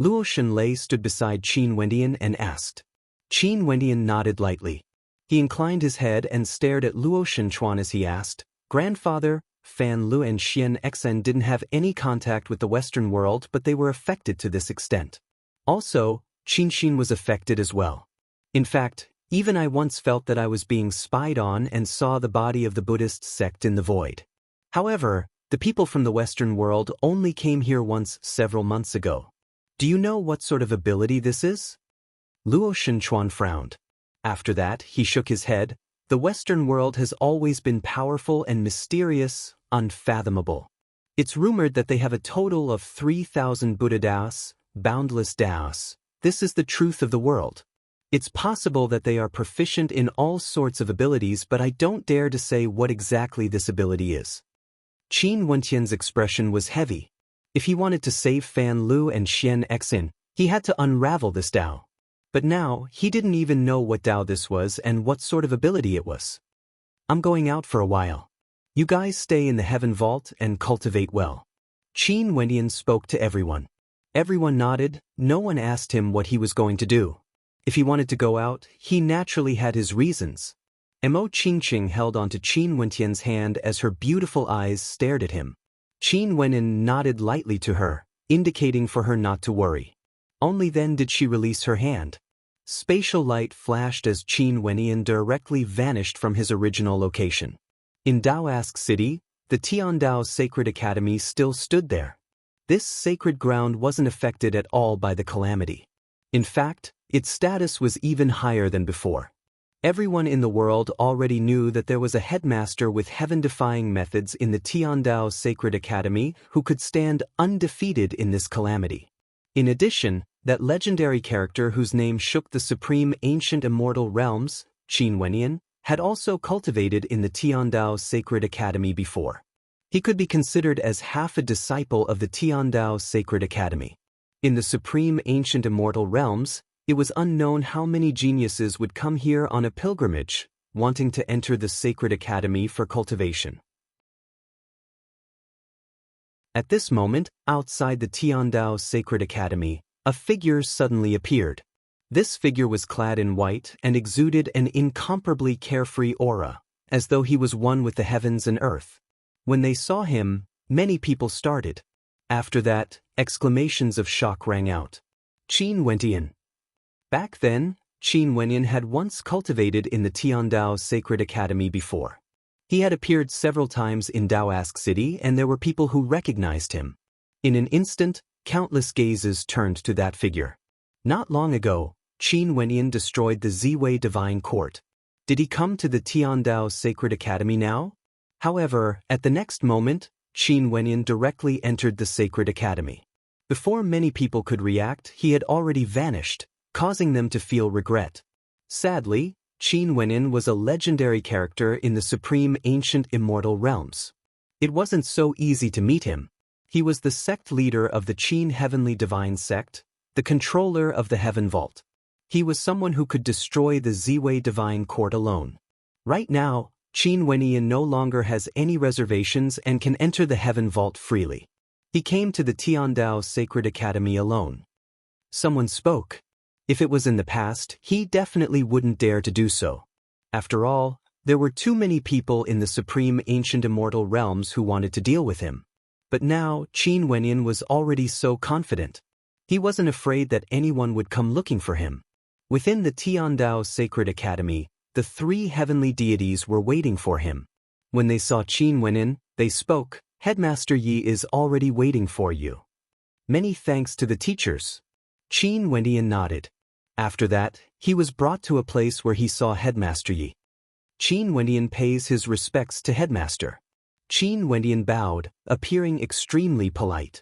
Luo Shenlei stood beside Qin Wendian and asked. Qin Wendian nodded lightly. He inclined his head and stared at Luo Shenchuan as he asked, "Grandfather, Fan Lu and Xian Exen didn't have any contact with the Western world, but they were affected to this extent. Also, Qin was affected as well. In fact, even I once felt that I was being spied on and saw the body of the Buddhist sect in the void. However, the people from the Western world only came here once several months ago. Do you know what sort of ability this is?" Luo Shenchuan frowned. After that, he shook his head. "The Western world has always been powerful and mysterious, unfathomable. It's rumored that they have a total of 3,000 Buddha Daos, boundless Daos. This is the truth of the world. It's possible that they are proficient in all sorts of abilities, but I don't dare to say what exactly this ability is. Qin Wentian's expression was heavy. If he wanted to save Fan Lu and Xian Xin, he had to unravel this Dao. But now, he didn't even know what Dao this was and what sort of ability it was. I'm going out for a while. You guys stay in the Heaven Vault and cultivate well. Qin Wentian spoke to everyone. Everyone nodded. No one asked him what he was going to do. If he wanted to go out, he naturally had his reasons. Mo Qingqing held onto Qin Wentian's hand as her beautiful eyes stared at him. Qin Wentian nodded lightly to her, indicating for her not to worry. Only then did she release her hand. Spatial light flashed as Qin Wentian directly vanished from his original location. In Daoask City, the Tiandao Sacred Academy still stood there. This sacred ground wasn't affected at all by the calamity. In fact, its status was even higher than before. Everyone in the world already knew that there was a headmaster with heaven-defying methods in the Tiandao Sacred Academy who could stand undefeated in this calamity. In addition, that legendary character whose name shook the supreme ancient immortal realms, Qin Wentian, had also cultivated in the Tiandao Sacred Academy before. He could be considered as half a disciple of the Tiandao Sacred Academy. In the supreme ancient immortal realms, it was unknown how many geniuses would come here on a pilgrimage, wanting to enter the Sacred Academy for cultivation. At this moment, outside the Tiandao Sacred Academy, a figure suddenly appeared. This figure was clad in white and exuded an incomparably carefree aura, as though he was one with the heavens and earth. When they saw him, many people started. After that, exclamations of shock rang out. Qin Wentian. Back then, Qin Wentian had once cultivated in the Tiandao Sacred Academy before. He had appeared several times in Daoask City and there were people who recognized him. In an instant, countless gazes turned to that figure. Not long ago, Qin Wentian destroyed the Ziwei Divine Court. Did he come to the Tiandao Sacred Academy now? However, at the next moment, Qin Wentian directly entered the Sacred Academy. Before many people could react, he had already vanished, causing them to feel regret. Sadly, Qin Wentian was a legendary character in the supreme ancient immortal realms. It wasn't so easy to meet him. He was the sect leader of the Qin Heavenly Divine Sect, the controller of the Heaven Vault. He was someone who could destroy the Ziwei Divine Court alone. Right now, Qin Wentian no longer has any reservations and can enter the Heaven Vault freely. He came to the Tiandao Sacred Academy alone. Someone spoke. If it was in the past, he definitely wouldn't dare to do so. After all, there were too many people in the supreme ancient immortal realms who wanted to deal with him. But now, Qin Wentian was already so confident. He wasn't afraid that anyone would come looking for him. Within the Tiandao Sacred Academy, the three heavenly deities were waiting for him. When they saw Qin Wentian, they spoke, "Headmaster Yi is already waiting for you." Many thanks to the teachers. Qin Wentian nodded. After that, he was brought to a place where he saw Headmaster Yi. Qin Wentian pays his respects to Headmaster. Qin Wentian bowed, appearing extremely polite.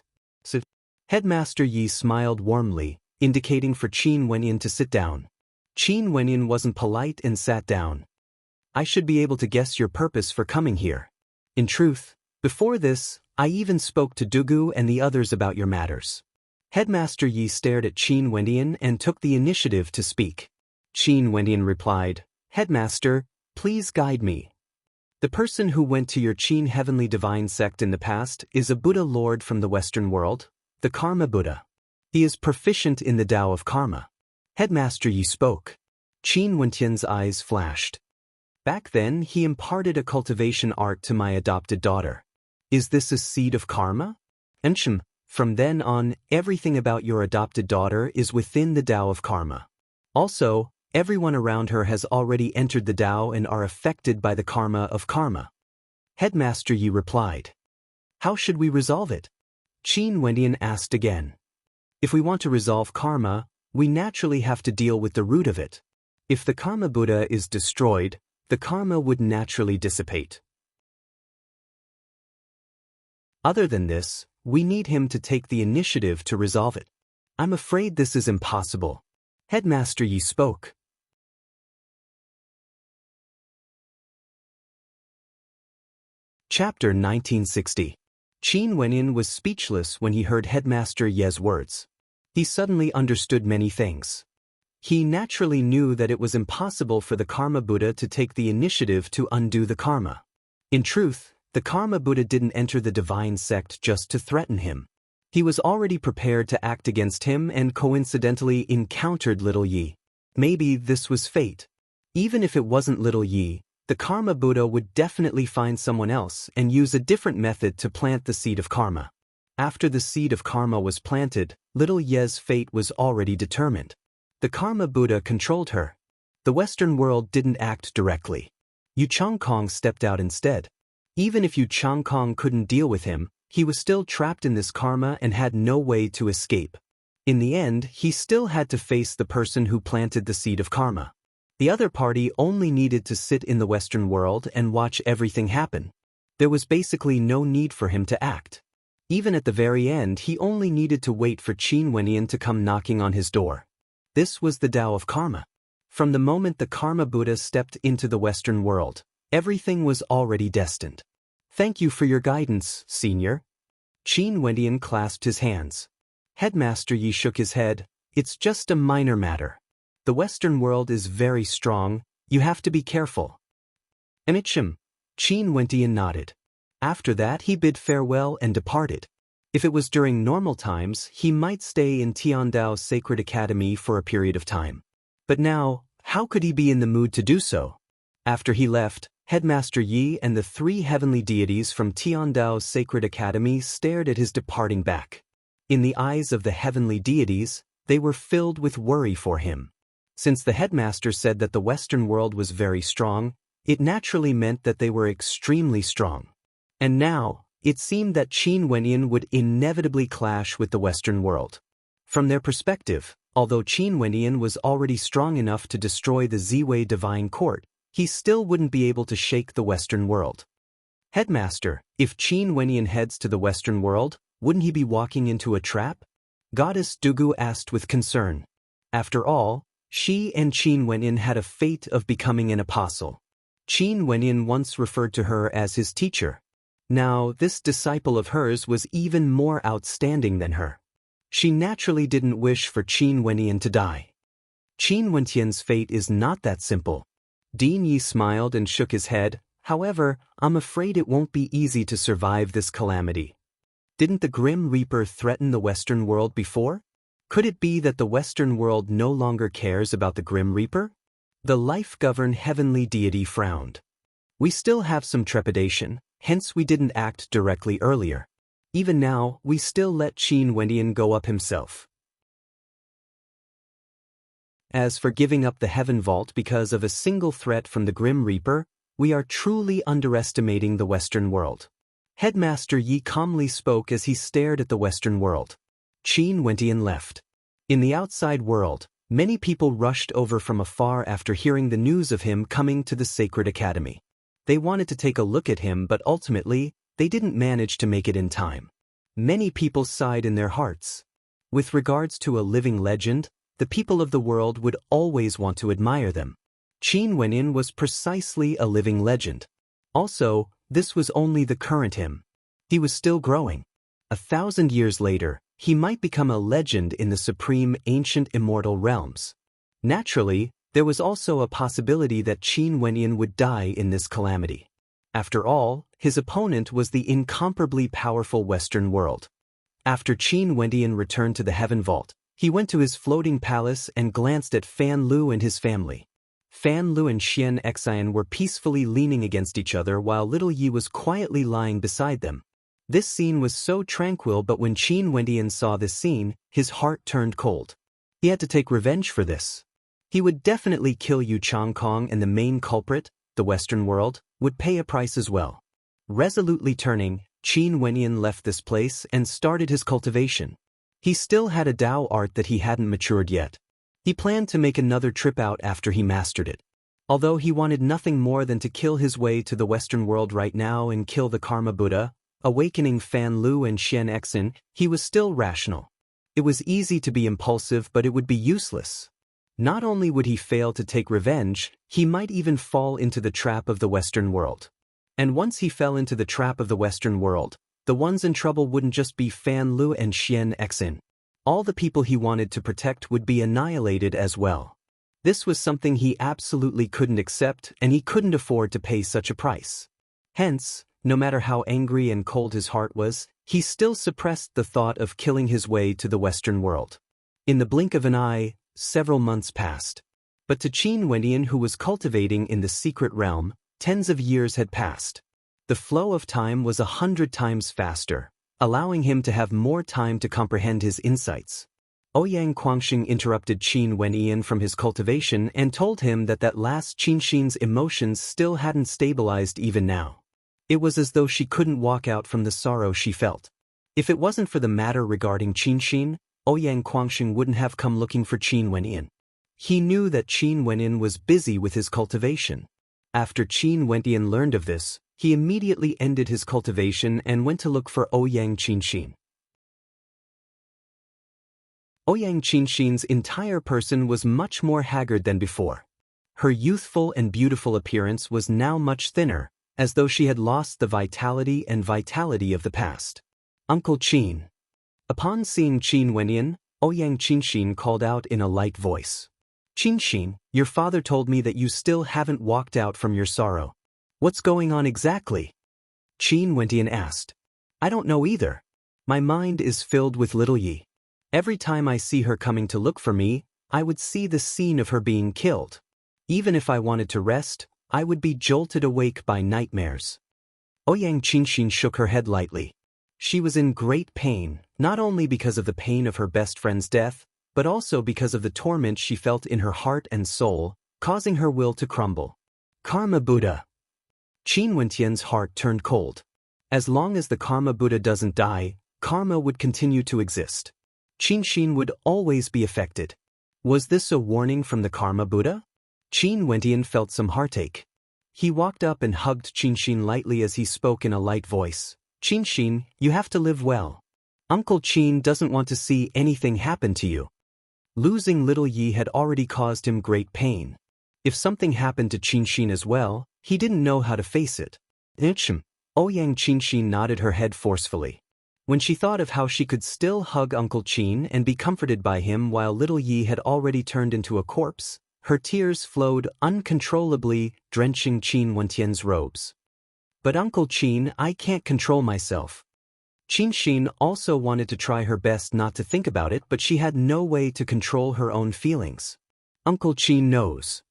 Headmaster Yi smiled warmly, indicating for Qin Wentian to sit down. Qin Wentian wasn't polite and sat down. "I should be able to guess your purpose for coming here. In truth, before this, I even spoke to Dugu and the others about your matters." Headmaster Yi stared at Qin Wentian and took the initiative to speak. Qin Wentian replied, "Headmaster, please guide me. The person who went to your Qin Heavenly Divine Sect in the past is a Buddha Lord from the Western world, the Karma Buddha. He is proficient in the Tao of Karma." Headmaster Yi spoke. Qin Wentian's eyes flashed. "Back then, he imparted a cultivation art to my adopted daughter. Is this a seed of karma? Ensham, from then on, everything about your adopted daughter is within the Tao of Karma. Also, everyone around her has already entered the Tao and are affected by the karma of karma." Headmaster Yi replied. "How should we resolve it?" Qin Wentian asked again. "If we want to resolve karma, we naturally have to deal with the root of it. If the Karma Buddha is destroyed, the karma would naturally dissipate. Other than this, we need him to take the initiative to resolve it. I'm afraid this is impossible." Headmaster Yi spoke. Chapter 1960. Qin Wenyin was speechless when he heard Headmaster Ye's words. He suddenly understood many things. He naturally knew that it was impossible for the Karma Buddha to take the initiative to undo the karma. In truth, the Karma Buddha didn't enter the divine sect just to threaten him. He was already prepared to act against him and coincidentally encountered Little Yi. Maybe this was fate. Even if it wasn't Little Yi, the Karma Buddha would definitely find someone else and use a different method to plant the seed of karma. After the seed of karma was planted, Little Ye's fate was already determined. The Karma Buddha controlled her. The Western world didn't act directly. Yu Changkong stepped out instead. Even if Yu Changkong couldn't deal with him, he was still trapped in this karma and had no way to escape. In the end, he still had to face the person who planted the seed of karma. The other party only needed to sit in the Western world and watch everything happen. There was basically no need for him to act. Even at the very end, he only needed to wait for Qin Wenyin to come knocking on his door. This was the Tao of Karma. From the moment the Karma Buddha stepped into the Western world, everything was already destined. Thank you for your guidance, Senior. Qin Wenyin clasped his hands. Headmaster Yi shook his head. It's just a minor matter. The Western world is very strong, you have to be careful. Amichim. Qin Wenyin nodded. After that he bid farewell and departed. If it was during normal times, he might stay in Tiandao's Sacred Academy for a period of time. But now, how could he be in the mood to do so? After he left, Headmaster Yi and the 3 heavenly deities from Tiandao's Sacred Academy stared at his departing back. In the eyes of the heavenly deities, they were filled with worry for him. Since the headmaster said that the Western world was very strong, it naturally meant that they were extremely strong. And now, it seemed that Qin Wenyin would inevitably clash with the Western world. From their perspective, although Qin Wenyin was already strong enough to destroy the Ziwei Divine Court, he still wouldn't be able to shake the Western world. Headmaster, if Qin Wenyin heads to the Western world, wouldn't he be walking into a trap? Goddess Dugu asked with concern. After all, she and Qin Wenyin had a fate of becoming an apostle. Qin Wenyin once referred to her as his teacher. Now, this disciple of hers was even more outstanding than her. She naturally didn't wish for Qin Wenyin to die. Qin Wenyan's fate is not that simple. Dean Yi smiled and shook his head. However, I'm afraid it won't be easy to survive this calamity. Didn't the Grim Reaper threaten the Western world before? Could it be that the Western world no longer cares about the Grim Reaper? The life-governed heavenly deity frowned. We still have some trepidation, hence we didn't act directly earlier. Even now, we still let Qin Wenyin go up himself. As for giving up the Heaven Vault because of a single threat from the Grim Reaper, we are truly underestimating the Western world. Headmaster Yi calmly spoke as he stared at the Western world. Qin Wenyin left. In the outside world, many people rushed over from afar after hearing the news of him coming to the Sacred Academy. They wanted to take a look at him, but ultimately, they didn't manage to make it in time. Many people sighed in their hearts. With regards to a living legend, the people of the world would always want to admire them. Qin Wenyin was precisely a living legend. Also, this was only the current him. He was still growing. 1,000 years later, he might become a legend in the supreme ancient immortal realms. Naturally, there was also a possibility that Qin Wenyin would die in this calamity. After all, his opponent was the incomparably powerful Western world. After Qin Wenyin returned to the Heaven Vault, he went to his floating palace and glanced at Fan Lu and his family. Fan Lu and Xian Xian were peacefully leaning against each other while Little Yi was quietly lying beside them. This scene was so tranquil, but when Qin Wenyin saw this scene, his heart turned cold. He had to take revenge for this. He would definitely kill Yu Changkong, and the main culprit, the Western world, would pay a price as well. Resolutely turning, Qin Wenyin left this place and started his cultivation. He still had a Tao art that he hadn't matured yet. He planned to make another trip out after he mastered it. Although he wanted nothing more than to kill his way to the Western world right now and kill the Karma Buddha, awakening Fan Lu and Xian Xian, he was still rational. It was easy to be impulsive, but it would be useless. Not only would he fail to take revenge, he might even fall into the trap of the Western world. And once he fell into the trap of the Western world, the ones in trouble wouldn't just be Fan Lu and Xian Xin. All the people he wanted to protect would be annihilated as well. This was something he absolutely couldn't accept, and he couldn't afford to pay such a price. Hence, no matter how angry and cold his heart was, he still suppressed the thought of killing his way to the Western world. In the blink of an eye, several months passed. But to Qin Wendian, who was cultivating in the secret realm, tens of years had passed. The flow of time was 100 times faster, allowing him to have more time to comprehend his insights. Ouyang Guangxing interrupted Qin Wendian from his cultivation and told him that last Qinxin's emotions still hadn't stabilized even now. It was as though she couldn't walk out from the sorrow she felt. If it wasn't for the matter regarding Qinxin, Ouyang Guangxing wouldn't have come looking for Qin Wendian. He knew that Qin Wendian was busy with his cultivation. After Qin Wendian learned of this, he immediately ended his cultivation and went to look for Ouyang Qinxin. Ouyang Qinxin's entire person was much more haggard than before. Her youthful and beautiful appearance was now much thinner, as though she had lost the vitality of the past. "Uncle Qin." Upon seeing Qin Wendian, Ouyang Qinxin called out in a light voice. "Qinxin, your father told me that you still haven't walked out from your sorrow. What's going on exactly?" Qin Wendian asked. "I don't know either. My mind is filled with little Yi. Every time I see her coming to look for me, I would see the scene of her being killed. Even if I wanted to rest, I would be jolted awake by nightmares." Ouyang Qinxin shook her head lightly. She was in great pain, not only because of the pain of her best friend's death, but also because of the torment she felt in her heart and soul, causing her will to crumble. Karma Buddha. Qin Wendian's heart turned cold. As long as the Karma Buddha doesn't die, karma would continue to exist. Qinxin would always be affected. Was this a warning from the Karma Buddha? Qin Wendian felt some heartache. He walked up and hugged Qinxin lightly as he spoke in a light voice. "Qinxin, you have to live well. Uncle Qin doesn't want to see anything happen to you." Losing little Yi had already caused him great pain. If something happened to Qinxin as well, he didn't know how to face it. Ouyang Qinxin nodded her head forcefully. When she thought of how she could still hug Uncle Qin and be comforted by him while little Yi had already turned into a corpse, her tears flowed uncontrollably, drenching Qin Wendian's robes. "But Uncle Qin, I can't control myself." Qinxin also wanted to try her best not to think about it, but she had no way to control her own feelings. "Uncle Qin knows."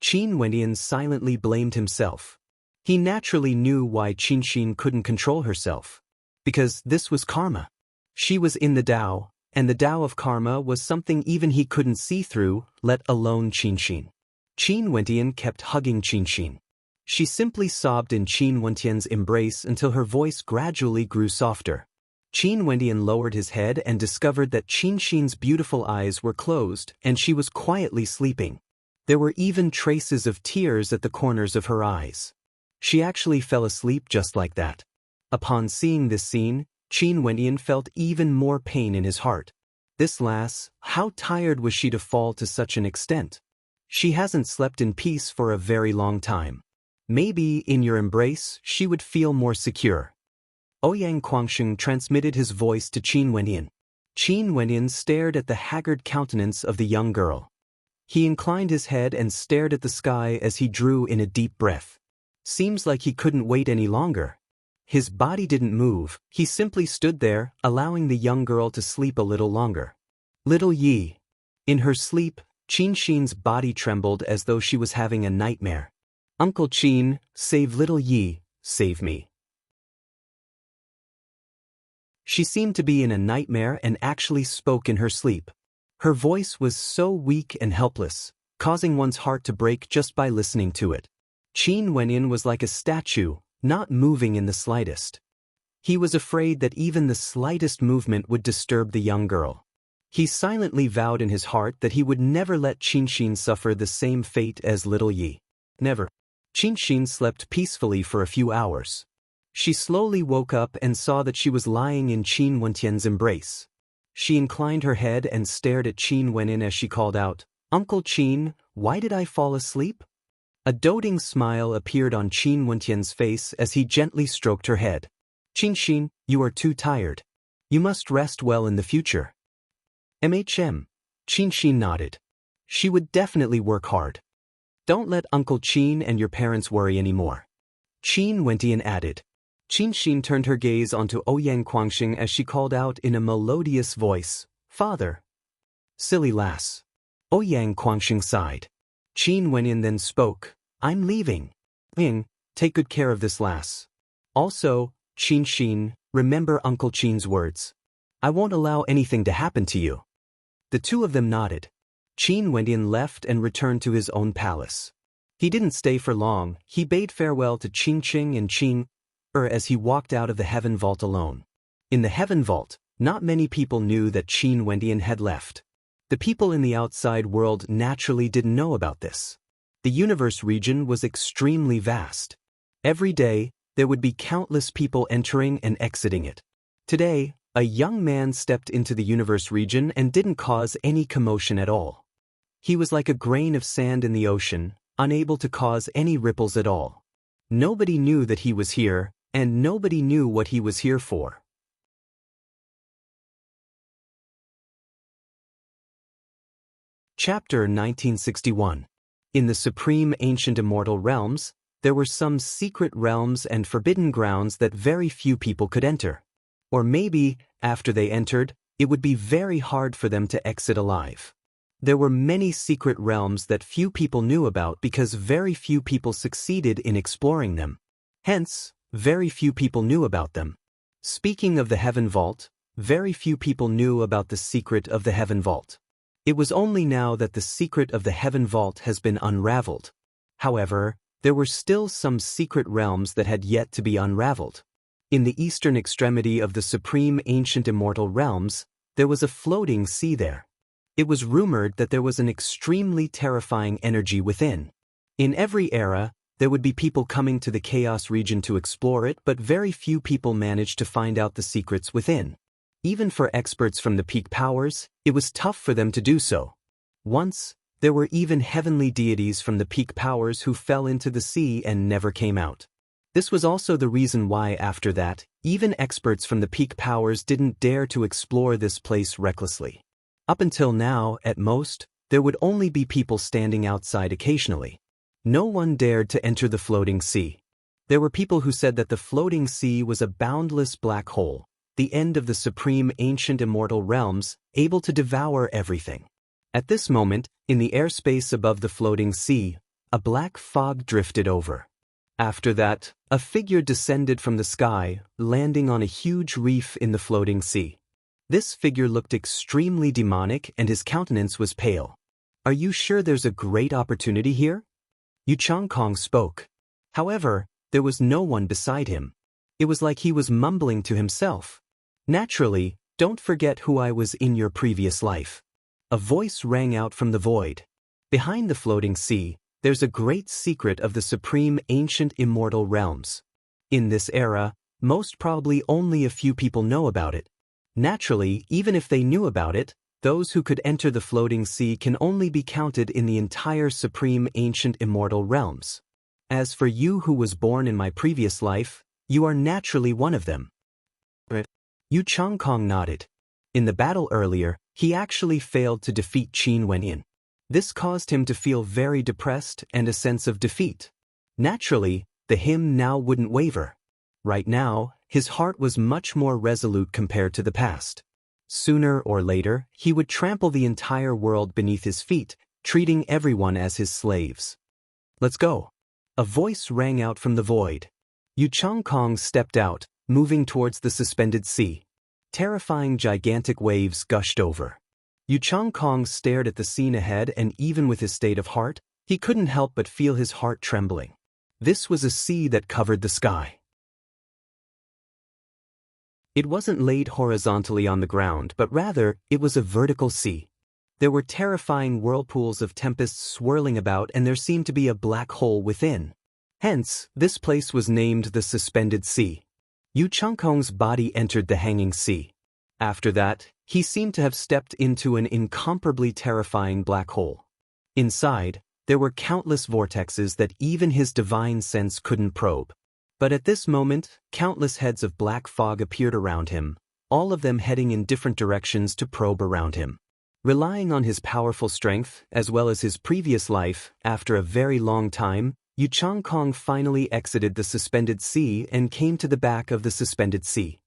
Qin Wendian silently blamed himself. He naturally knew why Qinxin couldn't control herself. Because this was karma. She was in the Tao, and the Tao of karma was something even he couldn't see through, let alone Qinxin. Qin Wendian kept hugging Qinxin. She simply sobbed in Qin Wendian's embrace until her voice gradually grew softer. Qin Wendian lowered his head and discovered that Qinxin's beautiful eyes were closed and she was quietly sleeping. There were even traces of tears at the corners of her eyes. She actually fell asleep just like that. Upon seeing this scene, Qin Wendian felt even more pain in his heart. This lass, how tired was she to fall to such an extent? She hasn't slept in peace for a very long time. Maybe in your embrace she would feel more secure. Ouyang Guangxing transmitted his voice to Qin Wendian. Qin Wendian stared at the haggard countenance of the young girl. He inclined his head and stared at the sky as he drew in a deep breath. Seems like he couldn't wait any longer. His body didn't move, he simply stood there, allowing the young girl to sleep a little longer. Little Yi. In her sleep, Qinxin's body trembled as though she was having a nightmare. "Uncle Qin, save little Yi, save me." She seemed to be in a nightmare and actually spoke in her sleep. Her voice was so weak and helpless, causing one's heart to break just by listening to it. Qin Wendian was like a statue, not moving in the slightest. He was afraid that even the slightest movement would disturb the young girl. He silently vowed in his heart that he would never let Qinxin suffer the same fate as little Yi. Never. Qinxin slept peacefully for a few hours. She slowly woke up and saw that she was lying in Qin Wendian's embrace. She inclined her head and stared at Qin Wendian as she called out, "Uncle Qin, why did I fall asleep?" A doting smile appeared on Qin Wentian's face as he gently stroked her head. Qin, you are too tired. You must rest well in the future. Qin nodded. She would definitely work hard. Don't let Uncle Qin and your parents worry anymore. Qin Wentian added. Qin turned her gaze onto Ouyang Guangxing as she called out in a melodious voice, Father. Silly lass. Ouyang Guangxing sighed. Qin Wentian then spoke, I'm leaving. Take good care of this lass. Also, Qin, remember Uncle Qin's words. I won't allow anything to happen to you. The two of them nodded. Qin Wentian left and returned to his own palace. He didn't stay for long. He bade farewell to Qing and Qin as he walked out of the heaven vault alone. In the heaven vault, not many people knew that Qin Wentian had left. The people in the outside world naturally didn't know about this. The universe region was extremely vast. Every day, there would be countless people entering and exiting it. Today, a young man stepped into the universe region and didn't cause any commotion at all. He was like a grain of sand in the ocean, unable to cause any ripples at all. Nobody knew that he was here, and nobody knew what he was here for. Chapter 1961. In the supreme ancient immortal realms, there were some secret realms and forbidden grounds that very few people could enter. Or maybe, after they entered, it would be very hard for them to exit alive. There were many secret realms that few people knew about because very few people succeeded in exploring them. Hence, very few people knew about them. Speaking of the Heaven Vault, very few people knew about the secret of the Heaven Vault. It was only now that the secret of the Heaven Vault has been unraveled. However, there were still some secret realms that had yet to be unraveled. In the eastern extremity of the supreme ancient immortal realms, there was a floating sea there. It was rumored that there was an extremely terrifying energy within. In every era, there would be people coming to the chaos region to explore it, but very few people managed to find out the secrets within. Even for experts from the peak powers, it was tough for them to do so. Once, there were even heavenly deities from the peak powers who fell into the sea and never came out. This was also the reason why after that, even experts from the peak powers didn't dare to explore this place recklessly. Up until now, at most, there would only be people standing outside occasionally. No one dared to enter the floating sea. There were people who said that the floating sea was a boundless black hole, the end of the supreme ancient immortal realms, able to devour everything. At this moment, in the airspace above the floating sea, a black fog drifted over. After that, a figure descended from the sky, landing on a huge reef in the floating sea. This figure looked extremely demonic and his countenance was pale. Are you sure there's a great opportunity here? Yu Changkong spoke. However, there was no one beside him. It was like he was mumbling to himself. Naturally, don't forget who I was in your previous life. A voice rang out from the void. Behind the floating sea, there's a great secret of the supreme ancient immortal realms. In this era, most probably only a few people know about it. Naturally, even if they knew about it, those who could enter the floating sea can only be counted in the entire supreme ancient immortal realms. As for you who was born in my previous life, you are naturally one of them. Yu Changkong nodded. In the battle earlier, he actually failed to defeat Qin Wentian. This caused him to feel very depressed and a sense of defeat. Naturally, the him now wouldn't waver. Right now, his heart was much more resolute compared to the past. Sooner or later, he would trample the entire world beneath his feet, treating everyone as his slaves. Let's go. A voice rang out from the void. Yu Changkong stepped out, moving towards the suspended sea. Terrifying gigantic waves gushed over. Yu Changkong stared at the scene ahead, and even with his state of heart, he couldn't help but feel his heart trembling. This was a sea that covered the sky. It wasn't laid horizontally on the ground, but rather, it was a vertical sea. There were terrifying whirlpools of tempests swirling about, and there seemed to be a black hole within. Hence, this place was named the Suspended Sea. Yu Changkong's body entered the hanging sea. After that, he seemed to have stepped into an incomparably terrifying black hole. Inside, There were countless vortexes that even his divine sense couldn't probe. But at this moment, countless heads of black fog appeared around him, all of them heading in different directions to probe around him. Relying on his powerful strength, as well as his previous life, after a very long time, Yu Changkong finally exited the suspended sea and came to the back of the suspended sea.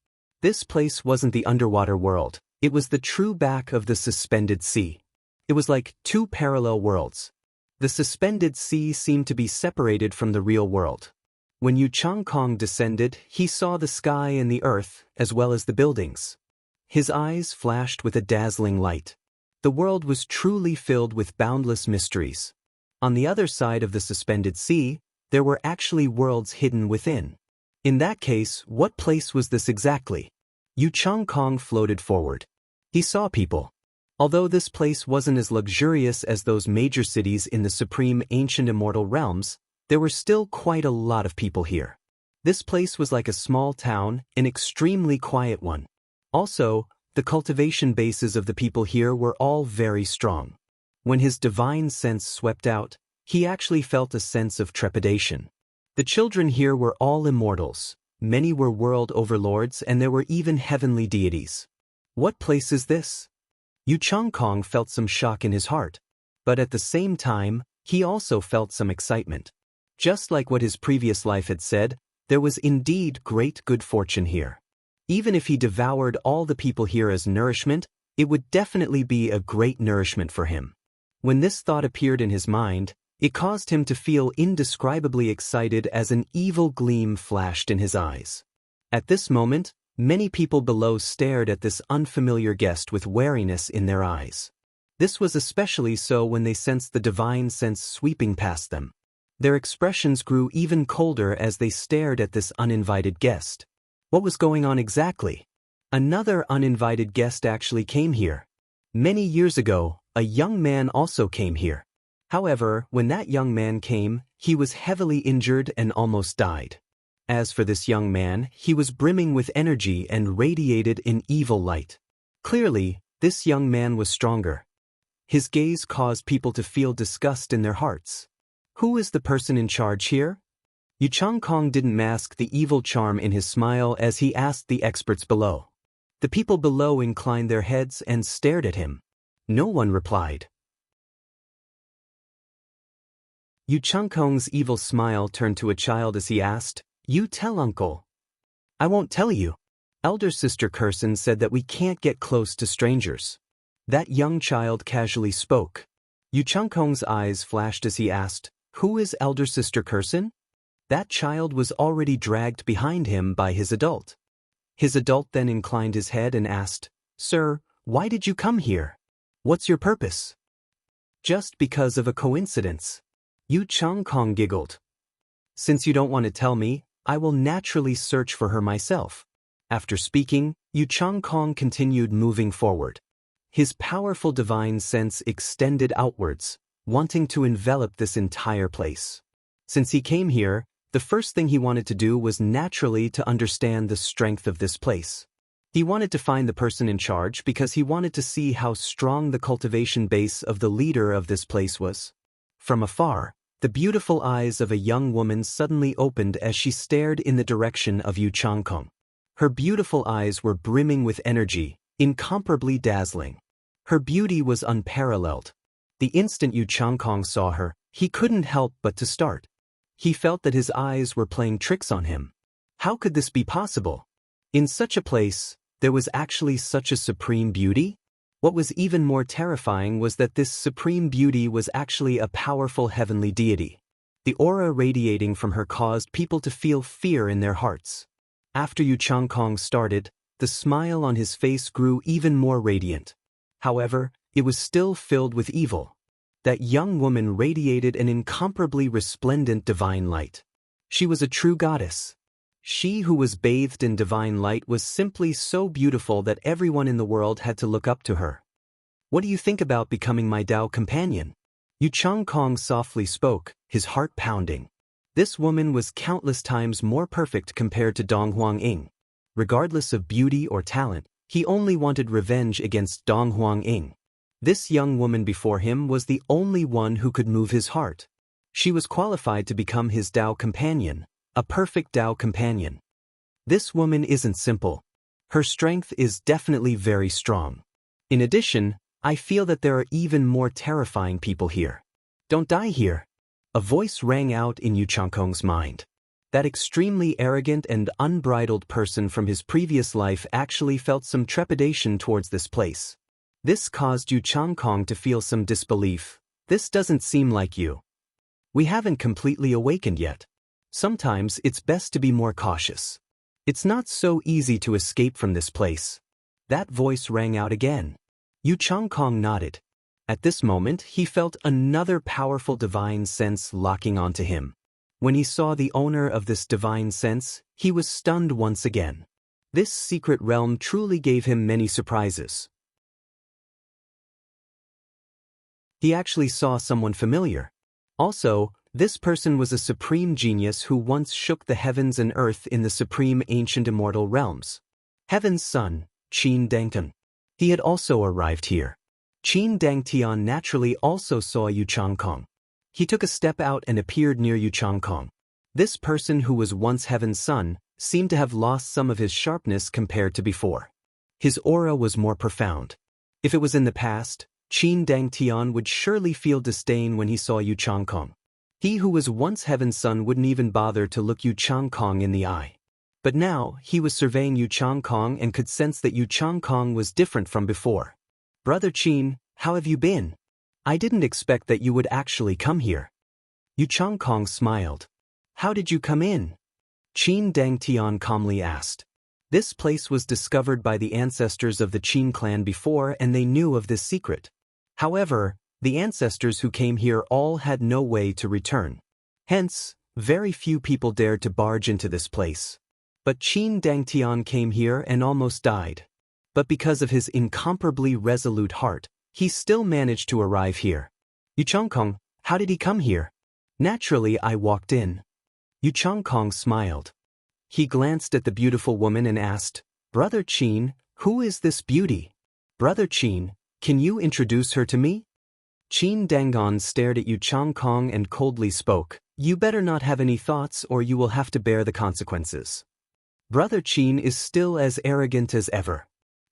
This place wasn't the underwater world, it was the true back of the suspended sea. It was like two parallel worlds. The suspended sea seemed to be separated from the real world. When Yu Changkong descended, he saw the sky and the earth, as well as the buildings. His eyes flashed with a dazzling light. The world was truly filled with boundless mysteries. On the other side of the suspended sea, there were actually worlds hidden within. In that case, what place was this exactly? Yu Changkong floated forward. He saw people. Although this place wasn't as luxurious as those major cities in the supreme ancient immortal realms, there were still quite a lot of people here. This place was like a small town, an extremely quiet one. Also, the cultivation bases of the people here were all very strong. When his divine sense swept out, he actually felt a sense of trepidation. The children here were all immortals. Many were world overlords, and there were even heavenly deities. What place is this? Yu Changkong felt some shock in his heart. But at the same time, he also felt some excitement. Just like what his previous life had said, there was indeed great good fortune here. Even if he devoured all the people here as nourishment, it would definitely be a great nourishment for him. When this thought appeared in his mind, it caused him to feel indescribably excited as an evil gleam flashed in his eyes. At this moment, many people below stared at this unfamiliar guest with wariness in their eyes. This was especially so when they sensed the divine sense sweeping past them. Their expressions grew even colder as they stared at this uninvited guest. What was going on exactly? Another uninvited guest actually came here. Many years ago, a young man also came here. However, when that young man came, he was heavily injured and almost died. As for this young man, he was brimming with energy and radiated an evil light. Clearly, this young man was stronger. His gaze caused people to feel disgust in their hearts. Who is the person in charge here? Yu Changkong didn't mask the evil charm in his smile as he asked the experts below. The people below inclined their heads and stared at him. No one replied. Yu Changkong's evil smile turned to a child as he asked, "You tell uncle." "I won't tell you. Elder Sister Curson said that we can't get close to strangers." That young child casually spoke. Yu Changkong's eyes flashed as he asked, "Who is Elder Sister Curson?" That child was already dragged behind him by his adult. His adult then inclined his head and asked, "Sir, why did you come here? What's your purpose?" "Just because of a coincidence." Yu Changkong giggled. "Since you don't want to tell me, I will naturally search for her myself." After speaking, Yu Changkong continued moving forward. His powerful divine sense extended outwards, wanting to envelop this entire place. Since he came here, the first thing he wanted to do was naturally to understand the strength of this place. He wanted to find the person in charge because he wanted to see how strong the cultivation base of the leader of this place was. From afar, the beautiful eyes of a young woman suddenly opened as she stared in the direction of Yu Changkong. Her beautiful eyes were brimming with energy, incomparably dazzling. Her beauty was unparalleled. The instant Yu Changkong saw her, he couldn't help but to start. He felt that his eyes were playing tricks on him. How could this be possible? In such a place, there was actually such a supreme beauty? What was even more terrifying was that this supreme beauty was actually a powerful heavenly deity. The aura radiating from her caused people to feel fear in their hearts. After Yu Changkong started, the smile on his face grew even more radiant. However, it was still filled with evil. That young woman radiated an incomparably resplendent divine light. She was a true goddess. She who was bathed in divine light was simply so beautiful that everyone in the world had to look up to her. "What do you think about becoming my Tao companion?" Yu Changkong softly spoke, his heart pounding. This woman was countless times more perfect compared to Dong Huang Ying. Regardless of beauty or talent, he only wanted revenge against Dong Huang Ying. This young woman before him was the only one who could move his heart. She was qualified to become his Tao companion, a perfect Tao companion. This woman isn't simple. Her strength is definitely very strong. In addition, I feel that there are even more terrifying people here. Don't die here. A voice rang out in Yu Changkong's mind. That extremely arrogant and unbridled person from his previous life actually felt some trepidation towards this place. This caused Yu Changkong to feel some disbelief. This doesn't seem like you. We haven't completely awakened yet. Sometimes it's best to be more cautious. It's not so easy to escape from this place. That voice rang out again. Yu Changkong nodded. At this moment, he felt another powerful divine sense locking onto him. When he saw the owner of this divine sense, he was stunned once again. This secret realm truly gave him many surprises. He actually saw someone familiar. Also, this person was a supreme genius who once shook the heavens and earth in the supreme ancient immortal realms. Heaven's son, Qin Dangtian. He had also arrived here. Qin Dangtian naturally also saw Yu Changkong. He took a step out and appeared near Yu Changkong. This person who was once Heaven's son seemed to have lost some of his sharpness compared to before. His aura was more profound. If it was in the past, Qin Dangtian would surely feel disdain when he saw Yu Changkong. He who was once Heaven's son wouldn't even bother to look Yu Changkong in the eye. But now, he was surveying Yu Changkong and could sense that Yu Changkong was different from before. "Brother Qin, how have you been? I didn't expect that you would actually come here." Yu Changkong smiled. "How did you come in?" Qin Dangtian calmly asked. This place was discovered by the ancestors of the Qin clan before and they knew of this secret. However, the ancestors who came here all had no way to return. Hence, very few people dared to barge into this place. But Qin Dangtian came here and almost died. But because of his incomparably resolute heart, he still managed to arrive here. "Yu Changkong, how did he come here?" "Naturally, I walked in." Yu Changkong smiled. He glanced at the beautiful woman and asked, "Brother Qin, who is this beauty?" "Brother Qin, can you introduce her to me?" Qin Dangon stared at Yu Changkong and coldly spoke, "You better not have any thoughts or you will have to bear the consequences." Brother Qin is still as arrogant as ever.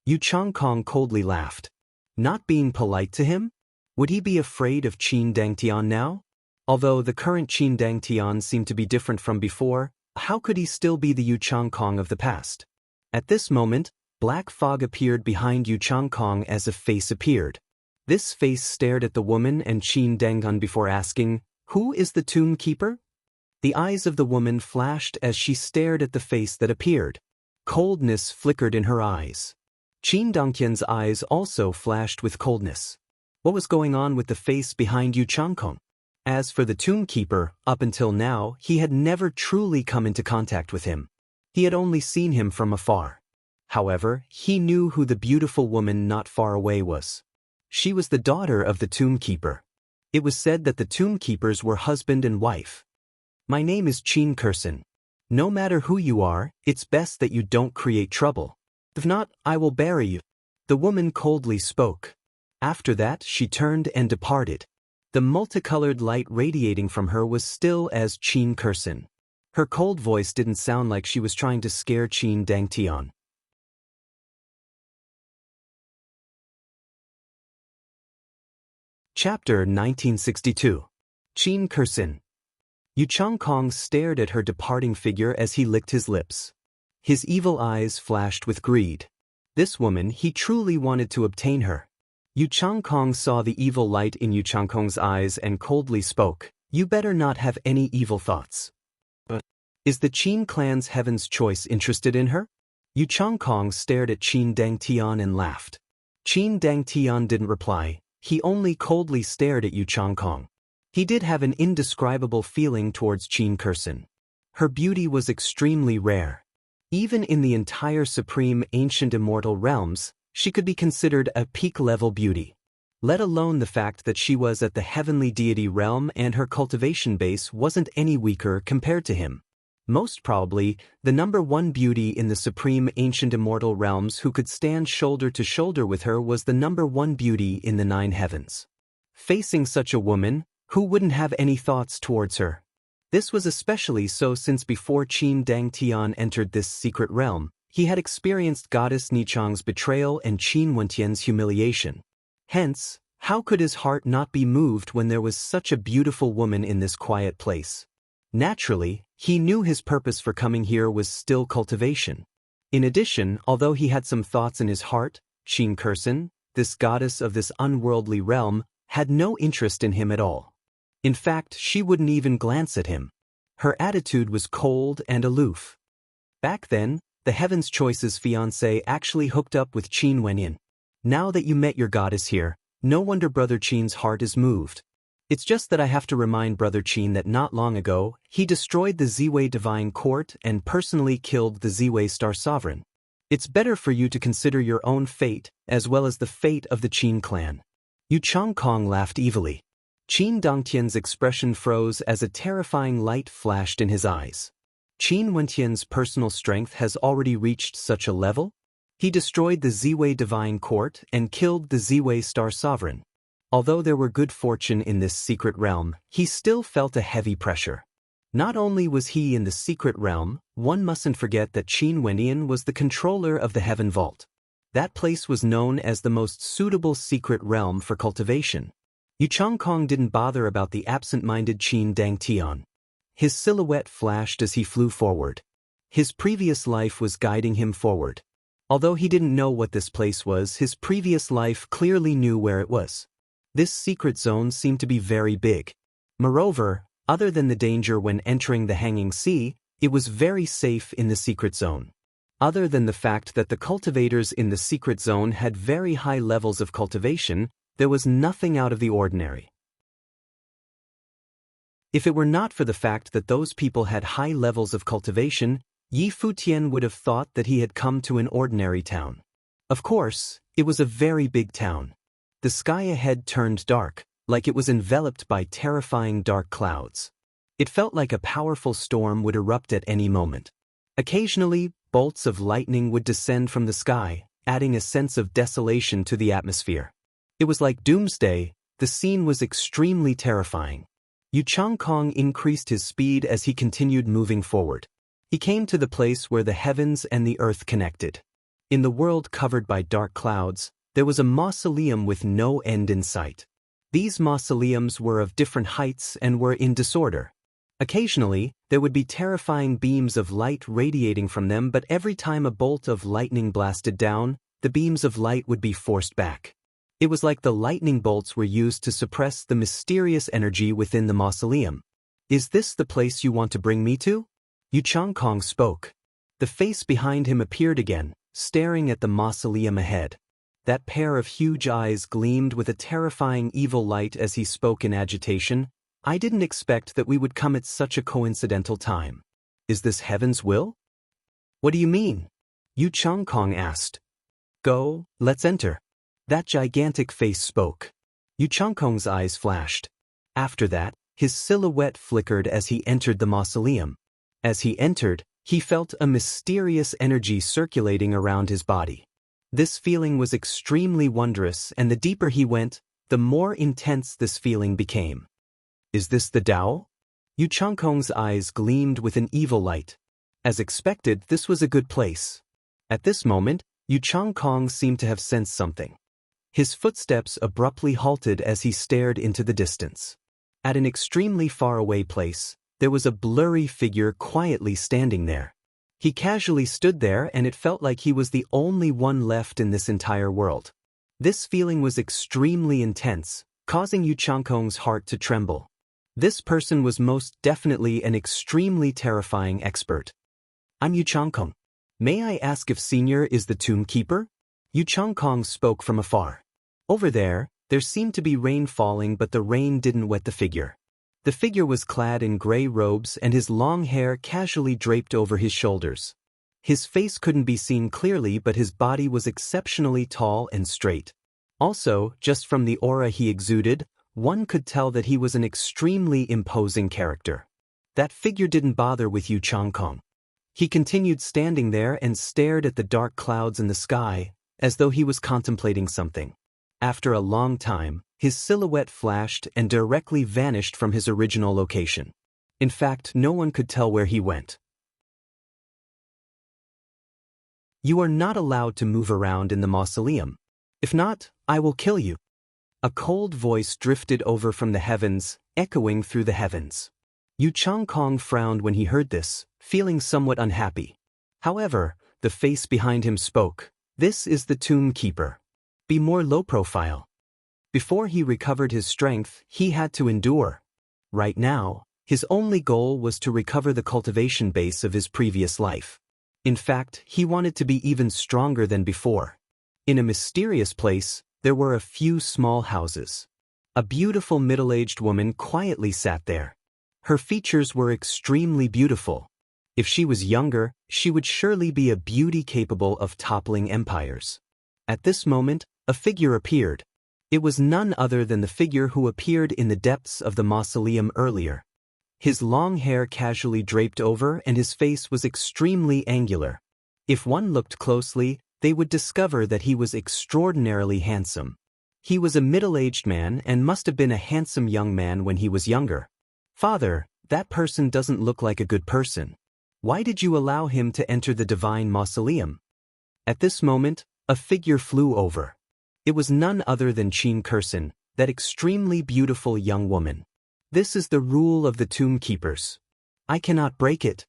Yu Changkong coldly laughed. Not being polite to him? Would he be afraid of Qin Dangtian now? Although the current Qin Dangtian seemed to be different from before, how could he still be the Yu Changkong of the past? At this moment, black fog appeared behind Yu Changkong as a face appeared. This face stared at the woman and Qin Dangon before asking, "Who is the tomb keeper?" The eyes of the woman flashed as she stared at the face that appeared. Coldness flickered in her eyes. Qin Dangtian's eyes also flashed with coldness. What was going on with the face behind Yu Changkong? As for the tomb keeper, up until now, he had never truly come into contact with him. He had only seen him from afar. However, he knew who the beautiful woman not far away was. She was the daughter of the tomb keeper. It was said that the tomb keepers were husband and wife. "My name is Qin Kursin. No matter who you are, it's best that you don't create trouble. If not, I will bury you." The woman coldly spoke. After that, she turned and departed. The multicolored light radiating from her was still as Qin Kursin. Her cold voice didn't sound like she was trying to scare Qin Dangtian. Chapter 1962. Qin Kursin. Yu Changkong stared at her departing figure as he licked his lips. His evil eyes flashed with greed. This woman, he truly wanted to obtain her. Yu Changkong saw the evil light in Yu Changkong's eyes and coldly spoke, "You better not have any evil thoughts." "But is the Qin clan's Heaven's Choice interested in her?" Yu Changkong stared at Qin Dangtian and laughed. Qin Dangtian didn't reply, he only coldly stared at Yu Changkong. He did have an indescribable feeling towards Qin Kursin. Her beauty was extremely rare. Even in the entire supreme ancient immortal realms, she could be considered a peak-level beauty. Let alone the fact that she was at the heavenly deity realm and her cultivation base wasn't any weaker compared to him. Most probably, the number one beauty in the supreme ancient immortal realms who could stand shoulder to shoulder with her was the number one beauty in the 9 heavens. Facing such a woman, who wouldn't have any thoughts towards her? This was especially so since before Qin Dangtian entered this secret realm, he had experienced goddess Nichang's betrayal and Qin Wentian's humiliation. Hence, how could his heart not be moved when there was such a beautiful woman in this quiet place? Naturally, he knew his purpose for coming here was still cultivation. In addition, although he had some thoughts in his heart, Qin Kursen, this goddess of this unworldly realm, had no interest in him at all. In fact, she wouldn't even glance at him. Her attitude was cold and aloof. Back then, the Heaven's Choice's fiancé actually hooked up with Qin Wenyan. Now that you met your goddess here, no wonder Brother Qin's heart is moved. It's just that I have to remind Brother Qin that not long ago, he destroyed the Ziwei Divine Court and personally killed the Ziwei Star Sovereign. It's better for you to consider your own fate, as well as the fate of the Qin clan. Yu Changkong laughed evilly. Qin Dangtian's expression froze as a terrifying light flashed in his eyes. Qin Wentian's personal strength has already reached such a level? He destroyed the Ziwei Divine Court and killed the Ziwei Star Sovereign. Although there were good fortune in this secret realm, he still felt a heavy pressure. Not only was he in the secret realm, one mustn't forget that Qin Wentian was the controller of the Heaven Vault. That place was known as the most suitable secret realm for cultivation. Yu Changkong didn't bother about the absent-minded Qin Dangtian. His silhouette flashed as he flew forward. His previous life was guiding him forward. Although he didn't know what this place was, his previous life clearly knew where it was. This secret zone seemed to be very big. Moreover, other than the danger when entering the Hanging Sea, it was very safe in the secret zone. Other than the fact that the cultivators in the secret zone had very high levels of cultivation, there was nothing out of the ordinary. If it were not for the fact that those people had high levels of cultivation, Yi Futian would have thought that he had come to an ordinary town. Of course, it was a very big town. The sky ahead turned dark, like it was enveloped by terrifying dark clouds. It felt like a powerful storm would erupt at any moment. Occasionally, bolts of lightning would descend from the sky, adding a sense of desolation to the atmosphere. It was like doomsday. The scene was extremely terrifying. Yu Changkong increased his speed as he continued moving forward. He came to the place where the heavens and the earth connected. In the world covered by dark clouds, there was a mausoleum with no end in sight. These mausoleums were of different heights and were in disorder. Occasionally, there would be terrifying beams of light radiating from them, but every time a bolt of lightning blasted down, the beams of light would be forced back. It was like the lightning bolts were used to suppress the mysterious energy within the mausoleum. "Is this the place you want to bring me to?" Yu Changkong spoke. The face behind him appeared again, staring at the mausoleum ahead. That pair of huge eyes gleamed with a terrifying evil light as he spoke in agitation. "I didn't expect that we would come at such a coincidental time. Is this heaven's will?" "What do you mean?" Yu Changkong asked. "Go, let's enter." That gigantic face spoke. Yu Changkong's eyes flashed. After that, his silhouette flickered as he entered the mausoleum. As he entered, he felt a mysterious energy circulating around his body. This feeling was extremely wondrous, and the deeper he went, the more intense this feeling became. "Is this the Tao?" Yu Changkong's eyes gleamed with an evil light. As expected, this was a good place. At this moment, Yu Changkong seemed to have sensed something. His footsteps abruptly halted as he stared into the distance. At an extremely far-away place, there was a blurry figure quietly standing there. He casually stood there, and it felt like he was the only one left in this entire world. This feeling was extremely intense, causing Yu Changkong's heart to tremble. This person was most definitely an extremely terrifying expert. "I'm Yu Changkong. May I ask if Senior is the tomb keeper?" Yu Changkong spoke from afar. Over there seemed to be rain falling, but the rain didn't wet the figure. The figure was clad in gray robes and his long hair casually draped over his shoulders. His face couldn't be seen clearly, but his body was exceptionally tall and straight. Also, just from the aura he exuded, one could tell that he was an extremely imposing character. That figure didn't bother with Yu Changkong. He continued standing there and stared at the dark clouds in the sky, as though he was contemplating something. After a long time, his silhouette flashed and directly vanished from his original location. In fact, no one could tell where he went. You are not allowed to move around in the mausoleum. If not, I will kill you. A cold voice drifted over from the heavens, echoing through the heavens. Yu Changkong frowned when he heard this, feeling somewhat unhappy. However, the face behind him spoke. This is the tomb keeper. Be more low profile. Before he recovered his strength, he had to endure. Right now, his only goal was to recover the cultivation base of his previous life. In fact, he wanted to be even stronger than before. In a mysterious place, there were a few small houses. A beautiful middle-aged woman quietly sat there. Her features were extremely beautiful. If she was younger, she would surely be a beauty capable of toppling empires. At this moment, a figure appeared. It was none other than the figure who appeared in the depths of the mausoleum earlier. His long hair casually draped over and his face was extremely angular. If one looked closely, they would discover that he was extraordinarily handsome. He was a middle-aged man and must have been a handsome young man when he was younger. Father, that person doesn't look like a good person. Why did you allow him to enter the divine mausoleum? At this moment, a figure flew over. It was none other than Qin Kursin, that extremely beautiful young woman. This is the rule of the tomb keepers. I cannot break it.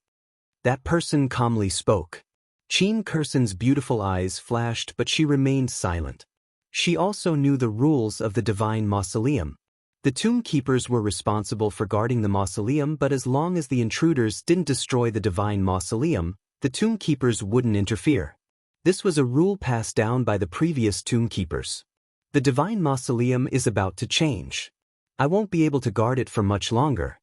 That person calmly spoke. Qin Kursin's beautiful eyes flashed, but she remained silent. She also knew the rules of the divine mausoleum. The tomb keepers were responsible for guarding the mausoleum, but as long as the intruders didn't destroy the divine mausoleum, the tomb keepers wouldn't interfere. This was a rule passed down by the previous tomb keepers. The divine mausoleum is about to change. I won't be able to guard it for much longer.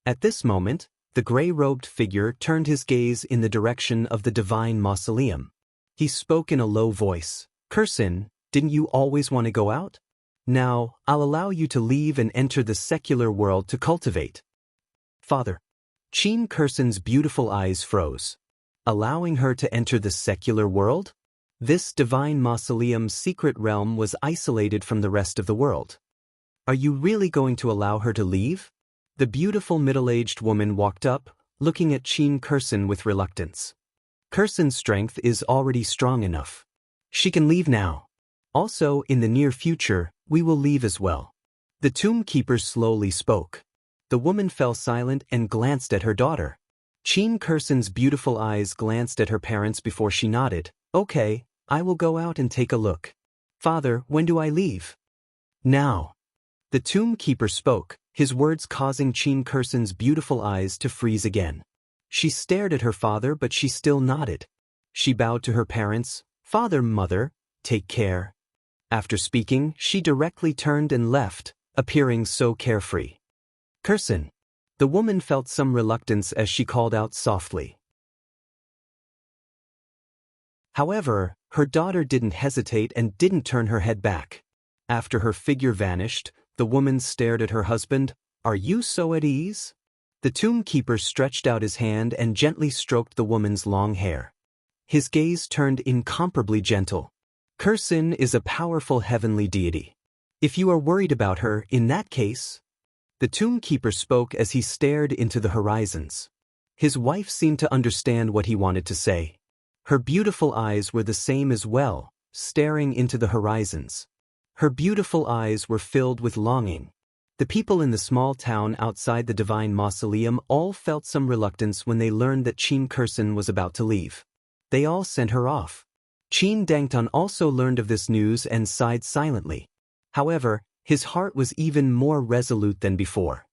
At this moment, the gray-robed figure turned his gaze in the direction of the divine mausoleum. He spoke in a low voice. Kursin, didn't you always want to go out? Now, I'll allow you to leave and enter the secular world to cultivate. Father. Qin Kursin's beautiful eyes froze. Allowing her to enter the secular world? This divine mausoleum's secret realm was isolated from the rest of the world. Are you really going to allow her to leave? The beautiful middle-aged woman walked up, looking at Qin Kursin with reluctance. Kursin's strength is already strong enough. She can leave now. Also, in the near future, we will leave as well. The tomb keeper slowly spoke. The woman fell silent and glanced at her daughter. Qin Kursin's beautiful eyes glanced at her parents before she nodded. Okay, I will go out and take a look. Father, when do I leave? Now. The tomb keeper spoke, his words causing Qin Kursin's beautiful eyes to freeze again. She stared at her father, but she still nodded. She bowed to her parents. Father, mother, take care. After speaking, she directly turned and left, appearing so carefree. Kursin. The woman felt some reluctance as she called out softly. However, her daughter didn't hesitate and didn't turn her head back. After her figure vanished, the woman stared at her husband. Are you so at ease? The tomb keeper stretched out his hand and gently stroked the woman's long hair. His gaze turned incomparably gentle. Kursin is a powerful heavenly deity. If you are worried about her, in that case... The tomb keeper spoke as he stared into the horizons. His wife seemed to understand what he wanted to say. Her beautiful eyes were the same as well, staring into the horizons. Her beautiful eyes were filled with longing. The people in the small town outside the divine mausoleum all felt some reluctance when they learned that Qin Kursin was about to leave. They all sent her off. Qin Dangtan also learned of this news and sighed silently. However, his heart was even more resolute than before.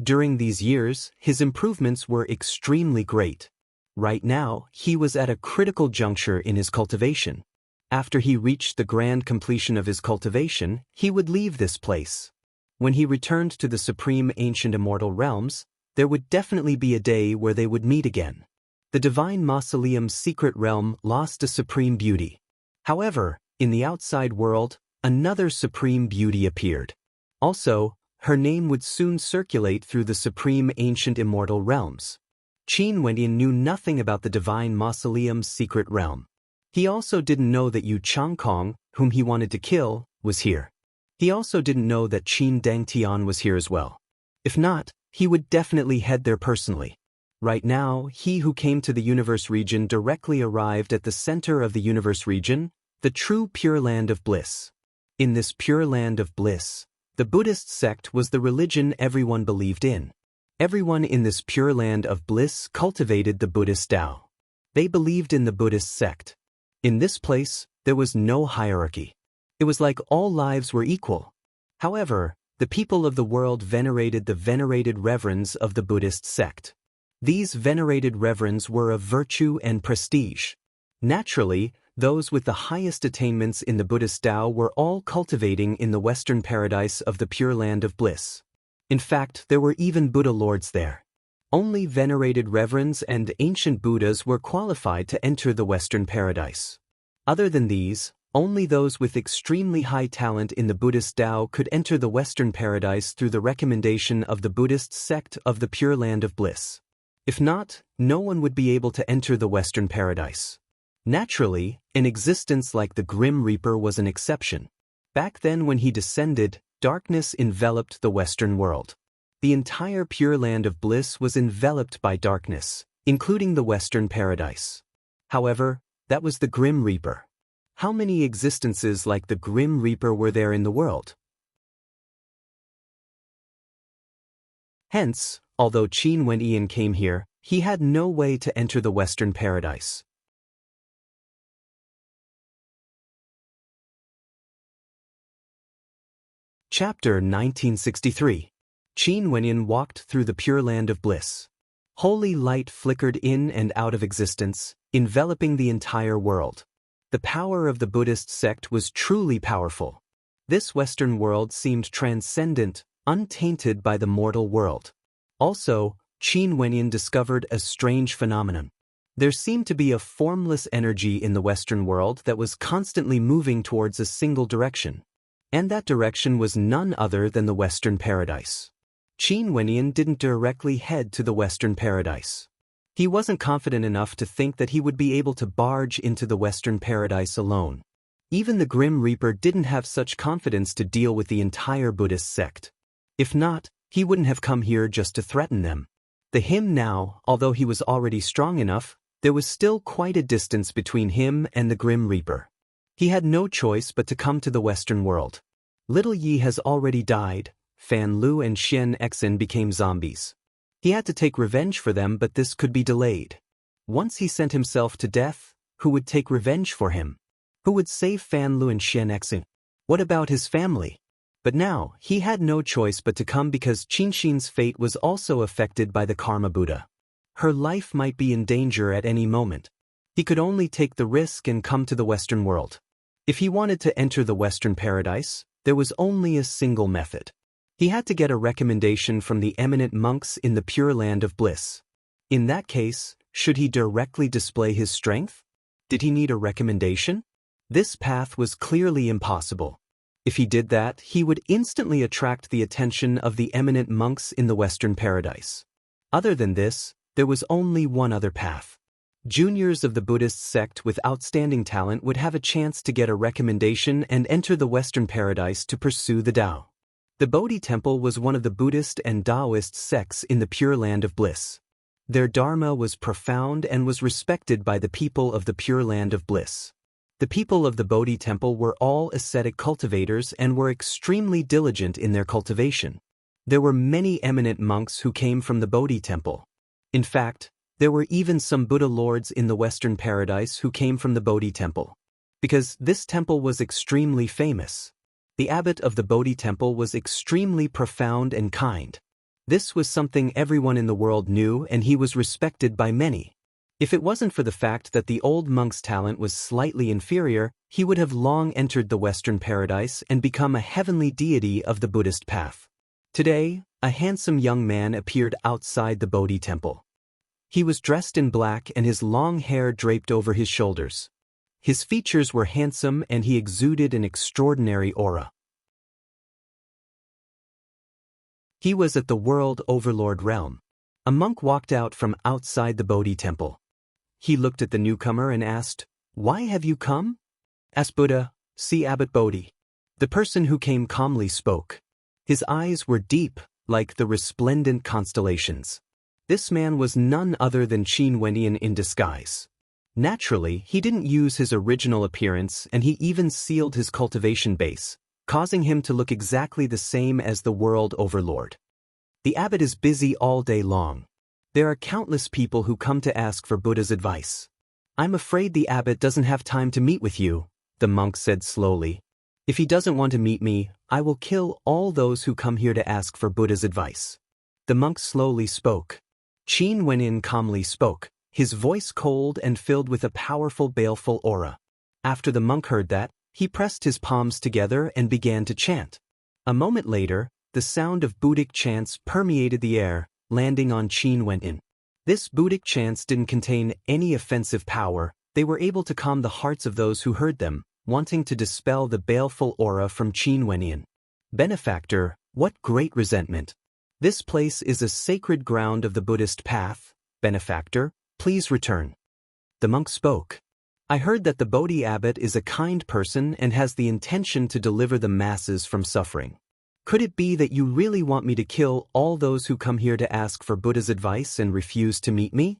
During these years, his improvements were extremely great. Right now, he was at a critical juncture in his cultivation. After he reached the grand completion of his cultivation, he would leave this place. When he returned to the supreme ancient immortal realms, there would definitely be a day where they would meet again. The divine mausoleum's secret realm lost a supreme beauty. However, in the outside world, another supreme beauty appeared. Also, her name would soon circulate through the supreme ancient immortal realms. Qin Wendian knew nothing about the divine mausoleum's secret realm. He also didn't know that Yu Changkong, whom he wanted to kill, was here. He also didn't know that Qin Dangtian was here as well. If not, he would definitely head there personally. Right now, he who came to the universe region directly arrived at the center of the universe region, the true Pure Land of Bliss. In this Pure Land of Bliss, the Buddhist sect was the religion everyone believed in. Everyone in this Pure Land of Bliss cultivated the Buddhist Tao. They believed in the Buddhist sect. In this place, there was no hierarchy. It was like all lives were equal. However, the people of the world venerated the venerated reverends of the Buddhist sect. These venerated reverends were of virtue and prestige. Naturally, those with the highest attainments in the Buddhist Tao were all cultivating in the Western paradise of the Pure Land of Bliss. In fact, there were even Buddha lords there. Only venerated reverends and ancient Buddhas were qualified to enter the Western paradise. Other than these, only those with extremely high talent in the Buddhist Tao could enter the Western paradise through the recommendation of the Buddhist sect of the Pure Land of Bliss. If not, no one would be able to enter the Western paradise. Naturally, an existence like the Grim Reaper was an exception. Back then when he descended, darkness enveloped the Western world. The entire Pure Land of Bliss was enveloped by darkness, including the Western paradise. However, that was the Grim Reaper. How many existences like the Grim Reaper were there in the world? Hence, although Qin Wendian came here, he had no way to enter the Western paradise. Chapter 1963. Qin Wendian walked through the Pure Land of Bliss. Holy light flickered in and out of existence, enveloping the entire world. The power of the Buddhist sect was truly powerful. This Western world seemed transcendent, untainted by the mortal world. Also, Qin Wendian discovered a strange phenomenon. There seemed to be a formless energy in the Western world that was constantly moving towards a single direction. And that direction was none other than the Western paradise. Qin Wendian didn't directly head to the Western paradise. He wasn't confident enough to think that he would be able to barge into the Western paradise alone. Even the Grim Reaper didn't have such confidence to deal with the entire Buddhist sect. If not, he wouldn't have come here just to threaten them. To him now, although he was already strong enough, there was still quite a distance between him and the Grim Reaper. He had no choice but to come to the Western world. Little Yi has already died. Fan Lu and Xian Exin became zombies. He had to take revenge for them, but this could be delayed. Once he sent himself to death, who would take revenge for him? Who would save Fan Lu and Xian Exin? What about his family? But now, he had no choice but to come because Qinxin's fate was also affected by the Karma Buddha. Her life might be in danger at any moment. He could only take the risk and come to the Western world. If he wanted to enter the Western paradise, there was only a single method. He had to get a recommendation from the eminent monks in the Pure Land of Bliss. In that case, should he directly display his strength? Did he need a recommendation? This path was clearly impossible. If he did that, he would instantly attract the attention of the eminent monks in the Western paradise. Other than this, there was only one other path. Juniors of the Buddhist sect with outstanding talent would have a chance to get a recommendation and enter the Western paradise to pursue the Tao. The Bodhi Temple was one of the Buddhist and Taoist sects in the Pure Land of Bliss. Their dharma was profound and was respected by the people of the Pure Land of Bliss. The people of the Bodhi Temple were all ascetic cultivators and were extremely diligent in their cultivation. There were many eminent monks who came from the Bodhi Temple. In fact, there were even some Buddha lords in the Western paradise who came from the Bodhi Temple. Because this temple was extremely famous. The abbot of the Bodhi Temple was extremely profound and kind. This was something everyone in the world knew, and he was respected by many. If it wasn't for the fact that the old monk's talent was slightly inferior, he would have long entered the Western paradise and become a heavenly deity of the Buddhist path. Today, a handsome young man appeared outside the Bodhi Temple. He was dressed in black and his long hair draped over his shoulders. His features were handsome and he exuded an extraordinary aura. He was at the World Overlord realm. A monk walked out from outside the Bodhi temple. He looked at the newcomer and asked, "Why have you come?" Asked Buddha, "See Abbot Bodhi." The person who came calmly spoke. His eyes were deep, like the resplendent constellations. This man was none other than Qin Wenyan in disguise. Naturally, he didn't use his original appearance, and he even sealed his cultivation base, causing him to look exactly the same as the World Overlord. The abbot is busy all day long. There are countless people who come to ask for Buddha's advice. "I'm afraid the abbot doesn't have time to meet with you," the monk said slowly. "If he doesn't want to meet me, I will kill all those who come here to ask for Buddha's advice." The monk slowly spoke. Qin Wenyan calmly spoke, his voice cold and filled with a powerful baleful aura. After the monk heard that, he pressed his palms together and began to chant. A moment later, the sound of Buddhic chants permeated the air, landing on Qin Wenyan. This Buddhic chants didn't contain any offensive power. They were able to calm the hearts of those who heard them, wanting to dispel the baleful aura from Qin Wenyan. "Benefactor, what great resentment. This place is a sacred ground of the Buddhist path. Benefactor, please return." The monk spoke. "I heard that the Bodhi abbot is a kind person and has the intention to deliver the masses from suffering. Could it be that you really want me to kill all those who come here to ask for Buddha's advice and refuse to meet me?"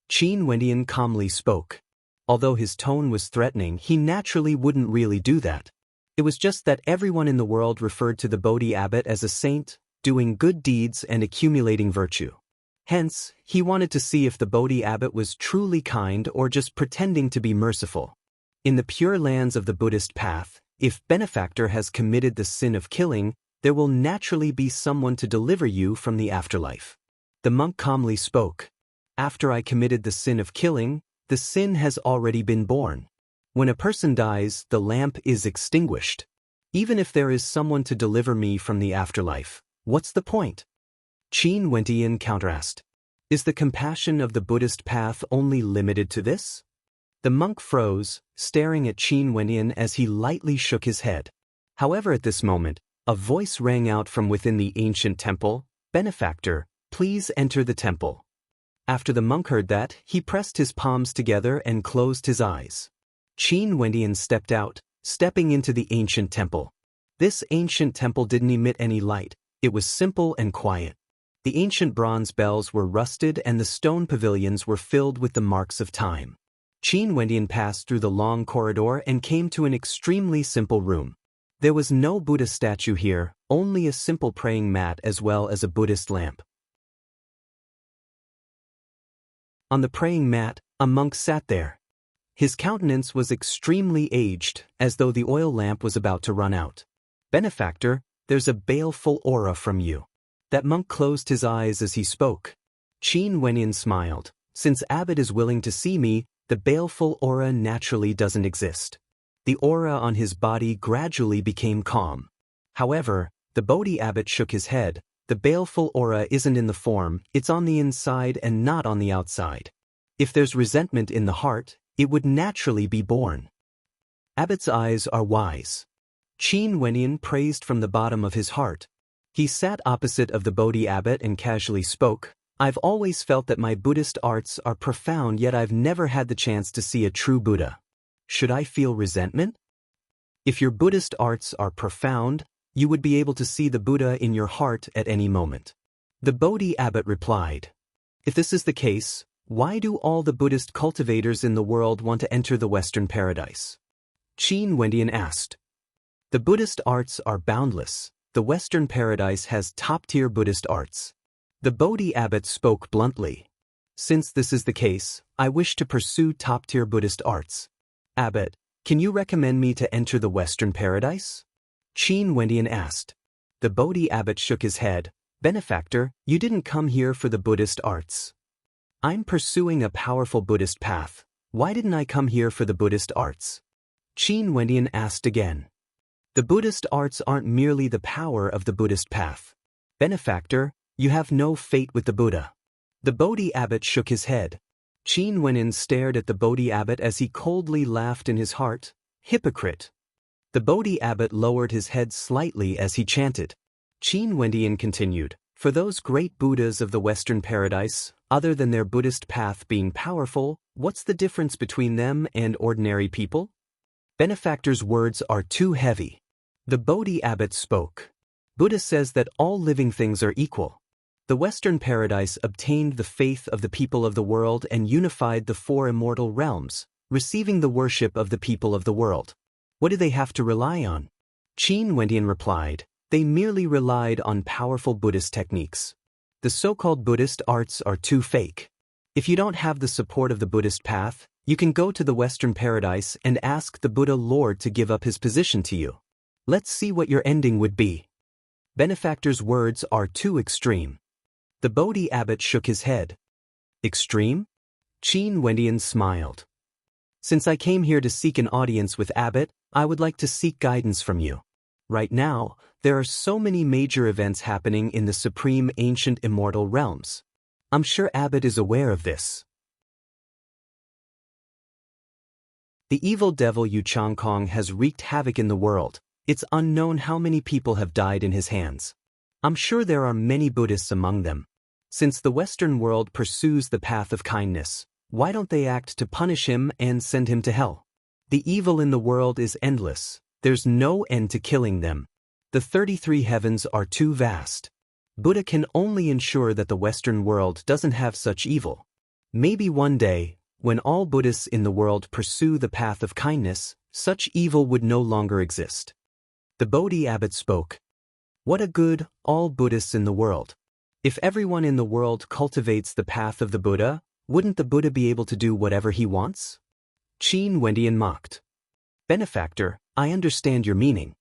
Qin Wenyan calmly spoke. Although his tone was threatening, he naturally wouldn't really do that. It was just that everyone in the world referred to the Bodhi abbot as a saint, doing good deeds and accumulating virtue. Hence, he wanted to see if the Bodhi abbot was truly kind or just pretending to be merciful. In the pure lands of the Buddhist path, if benefactor has committed the sin of killing, there will naturally be someone to deliver you from the afterlife. The monk calmly spoke. "After I committed the sin of killing, the sin has already been born. When a person dies, the lamp is extinguished. Even if there is someone to deliver me from the afterlife, what's the point?" Qin Wenyan counterasked. "Is the compassion of the Buddhist path only limited to this?" The monk froze, staring at Qin Wenyan as he lightly shook his head. However, at this moment, a voice rang out from within the ancient temple, "Benefactor, please enter the temple." After the monk heard that, he pressed his palms together and closed his eyes. Qin Wenyan stepped out, stepping into the ancient temple. This ancient temple didn't emit any light. It was simple and quiet. The ancient bronze bells were rusted and the stone pavilions were filled with the marks of time. Qin Wenyan passed through the long corridor and came to an extremely simple room. There was no Buddha statue here, only a simple praying mat as well as a Buddhist lamp. On the praying mat, a monk sat there. His countenance was extremely aged, as though the oil lamp was about to run out. "Benefactor, there's a baleful aura from you." That monk closed his eyes as he spoke. Qin Wenyan smiled. "Since abbot is willing to see me, the baleful aura naturally doesn't exist." The aura on his body gradually became calm. However, the Bodhi abbot shook his head. "The baleful aura isn't in the form, it's on the inside and not on the outside. If there's resentment in the heart, it would naturally be born." Abbot's eyes are wise. Qin Wenyan praised from the bottom of his heart. He sat opposite of the Bodhi abbot and casually spoke. "I've always felt that my Buddhist arts are profound, yet I've never had the chance to see a true Buddha. Should I feel resentment? If your Buddhist arts are profound, you would be able to see the Buddha in your heart at any moment." The Bodhi abbot replied. "If this is the case, why do all the Buddhist cultivators in the world want to enter the Western paradise?" Qin Wenyan asked. "The Buddhist arts are boundless. The Western paradise has top-tier Buddhist arts." The Bodhi abbot spoke bluntly. "Since this is the case, I wish to pursue top-tier Buddhist arts. Abbot, can you recommend me to enter the Western paradise?" Qin Wenyan asked. The Bodhi abbot shook his head. "Benefactor, you didn't come here for the Buddhist arts. I'm pursuing a powerful Buddhist path. Why didn't I come here for the Buddhist arts?" Qin Wenyan asked again. "The Buddhist arts aren't merely the power of the Buddhist path. Benefactor, you have no fate with the Buddha." The Bodhi abbot shook his head. Qin Wenyan stared at the Bodhi abbot as he coldly laughed in his heart. "Hypocrite." The Bodhi abbot lowered his head slightly as he chanted. Qin Wendian continued, for those great Buddhas of the Western paradise, other than their Buddhist path being powerful, what's the difference between them and ordinary people? Benefactor's words are too heavy. The Bodhi abbot spoke. Buddha says that all living things are equal. The Western paradise obtained the faith of the people of the world and unified the four immortal realms, receiving the worship of the people of the world. What do they have to rely on? Qin Wendian replied, they merely relied on powerful Buddhist techniques. The so-called Buddhist arts are too fake. If you don't have the support of the Buddhist path, you can go to the Western paradise and ask the Buddha Lord to give up his position to you. Let's see what your ending would be. Benefactor's words are too extreme. The Bodhi abbot shook his head. Extreme? Qin Wendian smiled. Since I came here to seek an audience with Abbot, I would like to seek guidance from you. Right now, there are so many major events happening in the supreme ancient immortal realms. I'm sure Abbot is aware of this. The evil devil Yu Changkong has wreaked havoc in the world. It's unknown how many people have died in his hands. I'm sure there are many Buddhists among them. Since the Western world pursues the path of kindness, why don't they act to punish him and send him to hell? The evil in the world is endless. There's no end to killing them. The 33 heavens are too vast. Buddha can only ensure that the Western world doesn't have such evil. Maybe one day, when all Buddhists in the world pursue the path of kindness, such evil would no longer exist. The Bodhi abbot spoke. What a good, all Buddhists in the world. If everyone in the world cultivates the path of the Buddha, wouldn't the Buddha be able to do whatever he wants? Qin Wendian mocked. Benefactor, I understand your meaning.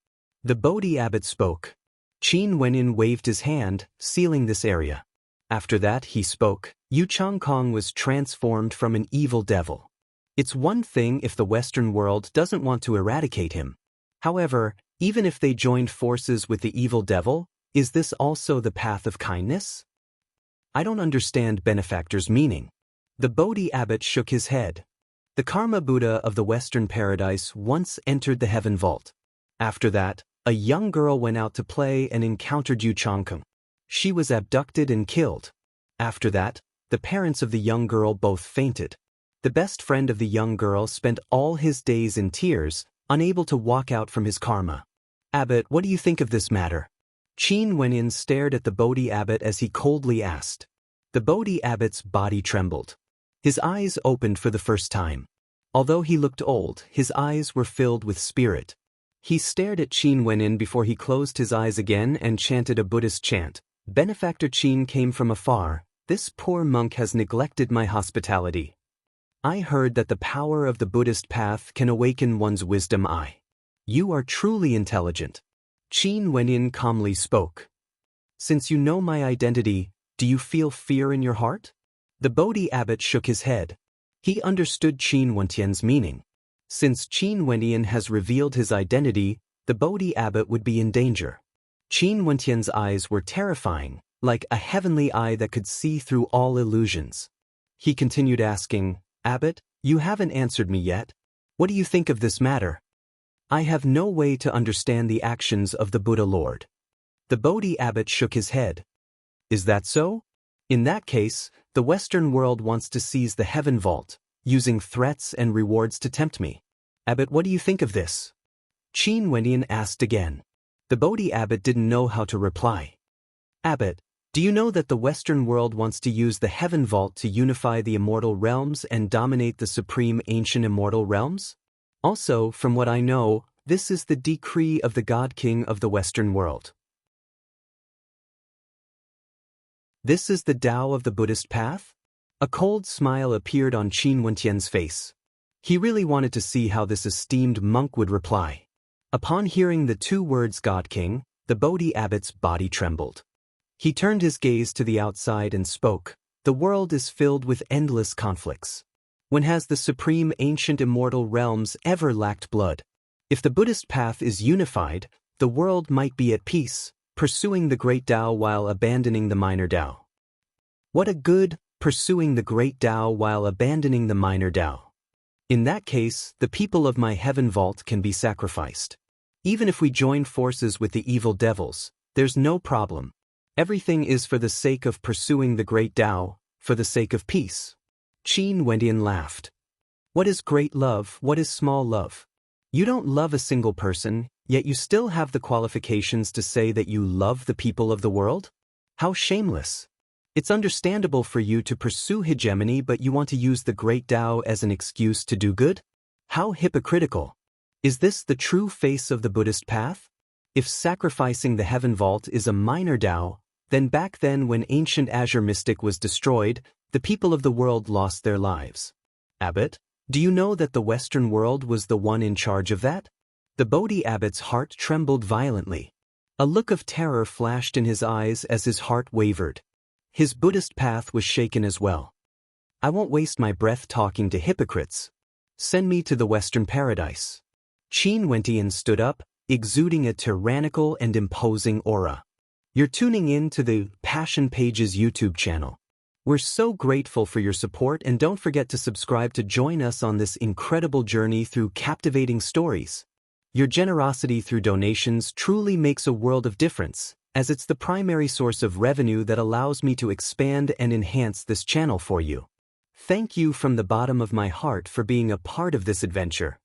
The Bodhi abbot spoke. Qin Wendian waved his hand, sealing this area. After that he spoke. Yu Changkong was transformed from an evil devil. It's one thing if the Western world doesn't want to eradicate him. However, even if they joined forces with the evil devil, is this also the path of kindness? I don't understand Benefactor's meaning. The Bodhi abbot shook his head. The Karma Buddha of the Western paradise once entered the heaven vault. After that, a young girl went out to play and encountered Yu Changkong. She was abducted and killed. After that, the parents of the young girl both fainted. The best friend of the young girl spent all his days in tears, unable to walk out from his karma. Abbot, what do you think of this matter? Qin Wendian stared at the Bodhi abbot as he coldly asked. The Bodhi abbot's body trembled. His eyes opened for the first time. Although he looked old, his eyes were filled with spirit. He stared at Qin Wendian before he closed his eyes again and chanted a Buddhist chant. Benefactor Qin came from afar. This poor monk has neglected my hospitality. I heard that the power of the Buddhist path can awaken one's wisdom eye. You are truly intelligent. Qin Wendian calmly spoke. Since you know my identity, do you feel fear in your heart? The Bodhi abbot shook his head. He understood Qin Wendian's meaning. Since Qin Wendian has revealed his identity, the Bodhi abbot would be in danger. Qin Wendian's eyes were terrifying, like a heavenly eye that could see through all illusions. He continued asking, Abbot, you haven't answered me yet. What do you think of this matter? I have no way to understand the actions of the Buddha Lord. The Bodhi abbot shook his head. Is that so? In that case, the Western world wants to seize the heaven vault, using threats and rewards to tempt me. Abbot, what do you think of this? Qin Wendian asked again. The Bodhi abbot didn't know how to reply. Abbot, do you know that the Western world wants to use the heaven vault to unify the immortal realms and dominate the supreme ancient immortal realms? Also, from what I know, this is the decree of the God King of the Western world. This is the Tao of the Buddhist path? A cold smile appeared on Qin Wendian's face. He really wanted to see how this esteemed monk would reply. Upon hearing the two words God King, the Bodhi abbot's body trembled. He turned his gaze to the outside and spoke. The world is filled with endless conflicts. When has the supreme ancient immortal realms ever lacked blood? If the Buddhist path is unified, the world might be at peace, pursuing the great Tao while abandoning the minor Tao. What a good, pursuing the great Tao while abandoning the minor Tao. In that case, the people of my heaven vault can be sacrificed. Even if we join forces with the evil devils, There's no problem. Everything is for the sake of pursuing the great Tao, for the sake of peace. Qin Wendian laughed. What is great love? What is small love? You don't love a single person, yet you still have the qualifications to say that you love the people of the world? How shameless. It's understandable for you to pursue hegemony, but you want to use the great Tao as an excuse to do good? How hypocritical. Is this the true face of the Buddhist path? If sacrificing the heaven vault is a minor Tao, then back then when ancient Azure Mystic was destroyed, the people of the world lost their lives. Abbot, do you know that the Western world was the one in charge of that? The Bodhi abbot's heart trembled violently. A look of terror flashed in his eyes as his heart wavered. His Buddhist path was shaken as well. I won't waste my breath talking to hypocrites. Send me to the Western paradise. Qin Wendian stood up, exuding a tyrannical and imposing aura. You're tuning in to the Passion Pages YouTube channel. We're so grateful for your support, and don't forget to subscribe to join us on this incredible journey through captivating stories. Your generosity through donations truly makes a world of difference, as it's the primary source of revenue that allows me to expand and enhance this channel for you. Thank you from the bottom of my heart for being a part of this adventure.